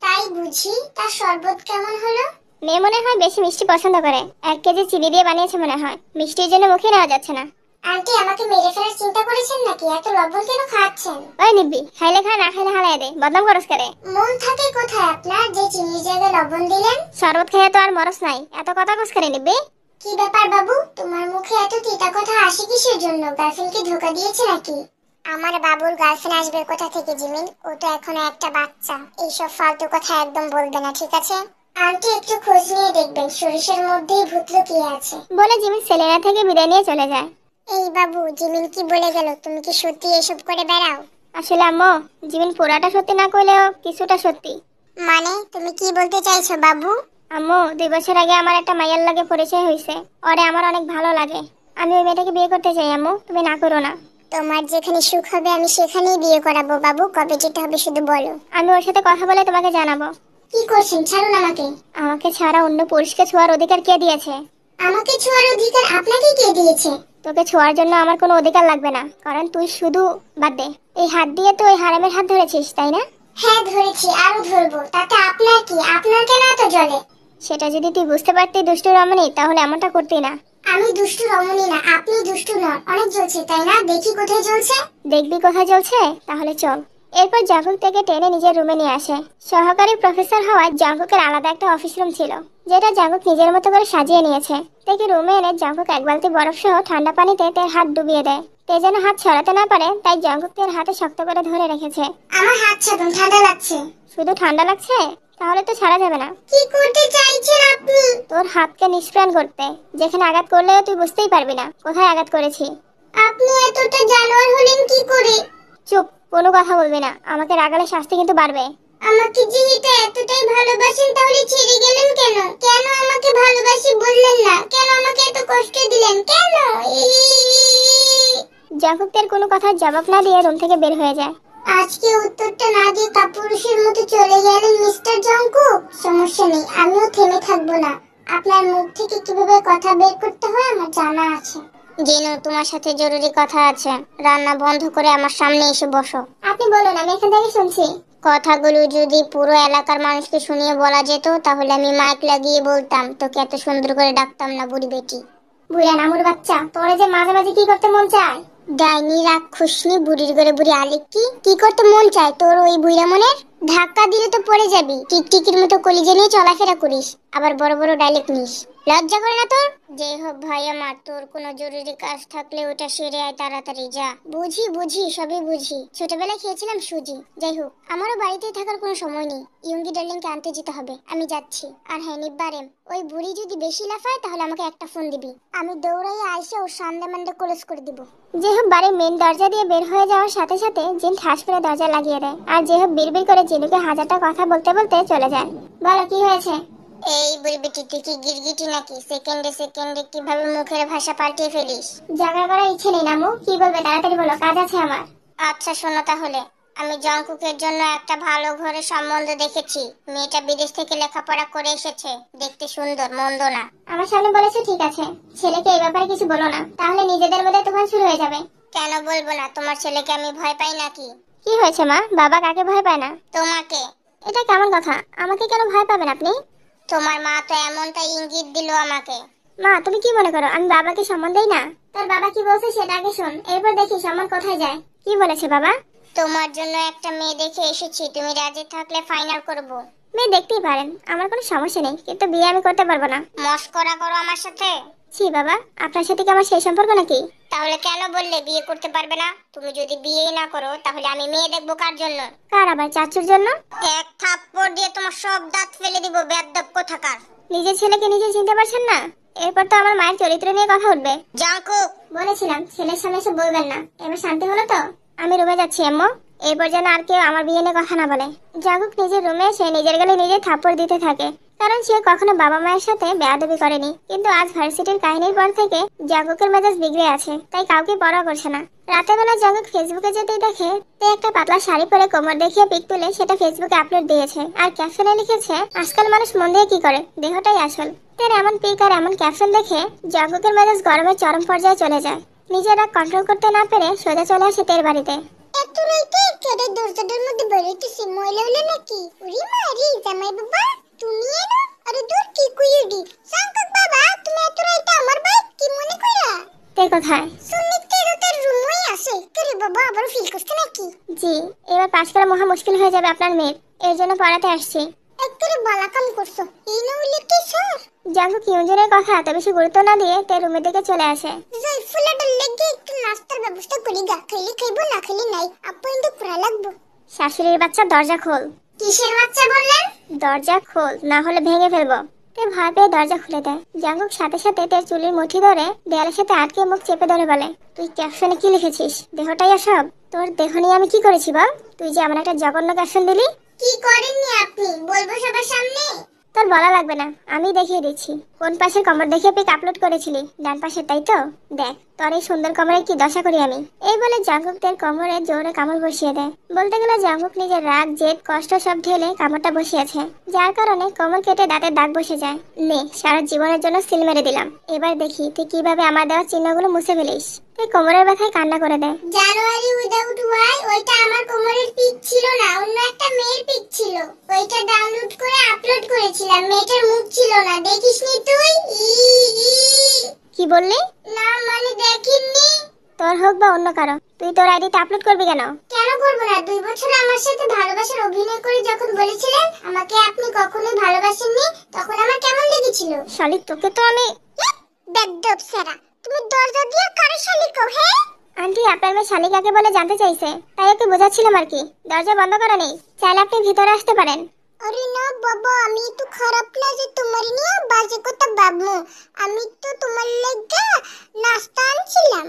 তাই বুঝি, তার শরবত কেমন হলো? মেয়ে মনে হয় বেশি মিষ্টি পছন্দ করে, 1 কেজি চিনি দিয়ে বানিয়েছে মনে হয়। মিষ্টির জন্য মুখে নেওয়া যাচ্ছে না। আন্টি আমাকে মেরে ফেলার চিন্তা করেছেন নাকি? এত লবণ কেন খাচ্ছেন? ওই নিব্বি, খাইলে খা, না খাইলে হালাই দে, বদনাম করস করে। মন থাকে কোথায় আপনার যে চিনির জায়গায় লবণ দিলেন? শরবত খেয়ে তো আর মরস নাই, এত কথা কস করে নিব্বি। কি ব্যাপার বাবু, তোমার মুখে এত তিতা কথা আসে কিসের জন্য? গার্লফ্রেন্ডকে ধোকা দিয়েছে নাকি? আমার বাবুর গার্লফ্রেন্ড আসবে কোথা থেকে জিমিন? ও তো এখনো একটা বাচ্চা। এইসব ফালতু কথা একদম বলবে না, ঠিক আছে? আন্টি একটু খোঁজ নিয়ে দেখবেন সরিষার মধ্যেই ভূত লুকিয়ে আছে। বলে জিমিন সেলেনা থেকে বিদায় নিয়ে চলে যায়। এই বাবু, জিমিন কি বলে গেল? তুমি কি সত্যি এসব করে বেড়াও? আসলে আম্মু, জিমিন পুরাটা সত্যি না কইলেও কিছুটা সত্যি। মানে তুমি কি বলতে চাইছো বাবু? আম্মু, 2 বছর আগে আমার একটা মাইয়ার লাগে পরিচয় হয়েছে। ওরে আমার অনেক ভালো লাগে। আমি ওই মেয়েটাকে বিয়ে করতে চাই আম্মু, তুমি না করো না। তোমার যেখানে সুখ হবে আমি সেখানেই বিয়ে করাবো বাবু। কবে যেতে হবে শুধু বলো। আমি ওর সাথে কথা বলে তোমাকে জানাবো। কি করছেন? ছাড়ুন আমাকে। আমাকে ছাড়া অন্য পুরুষকে ছোঁয়ার অধিকার কে দিয়েছে? আমাকে ছোঁয়ার অধিকার আপনাকে কে দিয়েছে? তোকে ছোঁয়ার জন্য আমার কোনো অধিকার লাগবে না, কারণ তুই শুধু বাদ দে। এই হাত দিয়ে তো ওই হারামের হাত ধরেছিস, তাই না? হ্যাঁ ধরেছি, আরো ধরবো। তাতে আপনার কি? আপনার কেন এত জ্বলে? সেটা যদি তুই বুঝতে পারতি দুষ্টু রমণী, তাহলে এমনটা করতি না। আমি দুষ্টু রমণী না, আপনি দুষ্টু নন। অনেক জ্বলছে তাই না? দেখি কোথায় জ্বলছে। দেখবি কোথায় জ্বলছে? তাহলে চল। এরপর জাঙ্কুক থেকে টেনে নিজের রুমে নিয়ে আসে। সহকারী প্রফেসর হওয়ায় জাঙ্কুকের আলাদা একটা অফিস রুম ছিল, যেটা জাঙ্কুক নিজের মতো করে সাজিয়ে নিয়েছে। তেকে রুমে এনে জাঙ্কুক 1 বালতি বরফ সহ ঠান্ডা পানিতে তের হাত ডুবিয়ে দেয়। তে যেন হাত ছড়াতে না পারে, তাই জাঙ্কুক তের হাতে শক্ত করে ধরে রেখেছে। আমার হাত ছাড়ুন, ঠান্ডা লাগছে। শুধু ঠান্ডা লাগছে? তাহলে তো ছাড়া যাবে না। কি করতে চাইছেন আপনি? তোর হাতকে নিষ্প্রাণ করতে। যেখানে আঘাত করলেও তুই বুঝতেই পারবি না কোথায় আঘাত করেছি। আপনি এতটা জানোয়ার হলেন কি করে? চুপ, কোনো কথা বলবি না, আমাকে রাগালে শাস্তি কিন্তু বাড়বে। আমাকে যেহেতু এতটাই ভালোবাসেন তাহলে ছেড়ে গেলেন কেন? কেন আমাকে ভালোবাসি বললেন না? কেন আমাকে এত কষ্ট দিলেন? কেন? জাঙ্কুক তের কোনো কথার জবাব না দিয়ে রুম থেকে বের হয়ে যায়। আজকে উত্তরটা না দিয়ে কাপুরুষের মতো চলে গেলেন মিস্টার জঙ্কুক। সমস্যা নেই, আমিও থেমে থাকবো না। আপনার মুখ থেকে কিভাবে কথা বের করতে হয় আমার জানা আছে। জিনু, তোমার সাথে জরুরি কথা আছে। রান্না বন্ধ করে আমার সামনে এসে বসো। আপনি বলুন, আমি এখান থেকে শুনছি। কথাগুলো যদি পুরো এলাকার মানুষকে শুনিয়ে বলা যেত, তাহলে আমি মাইক লাগিয়ে বলতাম, তোকে এত সুন্দর করে ডাকতাম না বুড়ি বেটি। বুড়া নামুর বাচ্চা, তোরে যে মাঝে মাঝে কি করতে মন চায়? ডাইনি রাক্ষসনি বুড়ির ঘরে বুড়ি আলেকি, কি করতে মন চায় তোর ওই বুড়া মনের? ধাক্কা দিলে তো পড়ে যাবি। টিকটিকির মতো কলিজে নিয়ে চলাফেরা করিস, আবার বড় বড় ডায়লগ নিস। লজ্জা করে না তোর? যে হোক ভাই আমার, তোর কোনো জরুরি কাজ থাকলে ওটা সেরে আয় তাড়াতাড়ি, যা। বুঝি বুঝি, সবই বুঝি। ছোটবেলায় খেয়েছিলাম সুজি। যাই হোক, আমারও বাড়িতে থাকার কোনো সময় নেই। ইয়ঙ্গি ডার্লিংকে আনতে যেতে হবে, আমি যাচ্ছি। আর হ্যাঁ নিব্বারেম, ওই বুড়ি যদি বেশি লাফায় তাহলে আমাকে একটা ফোন দিবি। আমি দৌড়াই আইসা ওর সামনে মান্ডে ক্লোজ করে দিব। যেহব বাড়ির মেন দরজা দিয়ে বের হয়ে যাওয়ার সাথে সাথে জিন ঠাস করে দরজা লাগিয়ে দেয়, আর যেহব বিড়বিড় করে জিনুকে হাজারটা কথা বলতে বলতে চলে যায়। বলো কি হয়েছে? এই বুড়িবিটি, তুই কি গিরগিটি নাকি? সেকেন্ডে সেকেন্ডে কিভাবে মুখের ভাষা পাল্টিয়ে ফেলিস? ঝগড়া করার ইচ্ছে নেই নামু, কি বলবে তাড়াতাড়ি বলো, কাজ আছে আমার। আচ্ছা শোনো তাহলে, আমি জঙ্কুকের জন্য একটা ভালো ঘরের সম্বন্ধ দেখেছি। মেয়েটা বিদেশ থেকে লেখাপড়া করে এসেছে, দেখতে সুন্দর, মন্দ না। আমার সামনে বলেছে ঠিক আছে, ছেলেকে এই ব্যাপারে কিছু বলো না, তাহলে নিজেদের মধ্যে তুফান শুরু হয়ে যাবে। কেন বলবো না? তোমার ছেলেকে আমি ভয় পাই নাকি? কি হয়েছে মা? বাবা কাকে ভয় পায় না? তোমাকে। এটা কেমন কথা? আমাকে কেন ভয় পাবেন আপনি? তোমার মা তো এমনটা ইঙ্গিত দিল আমাকে। মা তুমি কি মনে করো আমি বাবাকে সম্মান দেই না? তোর বাবা কি বলছে সেটা আগে শোন, এরপর দেখি সম্মান কোথায় যায়। কি বলেছে বাবা? তোমার জন্য একটা মেয়ে দেখে এসেছি, তুমি রাজি থাকলে ফাইনাল করব। মেয়ে দেখতেই পারেন, আমার কোনো সমস্যা নেই, কিন্তু বিয়ে আমি করতে পারবো না। মস্করা করো আমার সাথে? ছি বাবা, আপনার সাথে কি আমার সেই সম্পর্ক নাকি? তাহলে কেন বললে বিয়ে করতে পারবে না? তুমি যদি বিয়েই না করো তাহলে আমি মেয়ে দেখবো কার জন্য? কার, আবার চাচুর জন্য? এক থাপ্পড় দিয়ে তোমার সব দাঁত ফেলে দিব, বেয়াদব কোথাকার। নিজের ছেলেকে নিজে চিনতে পারছেন না? এরপর তো আমার মায়ের চরিত্র নিয়ে কথা উঠবে। জাঙ্কুক, বলেছিলাম ছেলের সামনে এসে বলবেন না। এবার শান্তি হলো তো? আমি রুমে যাচ্ছি আম্মু। এরপর যেন আর কেউ আমার বিয়ে নিয়ে কথা না বলে। জাগুক নিজের রুমে এসে নিজের গালে নিজে থাপ্পড় দিতে থাকে, কারণ সে কখনো বাবা মায়ের সাথে বেয়াদবি করেনি। কিন্তু আজ ভার্সিটির কাহিনীর পর থেকে জাগুকের মেজাজ বিগড়ে আছে, তাই কাউকে পরোয়া করছে না। রাতের বেলা জাগুক ফেসবুকে যেতেই দেখে তে একটা পাতলা শাড়ি পরে কোমর দেখিয়ে পিক তুলে সেটা ফেসবুকে আপলোড দিয়েছে, আর ক্যাপশনে লিখেছে, আজকাল মানুষ মন দিয়ে কি করে, দেহটাই আসল। তের এমন পিক আর এমন ক্যাপশন দেখে জাগুকের মেজাজ গরমের চরম পর্যায়ে চলে যায়। নিজের রাগ কন্ট্রোল করতে না পেরে সোজা চলে আসে তের বাড়িতে। এত রাইতে কেডে দরজাটার মধ্যে বেরোইতেছে, ময়লা হইলো নাকি? উরি মারি, জামাই বাবা তুমি এনো? আরে দূর, কি কইউডি জাঙ্কুক বাবা, তুমি এত রাইতে আমার বাইক কি মনে কইরা? তে কোথায়? সুন্নিতের ওদের রুমই আছে। কেরে বাবা, আবার ফিল করতে নাকি? জি, এবার পাশ করা মহা মুশকিল হয়ে যাবে আপনার মেয়ের, এর জন্য পড়াতে আসছি। একবারে বালা কাম করছো। এই না হইলে কি স্যার? জাঙ্কুক ইউজনের কথা এত বেশি গুরুত্ব না দিয়ে তে রুমের দিকে চলে আসে। যাই ফুলাটার লেগে একটু নাস্তার ব্যবস্থা করি গা, খাইলে খাইবো, না খাইলে নাই। আপু কিন্তু পুরা লাগবো। শাশুড়ির বাচ্চা, দরজা খোল। কিসের বাচ্চা বললেন? দরজা খোল, না হলে ভেঙে ফেলবো। তে ভয় পেয়ে দরজা খুলে দেয়। জাঙ্কুক সাথে সাথে তের চুলের মুঠি ধরে দেয়ালের সাথে আটকে মুখ চেপে ধরে বলে, তুই ক্যাপশনে কি লিখেছিস? দেহটাই সব। তোর দেহ নিয়ে আমি কি করেছি বল? তুই যে আমার একটা জঘন্য ক্যাপশন দিলি। কি করেননি আপনি? বলবো সবার সামনে? তোর বলা লাগবে না, আমি দেখিয়ে দিচ্ছি। কোন পাশের কমর দেখে পিক আপলোড করেছিলি? ডান পাশের, তাই তো? দেখ তোর এই সুন্দর কমরের কি দশা করি আমি। এই বলে জাঙ্কুক তের কমরে জোরে কামড় বসিয়ে দেয়। বলতে গেলে জাঙ্কুক নিজের রাগ, জেদ, কষ্ট সব ঢেলে কামড়টা বসিয়েছে, যার কারণে কমর কেটে দাঁতের দাগ বসে যায়। নে, সারা জীবনের জন্য সিল মেরে দিলাম। এবার দেখি তুই কিভাবে আমার দেওয়া চিহ্নগুলো মুছে ফেলিস। তুই কোমরের ব্যথায় কান্না করে দেয়। জানুয়ারি উইদাউট ওয়াই, ওইটা আমার কোমরের পিক ছিল না, অন্য একটা মেয়ের পিক ছিল। ওইটা ডাউনলোড করে আপলোড করেছিলাম, মেয়েটার মুখ ছিল না। দেখিসনি তুই? কি বললি? না মানে দেখিসনি? তোর হোক বা অন্য কারো, তুই তোর আইডিতে আপলোড করবি কেন? কেন করবো না? 2 বছর আমার সাথে ভালোবাসার অভিনয় করে যখন বলেছিলেন আমাকে আপনি কখনোই ভালোবাসেননি, তখন আমার কেমন লেগেছিল? শালি, তোকে তো আমি। বেদ্দপ সারা, তুমি দরজা দিয়ে কারে শালি কও? হ্যাঁ আন্টি, আপনার মেয়ে শালি কাকে বলে জানতে চাইছে, তাই ওকে বোঝাচ্ছিলাম আর কি। দরজা বন্ধ করা নেই, চাইলে আপনি ভিতরে আসতে পারেন। আরে না বাবা, আমি তো খারাপ না যে তোমার নিয়ে বাজে কথা ভাববো। আমি তো তোমার লাগা নাস্তা আনছিলাম।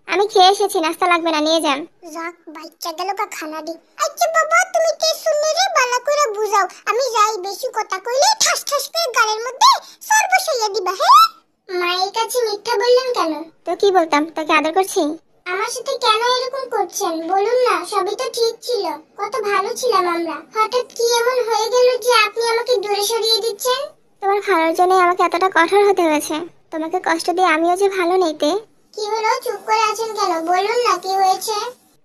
আমি খেয়ে এসেছি, নাস্তা লাগবে না, নিয়ে যান। যাক, বাচ্চা গেল কা খানা দি। আচ্ছা বাবা, তুমি তে শুনে রে বালা করে বুঝাও। আমি যাই, বেশি কথা কইলে ঠাস ঠাস করে গালের মধ্যে সর বসাইয়া দিবা। হ্যাঁ, মায়ের কাছে মিথ্যা বললেন কেন? তো কি বলতাম, তোকে আদর করছি। আমার সাথে কেন এরকম করছেন বলুন না? সবই তো ঠিক ছিল, কত ভালো ছিলাম আমরা। হঠাৎ কি এমন হয়ে গেল যে আপনি আমাকে দূরে সরিয়ে দিচ্ছেন? তোমার খারাপ জন্য আমাকে এতটা কঠোর হতে হয়েছে। তোমাকে কষ্ট দিয়ে আমিও যে ভালো নেই তে। কি হলো, চুপ করে আছেন কেন? বলুন না কি হয়েছে।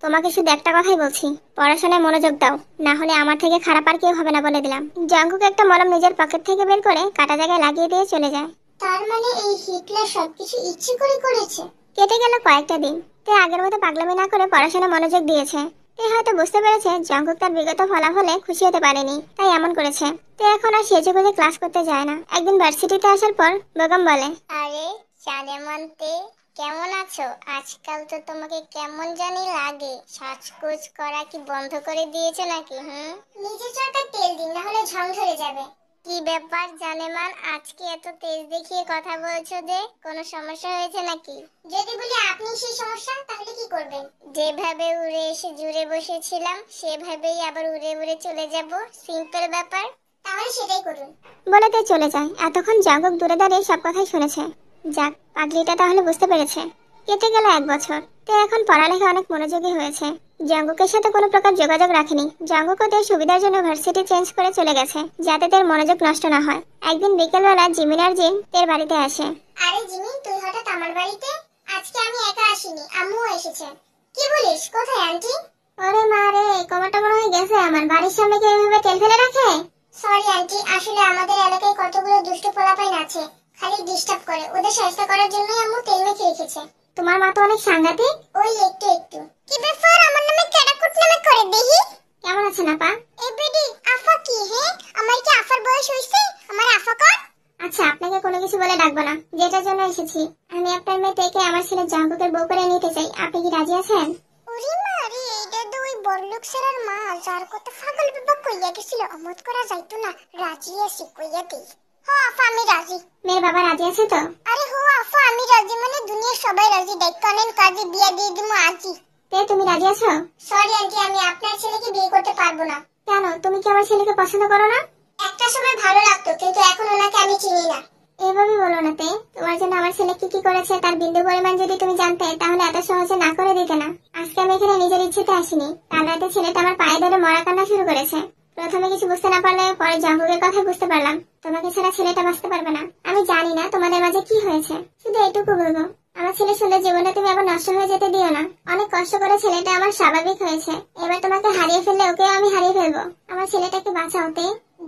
তোমাকে শুধু একটা কথাই বলছি, পড়াশোনায় মনোযোগ দাও, না হলে আমার থেকে খারাপ আর কেউ হবে না বলে দিলাম। জাঙ্কুক একটা মলম নিজের পকেট থেকে বের করে কাটা জায়গায় লাগিয়ে দিয়ে চলে যায়। তার মানে এই হিটলার সবকিছু ইচ্ছে করে করেছে? কেটে গেল কয়েকটা দিন। তে আগের মতো পাগলামি না করে পড়াশোনায় মনোযোগ দিয়েছে। তে হয়তো বুঝতে পেরেছে জাঙ্কুক তার বিগত ফলাফলে খুশি হতে পারেনি, তাই এমন করেছে। তে এখন আর সেজে গুজে ক্লাস করতে যায় না। একদিন ভার্সিটিতে আসার পর বেগম বলে, আরে জানেমানতে, কেমন আছো? আজকাল তো তোমাকে কেমন জানি লাগে। সাজগোজ করা কি বন্ধ করে দিয়েছো নাকি? নিজে চরকার তেল দিন, না হলে ঝং ধরে যাবে। কি ব্যাপার জানেমান, আজকে এত তেজ দেখিয়ে কথা বলছো যে? কোনো সমস্যা হয়েছে নাকি? যদি বলি আপনি সেই সমস্যা, তাহলে কি করবেন? যেভাবে উড়ে এসে জুড়ে বসেছিলাম সেভাবেই আবার উড়ে উড়ে চলে যাব, সিম্পল ব্যাপার। তাহলে সেটাই করুন। বলে তে চলে যায়। এতক্ষণ জাঙ্কুক দূরে দাঁড়িয়ে সব কথাই শুনেছে। যাক, পাগলিটা তাহলে বুঝতে পেরেছে। কেটে গেল 1 বছর। তে এখন পড়ালেখা অনেক মনোযোগী হয়েছে। জাঙ্কুকের সাথে কোনো প্রকার যোগাযোগ রাখেনি। জাঙ্কুকও তের সুবিধার জন্য ভার্সিটি চেঞ্জ করে চলে গেছে, যাতে তের মনোযোগ নষ্ট না হয়। একদিন বিকেলবেলা জিমিন আর জিন তের বাড়িতে আসে। আরে জিমিন, তুই হঠাৎ আমার বাড়িতে? আজকে আমি একা আসিনি, আম্মু এসেছে। কি বলিস? কোথায় আন্টি? ওরে মা রে, কমাটা মনে হয়ে গেছে আমার। বাড়ির সামনে কি এভাবে তেল ফেলে রাখে? সরি আন্টি, আসলে আমাদের এলাকায় কতগুলো দুষ্ট পোলাপাইন আছে, খালি ডিস্টার্ব করে। ওদের সাহায্য করার জন্যই আম্মু তেল মেখে রেখেছে। তোমার মা তো অনেক সাংঘাতিক। ওই একটু একটু। কি ব্যাপার আমার নামে ক্যারাকুট নামে করে দেহি? কেমন আছেন আপা? এই বেডি আফা কি হে? আমার কি আফার বয়স হইছে? আমার আফা কর। আচ্ছা, আপনাকে কোনো কিছু বলে ডাকবো না, যেটার জন্য এসেছি। আমি আপনার মেয়েকে আমার ছেলে জাঙ্কুকের বউ করে নিতে চাই। আপনি কি রাজি আছেন? ওরে মারি, এটা তো ওই বড়লোক স্যারের মা, যার কথা পাগল বাবা কইয়া গেছিল অমত করা যাইতো না। রাজি আছি কইয়া দেই। হ্যাঁ আফা আমি রাজি। মেয়ের বাবা রাজি আছে তো? আরে হো আফা আমি রাজি, মানে দুনিয়ার সবাই রাজি। দেখেন কাজে বিয়া দিয়ে দিমু আজই। তুমি রাজি আছো? সরি আন্টি, আমি আপনার ছেলেকে বিয়ে করতে পারবো না। কেন, তুমি কি আমার ছেলেকে পছন্দ করো না? একটা সময় ভালো লাগতো, কিন্তু এখন ওনাকে আমি চিনি না। এইভাবে বলো না তোমার জন্য আমার ছেলে কি কি করেছে তার বিন্দু পরিমাণ যদি তুমি জানতে, তাহলে এত সহজে না করে দিতে না। আজকে আমি এখানে নিজের ইচ্ছেতে আসিনি। কাল রাতে ছেলেটা আমার পায়ে ধরে মরা কান্না শুরু করেছে। প্রথমে কিছু বুঝতে না পারলে পরে জাঙ্কুকের কথা বুঝতে পারলাম। তোমাকে ছাড়া ছেলেটা বাঁচতে পারবে না। আমি জানি না তোমাদের মাঝে কি হয়েছে, শুধু এইটুকু বলবো, আমার ছেলের সুন্দর জীবনটা তুমি আবার নষ্ট হয়ে যেতে দিও না। অনেক কষ্ট করে ছেলেটা আমার স্বাভাবিক হয়েছে, এবার তোমাকে হারিয়ে ফেললে ওকেও আমি হারিয়ে ফেলবো। আমার ছেলেটাকে বাঁচাও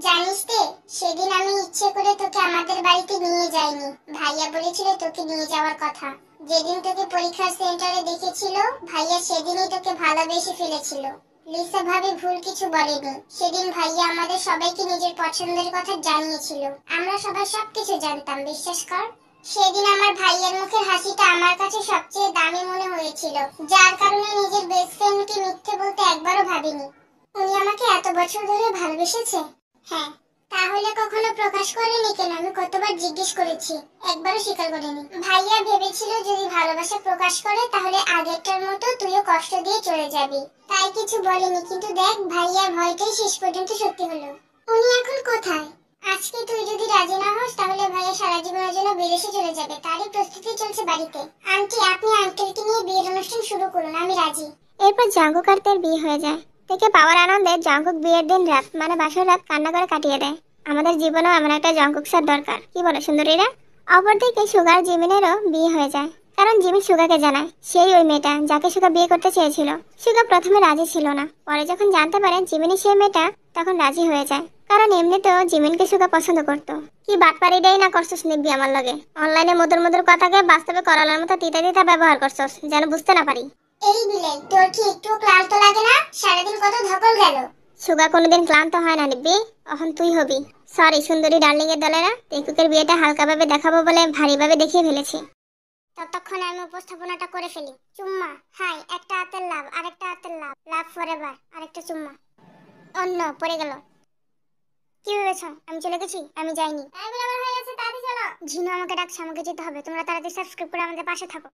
জানিস তে, সেদিন আমি ইচ্ছে করে তোকে আমাদের বাড়িতে নিয়ে যাইনি। ভাইয়া বলেছিল তোকে নিয়ে যাওয়ার কথা। যেদিন তোকে পরীক্ষার সেন্টারে দেখেছিল, ভাইয়া সেদিনই তোকে ভালোবেসে ফেলেছিল। লিসা ভাবি ভুল কিছু বলেনি। সেদিন ভাইয়া আমাদের সবাইকে নিজের পছন্দের কথা জানিয়েছিল। আমরা সবাই সবকিছু জানতাম, বিশ্বাস কর। সেদিন আমার ভাইয়ের মুখের হাসিটা আমার কাছে সবচেয়ে দামি মনে হয়েছিল, যার কারণে নিজের বেস্ট ফ্রেন্ডকে মিথ্যে বলতে একবারও ভাবিনি। উনি আমাকে এত বছর ধরে ভালোবেসেছে। হ্যাঁ, তাহলে কখনো প্রকাশ করেনি কেন? আমি কতবার জিজ্ঞেস করেছি, একবারও স্বীকার করেনি। ভাইয়া ভেবেছিল যদি ভালোবাসা প্রকাশ করে তাহলে আগেরটার মতো তুইও কষ্ট দিয়ে চলে যাবি, তাই কিছু বলেনি। কিন্তু দেখ, ভাইয়ার ভয়টাই শেষ পর্যন্ত সত্যি হলো। উনি এখন কোথায়? আজকে তুই যদি রাজি না হস তাহলে ভাইয়া সারা জীবনের জন্য বিদেশে চলে যাবে, তারই প্রস্তুতি চলছে বাড়িতে। আন্টি, আপনি আঙ্কেলকে নিয়ে বিয়ের অনুষ্ঠান শুরু করুন, আমি রাজি। এরপর জাঙ্কুক আর তার বিয়ে হয়ে যায়। থেকে পাওয়ার আনন্দে জাঙ্কুক বিয়ের দিন রাত, মানে বাসর রাত কান্না করে কাটিয়ে দেয়। আমাদের জীবনেও এমন একটা জাঙ্কুক স্যার দরকার, কি বলো সুন্দরীরা? অপরদিকে সুগার জিমিনেরও বিয়ে হয়ে যায়, কারণ জিমিন সুগাকে জানায় সেই ওই মেয়েটা যাকে সুগা বিয়ে করতে চেয়েছিল। সুগা প্রথমে রাজি ছিল না, পরে যখন জানতে পারে জিমিনি সেই মেয়েটা, তখন রাজি হয়ে যায়। কারণ এমনিতেও জিমিনকে সুগা পছন্দ করতো। কি বাটপারিটাই না করছস নিব্বি আমার লগে। অনলাইনে মধুর মধুর কথাকে বাস্তবে করালার মতো তিতা তিতা ব্যবহার করছস, যেন বুঝতে না পারি। এই বিলাই, তোর কি একটু ক্লান্ত লাগে না? সারাদিন কত ধকল গেল। সুগা কোনোদিন ক্লান্ত হয় না নিব্বি, এখন তুই হবি। সরি সুন্দরী ডার্লিং এর দলেরা, টেকুকের বিয়েটা হালকাভাবে দেখাবো বলে ভারীভাবে দেখিয়ে ফেলেছি। ততক্ষণে আমি উপস্থাপনাটা করে ফেলি। চুম্মা, হাই, একটা হাতের লাভ, আরেকটা হাতের লাভ, লাভ ফরএভার, আরেকটা চুম্মা। অন্য পড়ে গেল। কি ভেবেছ আমি চলে গেছি? আমি যাইনি। হয়ে গেছে, তাড়াতাড়ি চলো। ঝিনু আমাকে ডাকছে, আমাকে যেতে হবে। তোমরা তাড়াতাড়ি সাবস্ক্রাইব করে আমাদের পাশে থাকো।